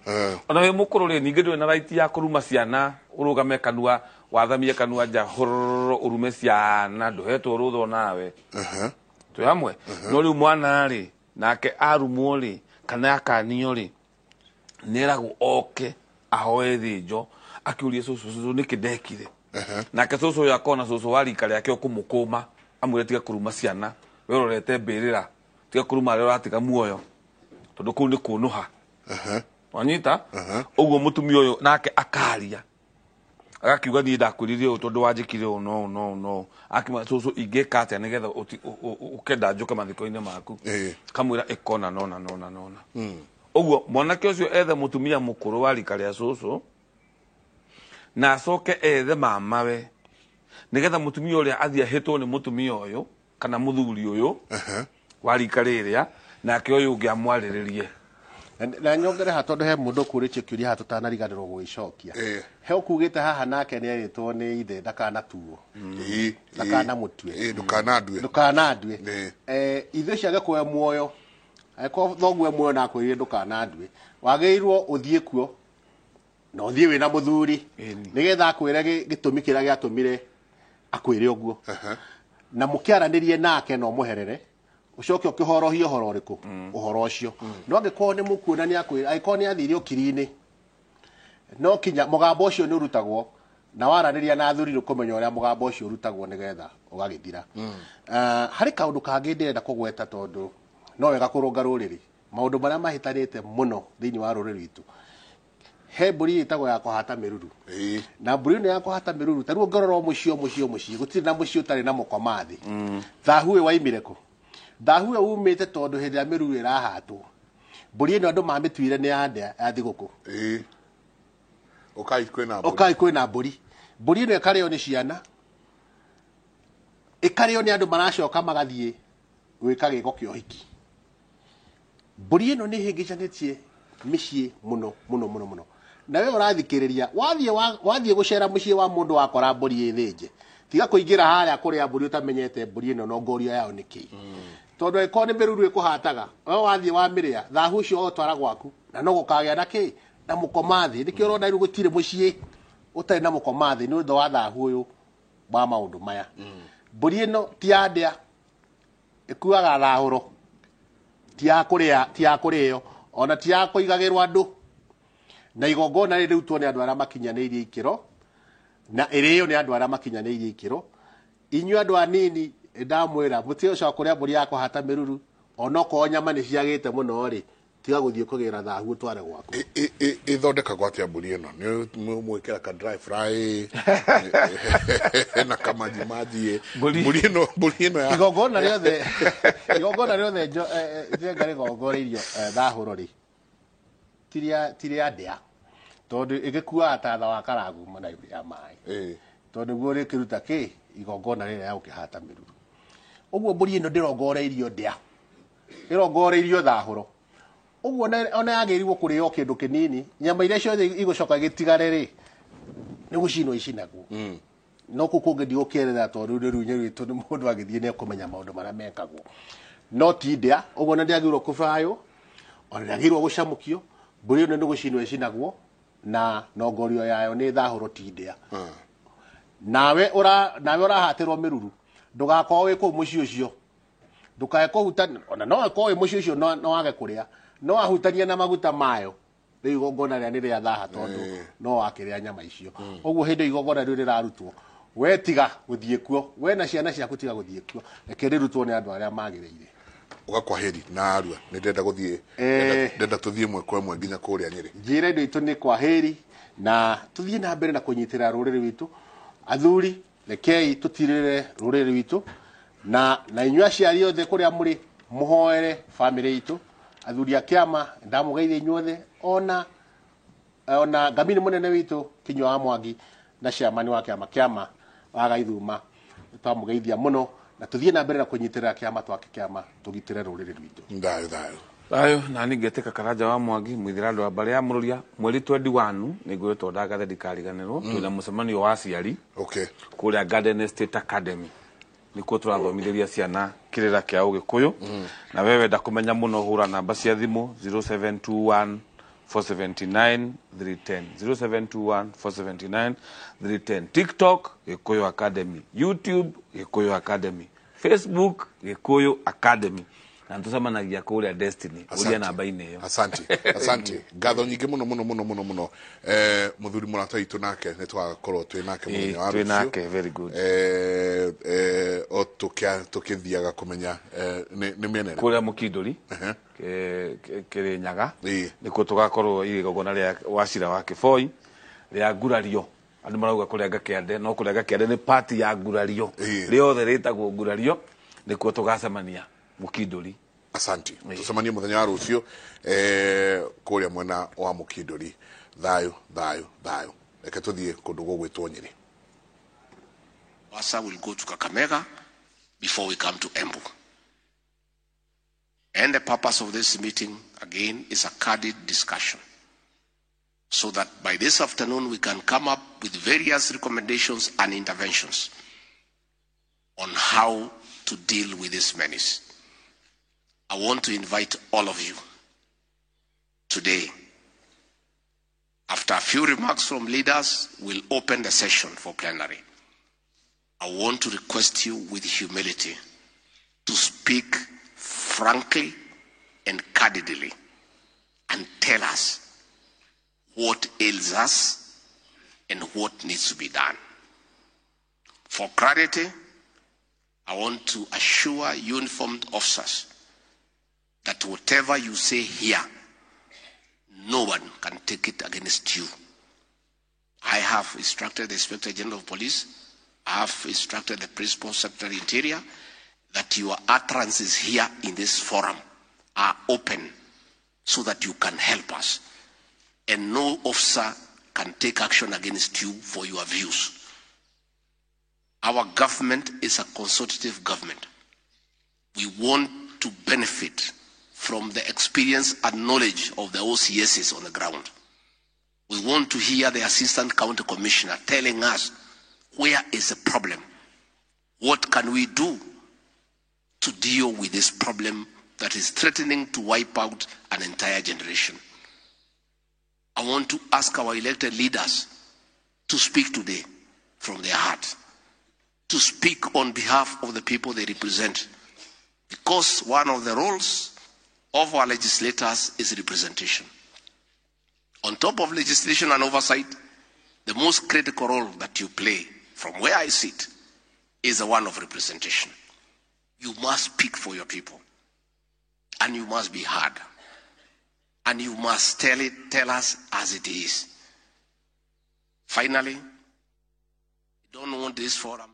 [SPEAKER 13] ona we mukuru ri ninge ndwe na right ya kuruma ciana urugame kanua wathamie kanua nja urume ciana nduhetwo rutho nawe tu hamwe no riu mwana ri nake arumwo ri kana akanio ri niragwo oke ahoe thijo akiurie soso nikindekire nake soso yakona soso warika riake okumukuma amwire tiga kuruma ciana we rorete mbirira tiga kuruma rero atiga muoyo tondu kuu ni kunuha wanyita uguo mutumia uyu nake akaria agakiuga ni ndakwiririe u tondu wanjikire u no akima soso igeka atia nigetha ukenda njuka mathiko-ini maku kamwira ikona nona uguo mwanake ucio ethe mutumia mukuru warika ria soso na acoke ethe mamawe nigetha mutumia uria athie ahitwo ni mutumia uyu kana muthuri uyu warika riria nake uyu ungi amwariririe
[SPEAKER 5] na nyongere hatondu he mundu kuritie kiuria hatutanariganirwo gwicokia he ukugite haha nake ni eritwo ni ithe ndakanatuo ndakanamutue ndukanandue ithe ciage kuwe muoyo aiko thogwe muoyo na kwirire ndukanandue wageirwo uthie kuo na uthie wina muthuri nigetha akwire gitumi kiria giatumire akwire uguo na mukiaranirie nake no muherere ucoke ukihorohia horo riku uhoro ucio no angikoo ni mukuona ni akwira aiko ni athire okirine no kinya mugambo ucio ni urutagwo na waranĩria na athuri ũkũmenya ũrĩa mũgambo ũcio ũrutagwo nĩgetha ũgagĩthira. Harĩ kaũndũ kangĩ ndĩrenda kũgweta tondũ no wega kũrũnga rũrĩrĩ, maũndũ marĩa mahĩtanĩte mũno thĩinĩ wa rũrĩrĩ rwitũ. He mbũri ĩtagwo ya kũhata mĩruru, na mbũri ĩno ya kũhata mĩruru ta rĩu ũngĩrora mũciĩ gũtirĩ na mũciĩ ũtarĩ na mũkoma thĩ. Thahu ĩyo waimire kũ? Thahu ĩyo umĩte tondũ hĩndĩ ĩrĩa mĩruru ĩrahatwo mbũri ĩno andũ mamĩtuire nĩ ya thigũkũ.
[SPEAKER 11] Ũkai
[SPEAKER 5] kwĩna mbũri ĩno ĩkarĩo nĩ ciana, ĩkarĩo nĩ andũ maracoka magathiĩ gwĩka gĩko kĩa ũhiki. Mbũri ĩno nĩ ĩhĩngĩcanĩtie mĩciĩ mũno. Na wewe ũrathikĩrĩria wathiĩ gũcera mũciĩ wa mũndũ wakora mbũri ĩthĩnje, tiga kũingĩra harĩa kũrĩa mbũri ũtamenyete mbũri ĩno no ngorio yao nĩ kĩĩ. Tondũ ĩkorwo nĩ mĩruru ĩkũhataga, wewe wathiĩ wamĩrĩa thahu ũcio ũtwara gwaku na no gũkagĩa na kĩĩ na mũkoma thĩ. Nĩkĩo ũrona rĩu gũtirĩ mũciĩ ũtarĩ na mũkoma thĩ nĩ ũndũ wa thahu ũyũ wa maũndũ maya. Mbũri ĩno ti ya ndĩa, ĩkuaga thahũro, ti ya kũrĩo, ona ti ya kũigagĩrwo andũ, na igongona rĩrutwo nĩ andũ arĩa makinyanĩirie ikĩro na ĩrĩo nĩ andũ arĩa makinyanĩirie ikĩro. Inyuĩ andũ anini ndamwĩra mũtiĩ ũcoka kũrĩa mbũri ya kũhata mĩruru, ona okorwo nyama nĩ ciagĩte mũno rĩ, tiga gũthiĩ kũgĩra thahu ũtware gwaku.
[SPEAKER 11] Ĩthondekagwo atĩa mbũri ĩno? Nĩ mwĩkĩra ka dry fry na kamaji mbũri ĩno ya
[SPEAKER 5] igongona rĩothe njenga rĩgongoreirio thahũro rĩ tiri ya ndĩa, tondũ ĩgĩkuaga ta tha wa karagu mana ya maĩ, tondũ guo rĩkĩruta kĩ igongona rĩrĩa ya gũkĩhata mĩruru. Ũguo mbũri ĩno ndĩrongoreirio ndĩa, ĩrongoreirio thahũro. Ũguo ona yagĩrĩirwo kũrĩo kĩndũ kĩnini, nyama iria ciothe igũcoka gĩtigare rĩ nĩ gũcinwo icinagwo. No kũu kũngĩ ndigũkĩerethera tondũ rũrĩrĩ-inĩ rwitũ nĩ mũndũ agĩthiĩ nĩ ekũmenya maũndũ marĩa mekagwo, no ti ndĩa. Ũguo na ndĩagĩrĩirwo kũbaywo, ona ndĩagĩrĩirwo gũcamũkio. Mbũri ĩno nĩ gũcinwo icinagwo na nongorio yayo nĩ thahũro, ti ndĩa. Nawe ũrahatĩrwo mĩruru ndũgakorwo wĩ kũu mũciĩ ũcio, ndũkae kũhutania, ona no akorwo wĩ mũciĩ ũcio no wage kũrĩa, no ahutania na maguta mayo. Rĩu igongona rĩa nĩ rĩa thaha tondũ no wakĩrĩa nyama icio. Ũguo hĩndĩ igongona rĩu rĩrarutwo, we tiga gũthiĩ kuo, we na ciana ciaku tiga gũthiĩ kuo, reke rĩrutwo nĩ andũ arĩa magĩrĩire.
[SPEAKER 11] Ũgakwaheri na arua nĩ ndenda gũthiĩ, ndenda tũthiĩ ĩmwe kwa ĩmwe nginya kũrĩa Nyĩrĩ.
[SPEAKER 5] Njĩra indo itũ nĩ kwaheri na tũthiĩ na mbere na kũnyitĩrĩra rũrĩrĩ rwitũ. Athuri rekei tũtirĩre rũrĩrĩ rwitũ, na inyuĩ aciari othe kũrĩa mũrĩ mũhoere bamĩrĩ itũ. Athuri a kĩama ndamũgeithia inyuothe, ona ngamini mũnene witũ Kinyua wa Mwangi na ciamani wa kĩama wa Gaithuma twamũgeithia mũno, na tũthiĩ na mbere na kũnyitĩrĩra kĩama twake kĩama tũgitĩre rũrĩrĩ rwitũ.
[SPEAKER 13] Thayũ na niĩ ngetĩka Karanja wa Mwangi mwithirandũ wa Mbarĩ ya Mũrũria mweri 21 nĩngwĩrĩtwo ndagathe ndikariganĩrwo twĩna mũcemanio wa aciari kũrĩa Garden Estate Academy. Nĩkuo tũrathomithĩria ciana kĩrĩra kĩa Ũgĩkũyũ. Na wewe wenda kũmenya mũno hũra namba cia thimũ 0721 479 310 0721 479 310. TikTok Gĩkũyũ Academy, YouTube Gĩkũyũ Academy, Facebook Gĩkũyũ Academy. Na tusamanagia kũrĩa Destiny uria namba-inĩ ĩyo.
[SPEAKER 11] Asante ngatho nyingĩ mũno mũthuri mũrata witũ nake nĩ twakorwo twĩ nake mũthenya wa rũciũ.
[SPEAKER 13] Nake very good.
[SPEAKER 11] O tũkĩthiaga kũmenya nĩ mĩena
[SPEAKER 13] kũrĩa Mũkindũri Kĩrĩnyaga nĩkuo tũgakorwo igongona rĩa Wachira wa Kĩboi rĩa ngurario. Andũ marauga kũrenga kĩande, no kũrenga kĩande nĩ party ya ngurario, rĩothe rĩtagwo ngurario, nĩkuo tũgacemania Mũkindũri.
[SPEAKER 11] Asante. Tusemanie mũthenya wa rũciũ kũrĩa mwena wa Mũkindũri. Thayũ. Reke tũthiĩ kũndũ gũgwĩtwo Nyĩrĩ.
[SPEAKER 1] Wasa will go to Kakamega before we come to Embu. And the purpose of this meeting again is a candid discussion, so that by this afternoon we can come up with various recommendations and interventions on how to deal with this menace. I want to invite all of you today. After a few remarks from leaders, we'll open the session for plenary. I want to request you with humility to speak frankly and candidly and tell us what ails us, and what needs to be done. For clarity, I want to assure uniformed officers that whatever you say here, no one can take it against you. I have instructed the Inspector General of Police, I have instructed the Principal Secretary Interior that your utterances here in this forum are open so that you can help us. And no officer can take action against you for your views. Our government is a consultative government. We want to benefit from the experience and knowledge of the OCSs on the ground. We want to hear the Assistant County Commissioner telling us where is the problem. What can we do to deal with this problem that is threatening to wipe out an entire generation? I want to ask our elected leaders to speak today from their heart, to speak on behalf of the people they represent, because one of the roles of our legislators is representation. On top of legislation and oversight, the most critical role that you play, from where I sit, is the one of representation. You must speak for your people, and you must be heard, and you must tell us as it is. Finally, I don't want this forum.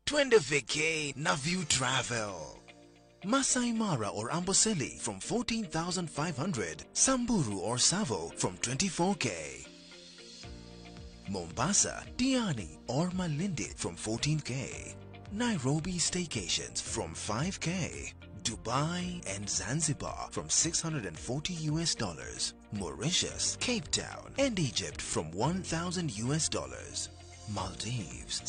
[SPEAKER 2] Twende vacay na View Travel. Masai Mara or Amboseli from 14,500. Samburu or Savo from 24K. Mombasa, Diani or Malindi from 14K. Nairobi staycations from 5K. Dubai and Zanzibar from $640 Mauritius, Cape Town and Egypt from $1,000 Maldives,